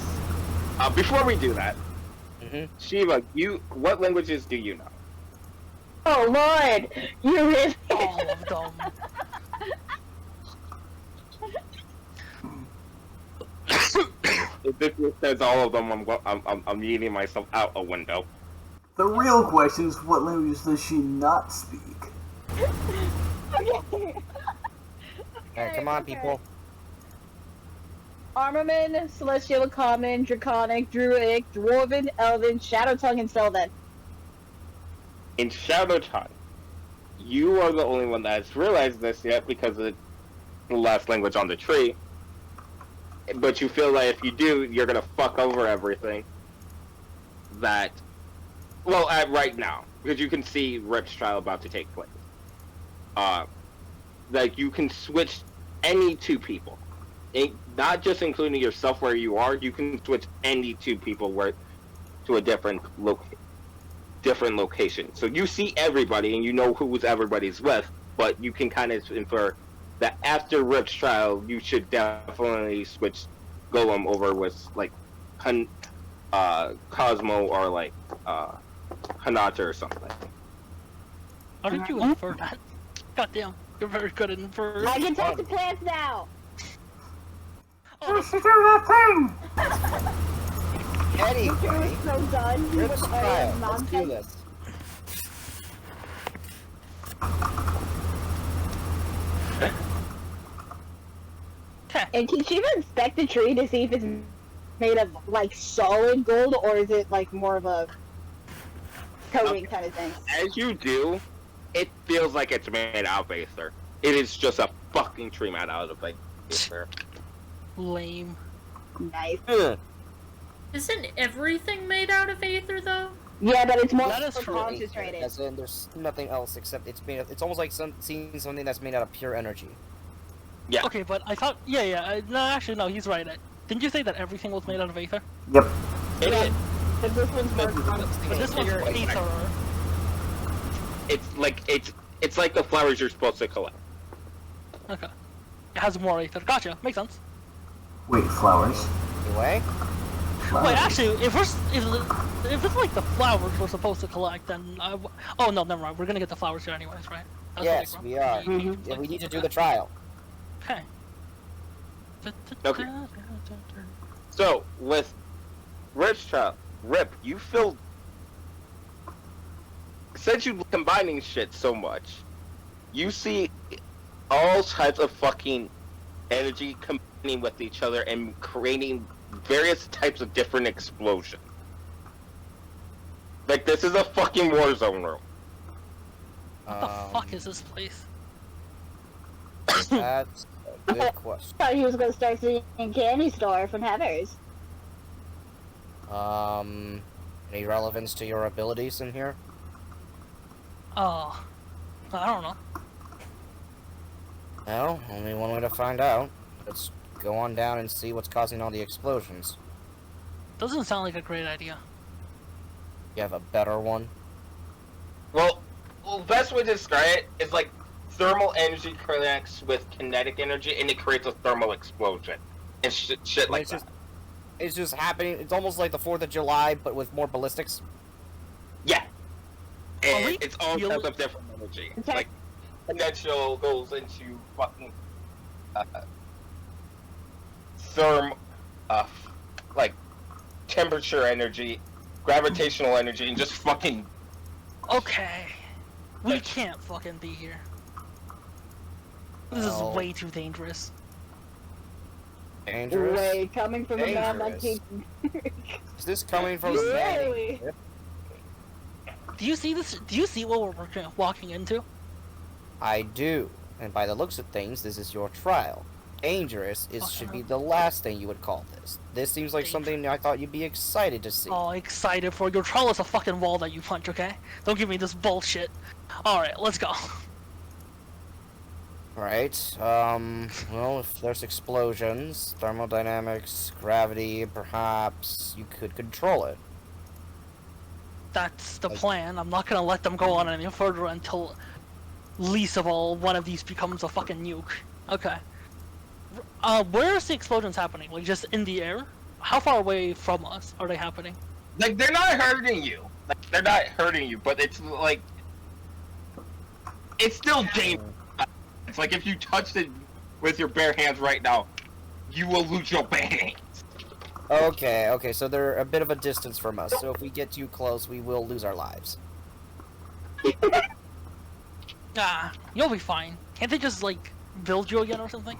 Before we do that, Mm-hmm. Shiva, what languages do you know? Oh lord, you really. All of them. If this says all of them, I'm yeeting myself out a window. The real question is, what language does she not speak? Okay. Alright, come on, people. Armament, Celestial, Common, Draconic, Druidic, Dwarven, Elven, Shadow Tongue, and Sylvan. In Shadow Time, you are the only one that's realized this yet because it's the last language on the tree. But you feel like if you do, you're gonna fuck over everything. Right now, because you can see Rip's trial about to take place. Like you can switch any two people, not just including yourself where you are. You can switch any two people to a different location. So you see everybody and you know who everybody's with, but you can kind of infer that after Rip's trial, you should definitely switch Golem over with like Cosmo or like Hanata or something. How did you infer that? Goddamn, you're very good at inferring. I can talk to plants now. Oh, She do that thing! Anyway, So done. Rip's trial. Let's do Nonsense. this. okay. And can she even inspect the tree to see if it's made of like solid gold or is it like more of a coating kind of thing? As you do, it feels like it's made out of Aether. It is just a fucking tree made out of like Aether. Lame. Nice. Ugh. Isn't everything made out of Aether, though? Yeah, but it's more That is true. concentrated. As in, there's nothing else except it's made. It's almost like seeing something that's made out of pure energy. Yeah. Okay, but I thought, no, actually, no, he's right. Didn't you say that everything was made out of Aether? Yep. It is. But this one's more But this one's Aether. It's like the flowers you're supposed to collect. Okay. It has more Aether. Gotcha. Makes sense. Wait, flowers. Anyway, Flowers. Wait, actually, if it's like the flowers we're supposed to collect, then oh no, never mind. We're gonna get the flowers here anyways, right? That's yes, what we are. Mhm. Yeah, we need to do the trial. Okay. Okay. So with Rip, you feel since you're combining shit so much, you see all types of fucking energy combining with each other and creating various types of different explosions. Like this is a fucking war zone room. What the fuck is this place? That's a good question. thought he was going to start singing Candy Store from Heathers. Any relevance to your abilities in here? Oh, I don't know. Well, only one way to find out. Let's go on down and see what's causing all the explosions. Doesn't sound like a great idea. You have a better one? Well, best way to describe it is like thermal energy connects with kinetic energy and it creates a thermal explosion and shit like that. It's just happening. It's almost like the 4th of July, but with more ballistics. Yeah. Are we And it's all feel- types of different energy. Okay. Like, potential goes into fucking like temperature energy, gravitational energy, and just fucking. Okay. We can't fucking be here. This is No. way too dangerous. Dangerous. Wait, coming from a man like he... Is this coming from the man? Really? Do you see this? Do you see what we're walking into? I do. And by the looks of things, this is your trial. Dangerous should be the last thing you would call this. This seems like something I thought you'd be excited to see. Oh, excited for your trial is a fucking wall that you punch, okay? Don't give me this bullshit. Alright, let's go. Right. Well, if there's explosions, thermodynamics, gravity, perhaps you could control it. That's the plan. I'm not gonna let them go on any further until, least of all, one of these becomes a fucking nuke. Okay. Where is the explosions happening? Like, just in the air? How far away from us are they happening? Like, they're not hurting you. Like, they're not hurting you, but it's like. It's still dangerous. It's like if you touched it with your bare hands right now, you will lose your bare hands. Okay, so they're a bit of a distance from us, so if we get too close, we will lose our lives. Ah, you'll be fine. Can't they just, like, build you again or something?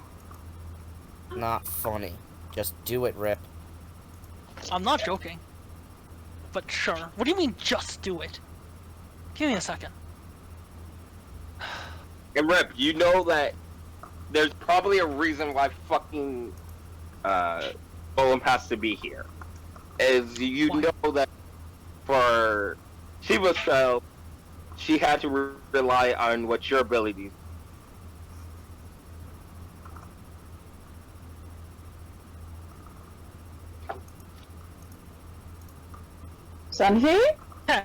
Not funny. Just do it, Rip. I'm not joking. But sure. What do you mean, just do it? Give me a second. And Rip, you know that there's probably a reason why fucking Golem has to be here. Is you Why? know that for Shiva's spell, she had to rely on what your abilities. Sunny? Okay.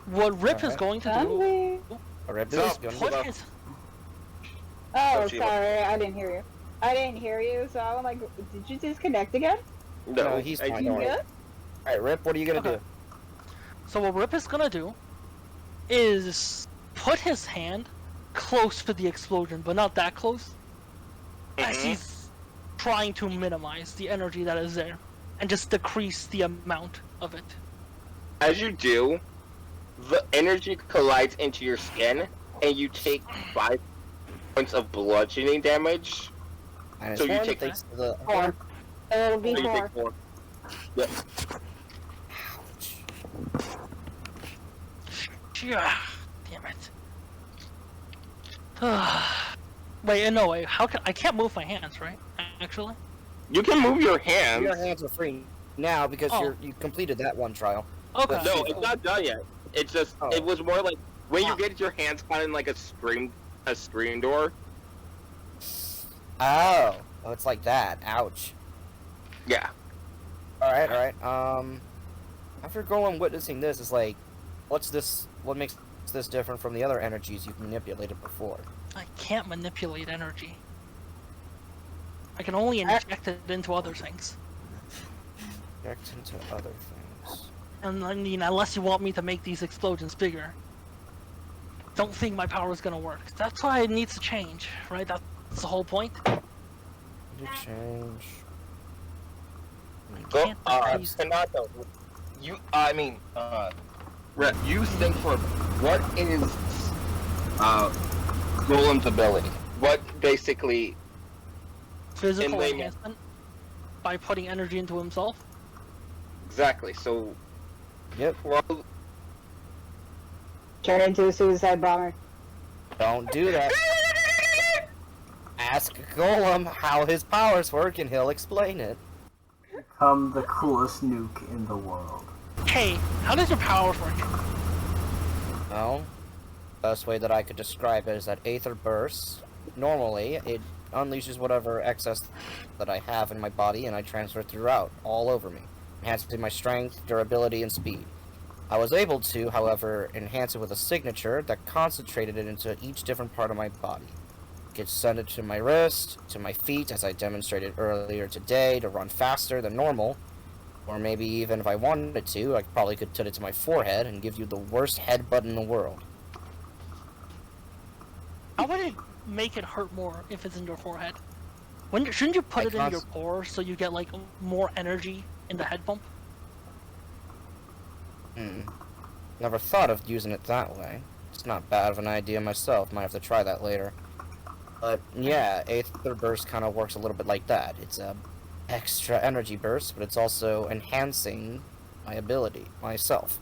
What Rip is Alright. going to do Sunny? Rip So, is gonna put Shiva. his Oh, Shiva. sorry, I didn't hear you. I didn't hear you, so I'm like, did you disconnect again? No, he's fine. You Don't worry. good? Alright, Rip, what are you gonna Okay. do? So what Rip is gonna do is put his hand close to the explosion, but not that close, as Mhm. he's trying to minimize the energy that is there and just decrease the amount of it. As you do, the energy collides into your skin, and you take 5 points of bludgeoning damage. And So it's you one take- thanks to the 4. It'll be So you 4. take 4. Yep. Yeah, damn it. Wait, no, wait. How can I can't move my hands, right? Actually. You can move your hands. Your hands are free. now because Oh. you completed that one trial. Okay. No, it's not done yet. It's just Oh. it was more like when you Ah. get your hands caught in like a screen door. Oh, it's like that. Ouch. Yeah. All right. After going witnessing this, it's like, what's this? What makes this different from the other energies you've manipulated before? I can't manipulate energy. I can only inject it into other things. Inject into other things. And I mean, unless you want me to make these explosions bigger. Don't think my power is gonna work. That's why it needs to change, right? That's the whole point. You change. Go, Can't decrease- Kanato, you you think for what is Golem's ability? What basically Physical layman- enhancement by putting energy into himself. exactly? So Yep. well, Turn into a suicide bomber. Don't do that. Ask Golem how his powers work, and he'll explain it. Become the coolest nuke in the world. Hey, how does your powers work? Well, best way that I could describe it is that Aether bursts. Normally, it unleashes whatever excess that I have in my body, and I transfer it throughout, all over me, enhancing my strength, durability, and speed. I was able to, however, enhance it with a signature that concentrated it into each different part of my body. I could send it to my wrist, to my feet, as I demonstrated earlier today, to run faster than normal. Or maybe even if I wanted to, I probably could put it to my forehead and give you the worst headbutt in the world. How would it make it hurt more if it's in your forehead? Shouldn't you put I it in your cons- pores so you get like more energy in the head bump? Never thought of using it that way. It's not bad of an idea myself. Might have to try that later. But yeah, Aether Burst kind of works a little bit like that. It's a extra energy burst, but it's also enhancing my ability, myself.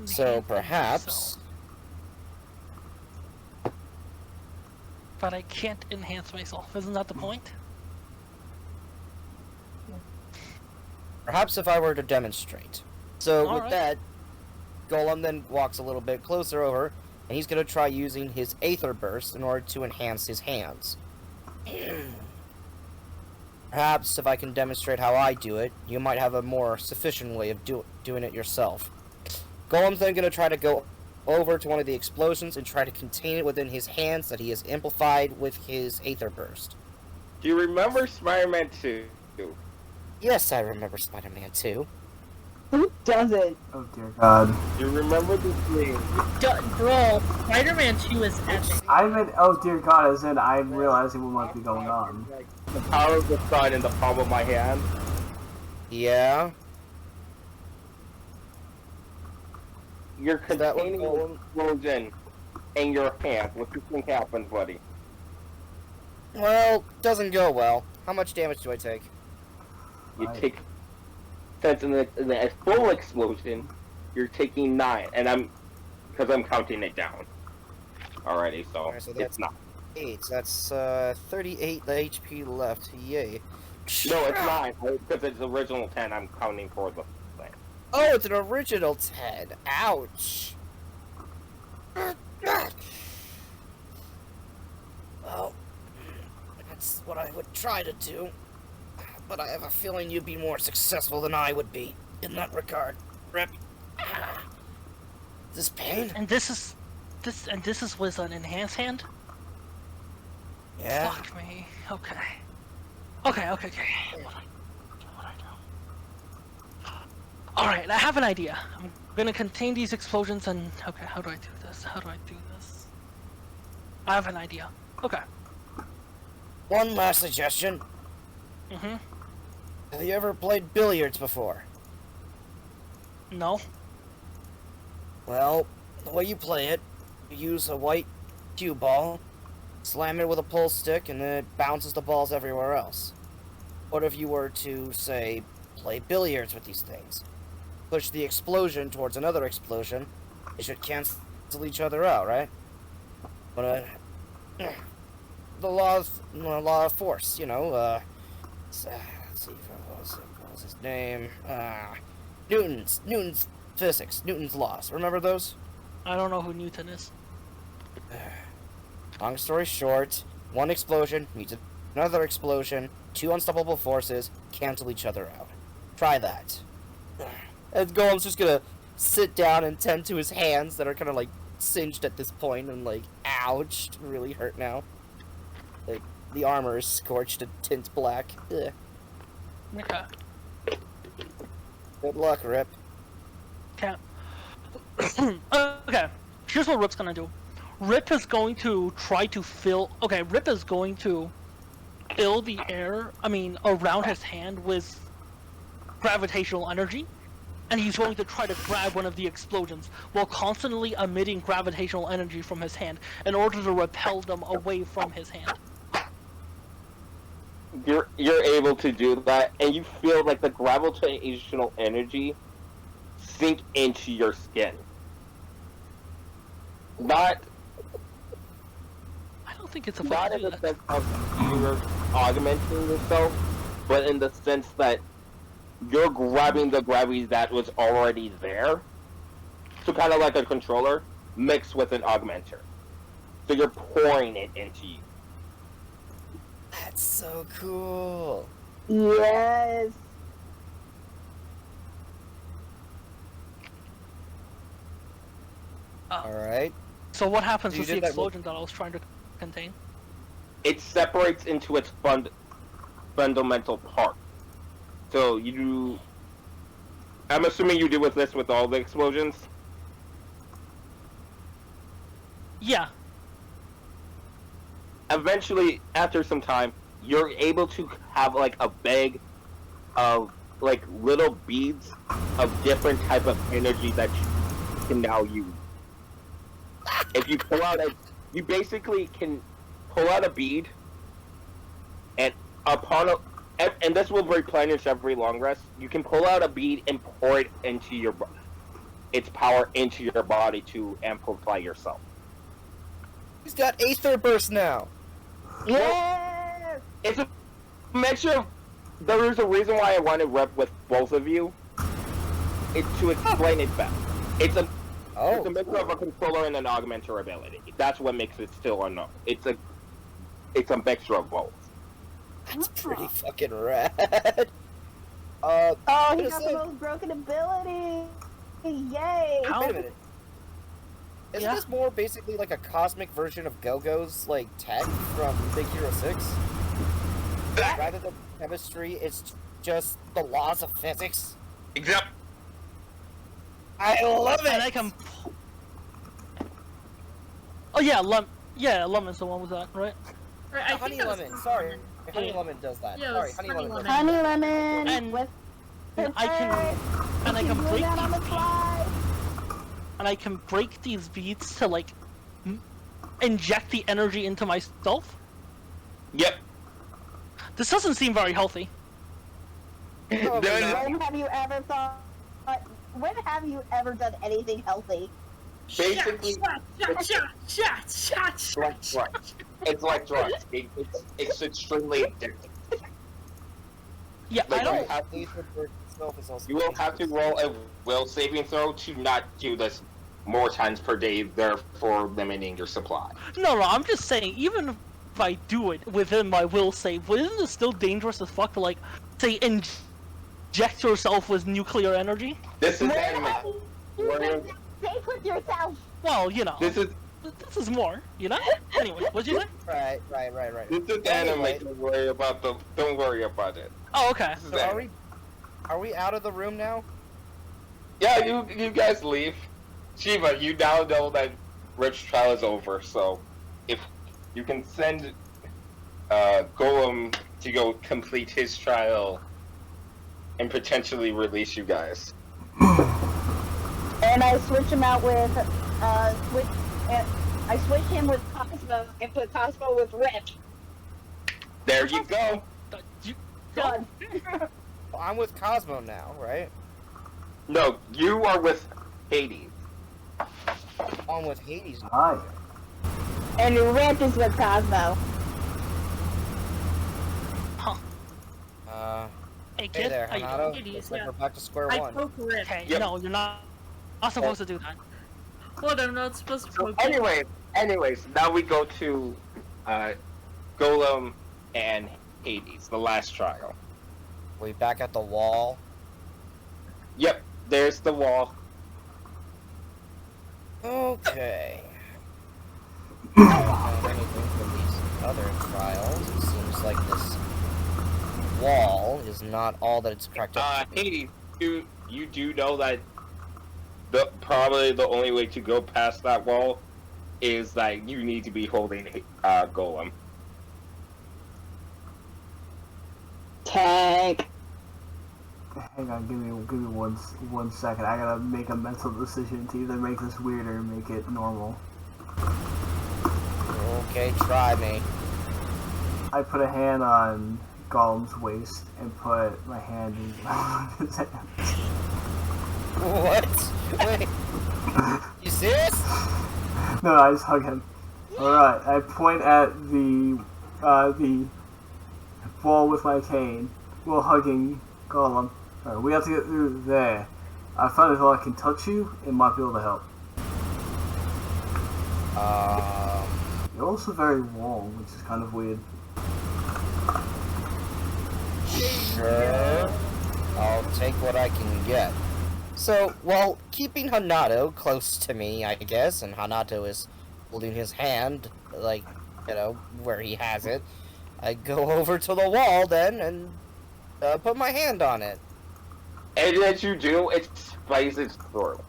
So Enhance perhaps... myself. But I can't enhance myself. Isn't that the point? Perhaps if I were to demonstrate. So with Alright. that, Golem then walks a little bit closer over, and he's going to try using his Aether Burst in order to enhance his hands. Perhaps if I can demonstrate how I do it, you might have a more sufficient way of doing it yourself. Golem's then going to try to go over to one of the explosions and try to contain it within his hands that he has amplified with his Aether Burst. do you remember Spider-Man 2? Yes, I remember Spider-Man 2. Who doesn't? Oh dear God. Do you remember the scene? Bro, Spider-Man 2 is epic. I meant, oh dear God, as in I'm realizing what might be going on. The power of the sun in the palm of my hand. Yeah? You're Is that what containing Golem- an explosion in your hand. What do you think happened, buddy? Well, doesn't go well. How much damage do I take? You Right. take, since in the full explosion, you're taking 9, and because I'm counting it down already, so, Alright, so that's- it's not. 8. That's 38 HP left. Yay. No, it's 9, because it's original 10, I'm counting for the thing. Oh, it's an original 10. Ouch. Well, that's what I would try to do. But I have a feeling you'd be more successful than I would be in that regard. Rip. Is this pain? And this is with an enhanced hand? Yeah. Fuck me. Okay. Okay. What I do? Alright, I have an idea. I'm gonna contain these explosions and... Okay, how do I do this? I have an idea. Okay. One last suggestion. Mm-hmm. Have you ever played billiards before? No? Well, the way you play it, you use a white cue ball, slam it with a pull stick, and then it bounces the balls everywhere else. What if you were to, say, play billiards with these things? Push the explosion towards another explosion, they should cancel each other out, right? But, the law of force, you know, let's see, was his name? Newton's physics, Newton's laws. Remember those? I don't know who Newton is. Long story short, one explosion meets another explosion, two unstoppable forces cancel each other out. Try that. And Golem's just gonna sit down and tend to his hands that are kind of like singed at this point and like, ouch, really hurt now. Like, the armor is scorched a tint black. Ugh. Okay. Good luck, Rip. Okay. Okay. Here's what Rip's gonna do. Rip is going to try to fill. Okay, Rip is going to fill the air. Around his hand with gravitational energy, and he's going to try to grab one of the explosions while constantly emitting gravitational energy from his hand in order to repel them away from his hand. You're able to do that, and you feel like the gravitational energy sink into your skin. Not I don't think it's a not fun in to the do that. sense of you're augmenting yourself, but in the sense that you're grabbing the gravity that was already there. So kind of like a controller mixed with an augmenter. So you're pouring it into you. That's so cool. Yes. Alright. So what happens You with the did that explosion that I was trying to contain? It separates into its fundamental part. So you do... I'm assuming you do with this with all the explosions? Yeah. Eventually, after some time, you're able to have like a bag of like little beads of different type of energy that you can now use. If you pull out you basically can pull out a bead, and and this will replenish every long rest. You can pull out a bead and pour it into its power into your body to amplify yourself. He's got Aether burst now. Yes. It's a mixture of. There is a reason why I want to rep with both of you. It's to explain it better. It's a mixture of a controller and an augmenter ability. That's what makes it still unknown. It's a mixture of both. That's pretty fucking rad. Oh, he got It's the like- most broken ability. Yay. How- Wait a minute. Isn't Yeah. this more basically like a cosmic version of Go-Go's like tech from Big Hero 6? Rather than chemistry, it's just the laws of physics. Except I love it. And I can. Oh yeah, Lemon's the one with that, right? Right, I Honey think that was- Lemon, sorry. Honey Yeah. Lemon does that. Yeah, it Sorry, was Honey Honey Lemon does Lemon. that. Honey lemon And with I can break that on the these fly. and I can break these beads to like inject the energy into myself. yep. This doesn't seem very healthy. Oh, There is- When have you ever thought? When have you ever done anything healthy? Basically, shot. like drugs. It's like drugs. It's extremely addictive. Yeah, Like, I don't. Aether burst itself is also You will have to roll a will saving throw to not do this more times per day, therefore limiting your supply. No, I'm just saying. Even if I do it within my will save, isn't it still dangerous as fuck to like, say, inject yourself with nuclear energy? This is When anime. have you been safe with yourself? Well, you know, This is more, you know. Anyway, what'd you say? Right. this is Anyway. anime. Don't worry about it. Oh, okay. This is So anime. are we out of the room now? Yeah, you guys leave. Shiva, you now know that Rip's trial is over, so if you can send Golem to go complete his trial and potentially release you guys. And I switch him out with I switch him with Cosmo and put Cosmo with Rip. There you go. Done. Well, I'm with Cosmo now, right? No, you are with Hades. I'm with Hades now. Hi. And Rip is with Cosmo. Huh. Hey Hey kid, there, how you doing? Hanato. Hades, Looks like yeah. we're back to square I one. poke Rip. Okay, Yep. no, you're not supposed to do that. What, I'm not supposed to So poke you? anyways, now we go to Golem and Hades, the last trial. We back at the wall. Yep, there's the wall. Okay. I haven't found anything from these other trials. It seems like this wall is not all that it's cracked up to be. Hades, you do know that probably the only way to go past that wall is that you need to be holding Golem. Tank. Hang on, give me one second. I gotta make a mental decision to either make this weird or make it normal. Okay, try me. I put a hand on Golem's waist and put my hand in his hands. What? Wait. You serious? No, I just hug him. Alright, I point at the wall with my cane while hugging Golem. Alright, we have to get through there. I found if I can touch you, it might be able to help. You're also very warm, which is kind of weird. Sure. I'll take what I can get. So, well, keeping Hanato close to me, I guess, and Hanato is holding his hand, like, where he has it, I go over to the wall then and put my hand on it. And as you do, it spices through.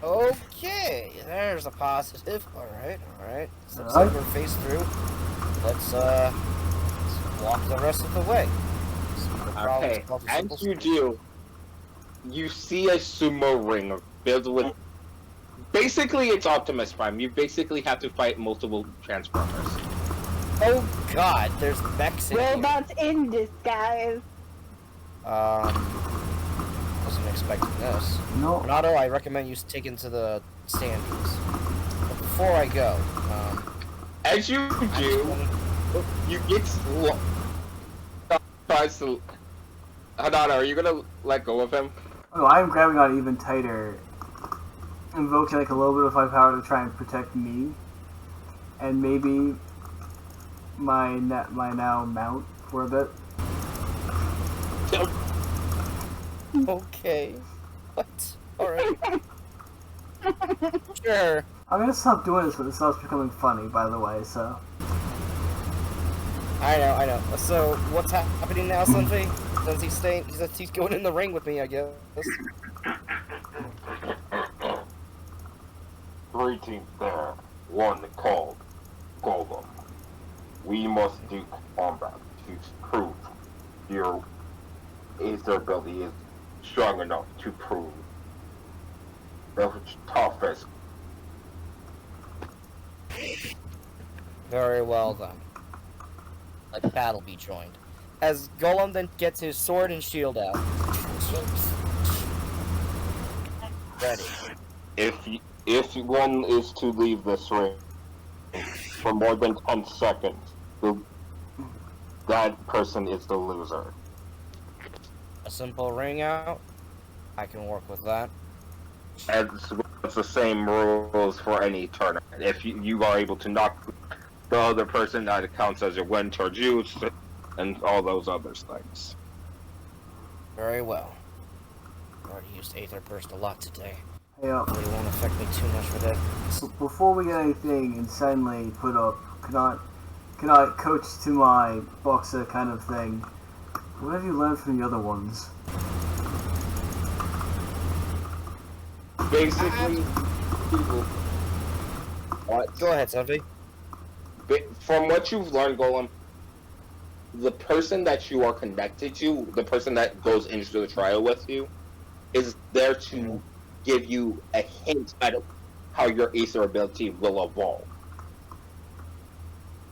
Okay, there's a positive. Alright. So looks Alright. like we're face through. Let's walk the rest of the way. Okay, as you do, you see a sumo ring filled with... Basically, it's Optimus Prime. You basically have to fight multiple Transformers. Oh god, there's mechs in here. Robots in disguise. Wasn't expecting this. No, Renato, I recommend you taking to the standees. But before I go, As you do, you get slow. Tries to... Hanada, are you gonna let go of him? no, I'm grabbing on even tighter, invoking like a little bit of my power to try and protect me, and maybe my now mount for a bit. okay. What? Alright. Sure. I'm gonna stop doing this, but it stops becoming funny, by the way, so. I know. So, what's happening now, Sunfi? Since he's going in the ring with me, I guess. Three teams there, one called Golem. We must do combat to prove your Aether ability is strong enough to prove the toughest. Very well then. Let battle be joined. As Golem then gets his sword and shield out. Ready. If one is to leave this ring for more than 10 seconds, that person is the loser. A simple ring out. I can work with that. And it's the same rules for any tournament. If you are able to knock the other person, that counts as a win towards you, and all those other things. Very well. I've already used Aether Burst a lot today. Hey, Really won't affect me too much for that. before we get anything insanely put up, can I coach to my boxer kind of thing? What have you learned from the other ones? Basically, people. What? Go ahead, Sunfi. From what you've learned, Golem, the person that you are connected to, the person that goes into the trial with you, is there to give you a hint at how your Aether ability will evolve.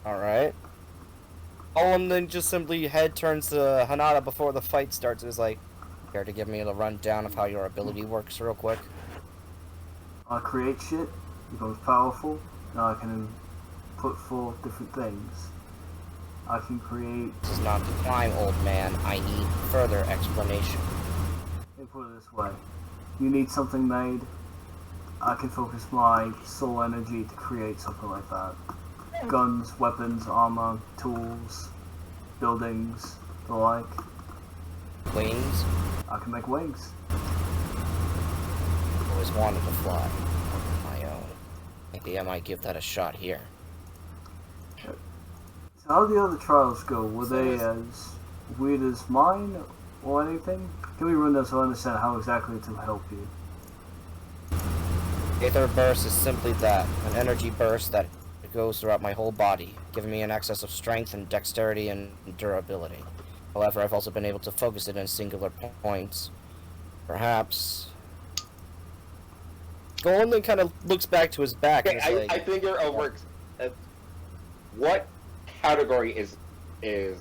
Alright. Golem then just simply head turns to Hanada before the fight starts and is like, care to give me a rundown of how your ability works real quick? I create shit, becomes powerful, now I can put forth different things. I can create. This is not the climb, old man. I need further explanation. Let me put it this way: you need something made. I can focus my soul energy to create something like that. Guns, weapons, armor, tools, buildings, the like. Wings? I can make wings. Always wanted to fly on my own. Maybe I might give that a shot here. So how did the other trials go? Were So they is- as weird as mine or anything? Can we run this so I understand how exactly to help you? Aether burst is simply that, an energy burst that goes throughout my whole body, giving me an excess of strength and dexterity and durability. However, I've also been able to focus it in singular points. Perhaps... Golden kind of looks back to his back and Okay, is like... I think you're over. What category is Hades?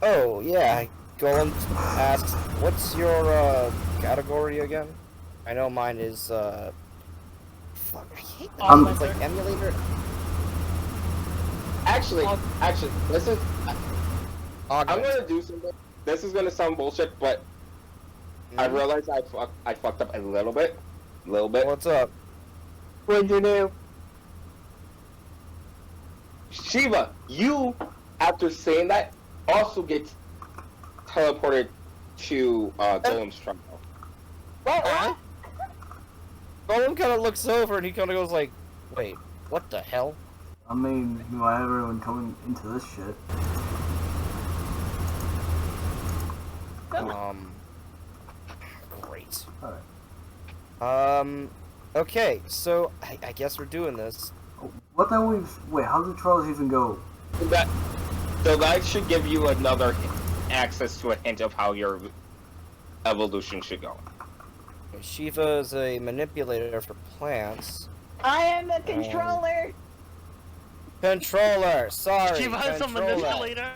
Oh, yeah. Golem asks, what's your, category again? I know mine is, Fuck, I hate the Um, name. It's like emulator. Actually, this is. I'm Augment. gonna do something. This is gonna sound bullshit, but I realize I fucked up a little bit. What's up? What'd you do? Shiva, you, after saying that, also gets teleported to Golem's trial. What? Golem kind of looks over and he kind of goes like, wait, what the hell? I mean, you might have everyone coming into this shit. Great. Alright. Okay, so I guess we're doing this. What the hell wait, how do the trials even go? That should give you another access to a hint of how your evolution should go. Shiva is a manipulator for plants. I am the controller. Controller! Sorry, Shiva is a controller. manipulator.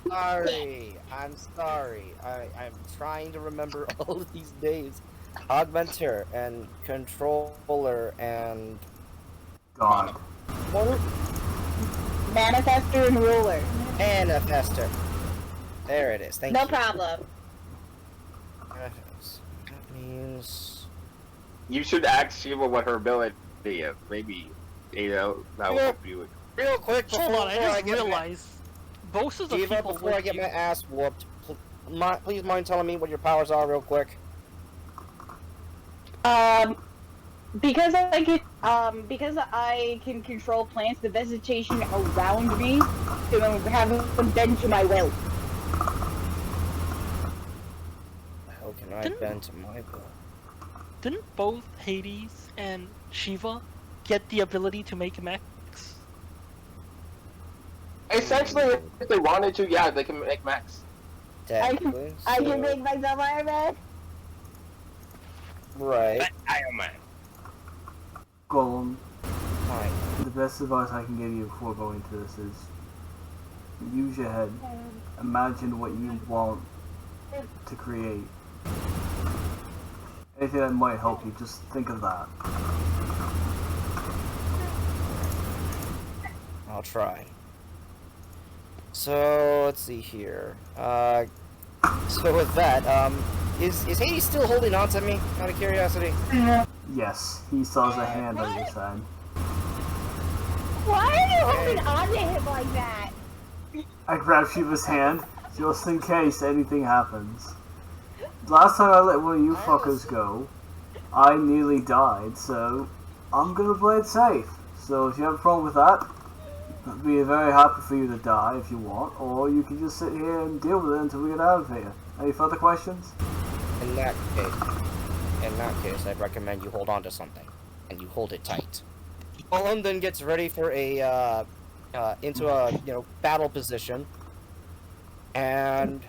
Sorry, I'm sorry. I'm trying to remember all of these names. Augmenter and controller and God. what? Manifester and ruler. Manifester. There it is. Thank No you. problem. That means You should ask Shiva what her ability is. Maybe, that will help you. real quick before, Hold on, I before just get realized most of the Shiva, people before I with get you- my ass whooped, please mind telling me what your powers are real quick. Because I can control plants, the vegetation around me, to have them bend to my will. How can I Didn't- bend to my will? Didn't both Hades and Shiva get the ability to make mechs? Essentially, if they wanted to, yeah, they can make mechs. Technically, I so- can make myself Iron Man. right. Iron Man. Golem, Fine. the best advice I can give you before going to this is use your head. Imagine what you want to create. Anything that might help you, just think of that. I'll try. So let's see here. So with that, is Hades still holding on to me? Out of curiosity. Yes, he still has a hand on your side. Why are you holding on to him like that? I grab Shiva's hand, just in case anything happens. Last time I let one of you fuckers go, I nearly died, so I'm gonna play it safe. So if you have a problem with that, I'd be very happy for you to die if you want, or you can just sit here and deal with it until we get out of here. Any further questions? In that case, I'd recommend you hold on to something, and you hold it tight. Golem then gets ready for a into a battle position, and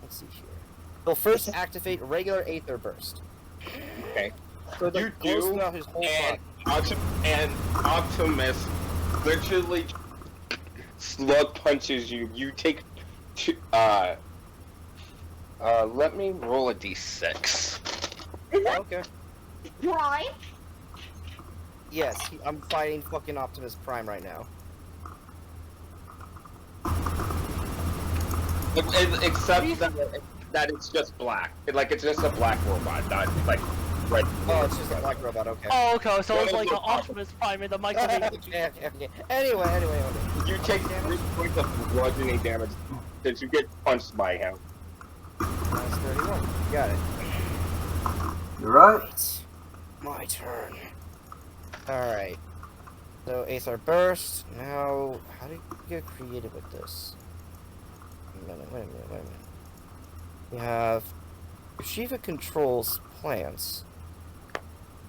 let's see here. He'll first activate regular Aether burst. Okay. So they're You close do, enough his whole and body. Optimus literally slug punches you. You take two, let me roll a d6. Is that Okay. Prime? Yes, I'm fighting fucking Optimus Prime right now. Except that it's just black. Like it's just a black robot, not like red. Oh, it's just a black robot. Okay. Oh, okay, so it's Yeah, like an look, Optimus Prime in the microwave. Okay. Anyway. You take 3 points of bludgeoning damage since you get punched by him. That's 31. Got it. You're right. Right. My turn. Alright. So, Aether Burst. Now, how do you get creative with this? Wait a minute. We have Shiva controls plants.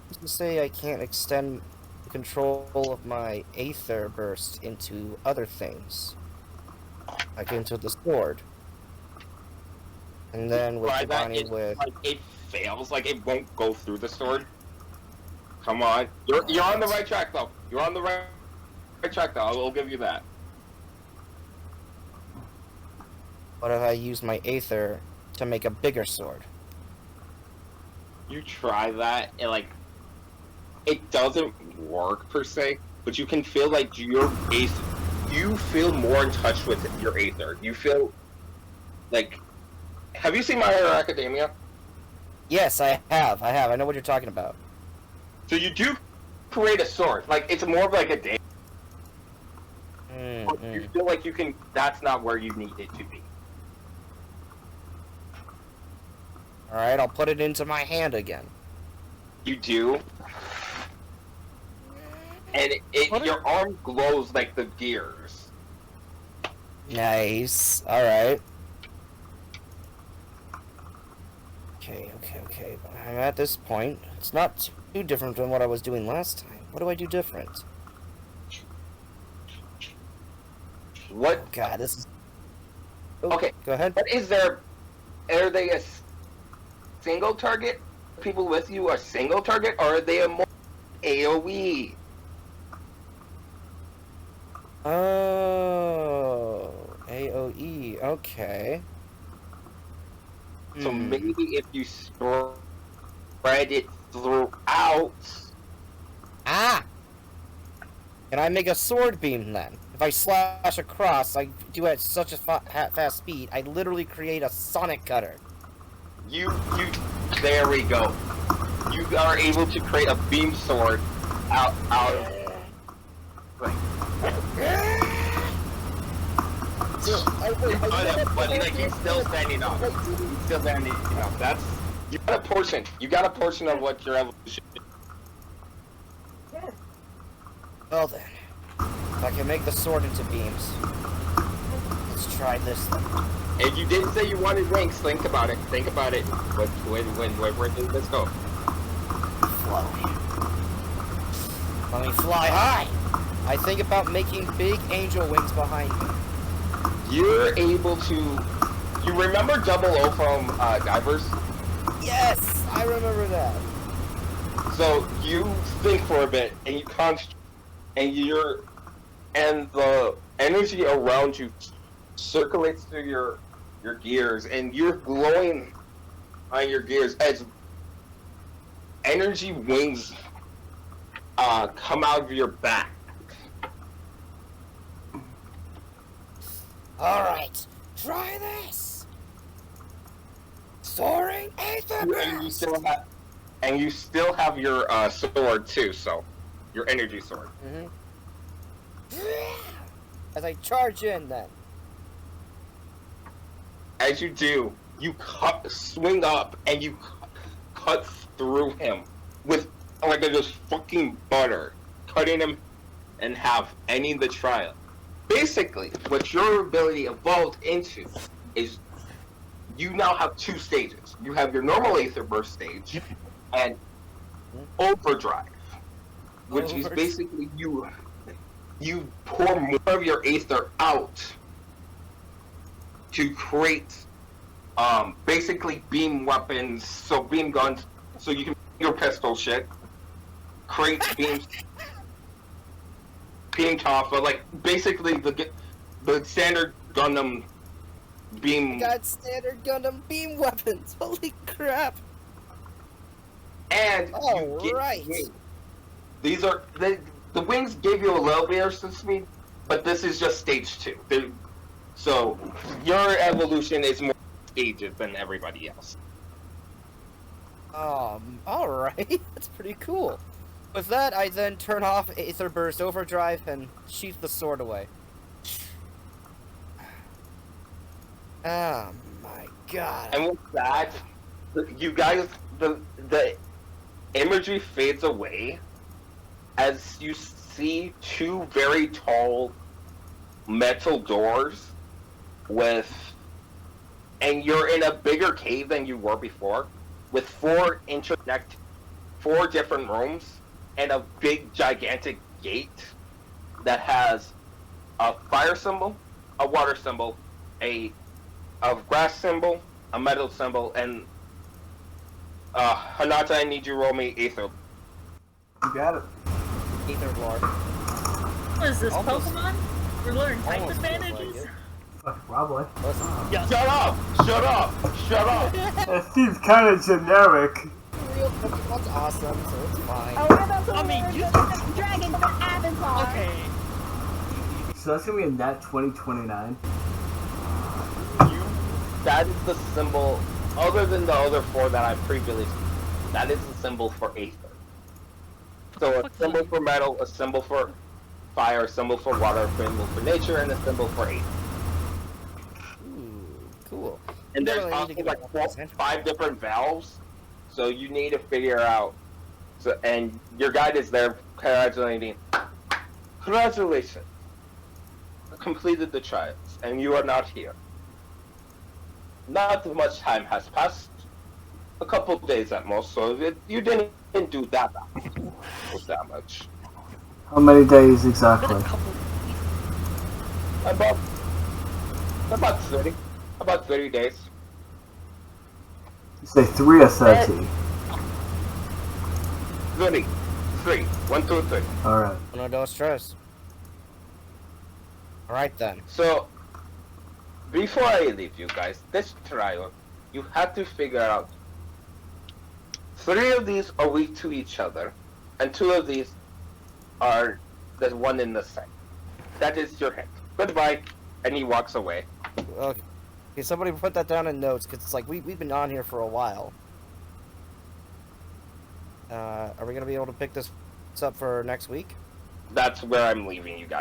Who's to say I can't extend the control of my Aether Burst into other things? Like into the sword. And then with Try that, combining with... like it fails, like it won't go through the sword. Come on, you're on the right track though. You're on the right track though. I'll give you that. What if I use my Aether to make a bigger sword? You try that, and like it doesn't work per se, but you can feel like your Aether. You feel more in touch with your Aether. You feel like. Have you seen My Hero Academia? Yes, I have. I know what you're talking about. So you do create a sword. Like it's more of like a day. But you feel like you can. That's not where you need it to be. Alright, I'll put it into my hand again. You do. And your arm glows like the gears. Nice. Alright. Okay. I'm at this point. It's not too different than what I was doing last time. What do I do different? What? Oh, God, this is... Oh, Okay. Go ahead. What is there? Are they a single target? People with you are single target, or are they a more AOE? Oh, AOE. Okay. So maybe if you spread it throughout. Ah! Can I make a sword beam then? If I slash across, I do it at such a fast speed, I literally create a sonic cutter. There we go. You are able to create a beam sword out of. But like he's still standing up. He's still standing up. That's you got a portion. You got a portion of what your evolution. Well then, if I can make the sword into beams, let's try this then. And you did say you wanted wings. Think about it. Where did this go? Fly. Let me fly high. I think about making big angel wings behind me. You're able to. You remember Double O from Divers? Yes, I remember that. So you think for a bit, and you concentrate, and the energy around you circulates through your gears, and you're glowing on your gears as energy wings come out of your back. Alright, try this! Soaring Aether Burst! And you still have your sword too, so your energy sword. As I charge in then. As you do, you swing up and you cut through him with like just fucking butter, cutting him in half, ending the trial. Basically, what your ability evolved into is you now have 2 stages. You have your normal Aether Burst stage and Overdrive, which is basically you pour more of your Aether out to create basically beam weapons, so beam guns, so you can your pistol shit, create beams. Beam Toffa, like basically the standard Gundam beam. Got standard Gundam beam weapons. Holy crap! And oh right, wings. These are the wings give you a little bit of speed, but this is just stage 2. So your evolution is more stages than everybody else. Alright. That's pretty cool. With that, I then turn off Aether Burst Overdrive and sheath the sword away. Oh my god. And with that, you guys, the imagery fades away as you see two very tall metal doors and you're in a bigger cave than you were before, with four different rooms and a big gigantic gate that has a fire symbol, a water symbol, a grass symbol, a metal symbol, and Hanata, I need you to roll me Aether. You got it. Aether Lord. What is this, Almost. Pokemon? We're learning type Almost feels advantages? like it. Fuck, probably. Listen, Shut up! Shut up! Shut up! It seems kind of generic. real Pokemon's awesome, so it's fine. Oh, we're about to I mean, learn you- the dragon of Avatar. Okay. So that's gonna be a nat 2029. That is the symbol, other than the other four that I previously that is the symbol for Aether. So a symbol for metal, a symbol for fire, a symbol for water, a symbol for nature, and a symbol for Aether. Ooh, cool. And there's Definitely need to also give like it a percent. 5 different valves, so you need to figure out. So, and your guide is there. Congratulations, completed the trials, and you are not here. Not much time has passed, a couple days at most, so you didn't do that much. How many days exactly? About 30, about 30 days. You say 3 or 30? 30, 3, 1, 2, 3. Alright. No stress. Alright then. So, before I leave you guys, this trial, you have to figure out 3 of these are weak to each other, and 2 of these are the one in the same. That is your hint. Goodbye. And he walks away. Okay, somebody put that down in notes, because it's like, we've been on here for a while. Are we going to be able to pick this up for next week? That's where I'm leaving you guys.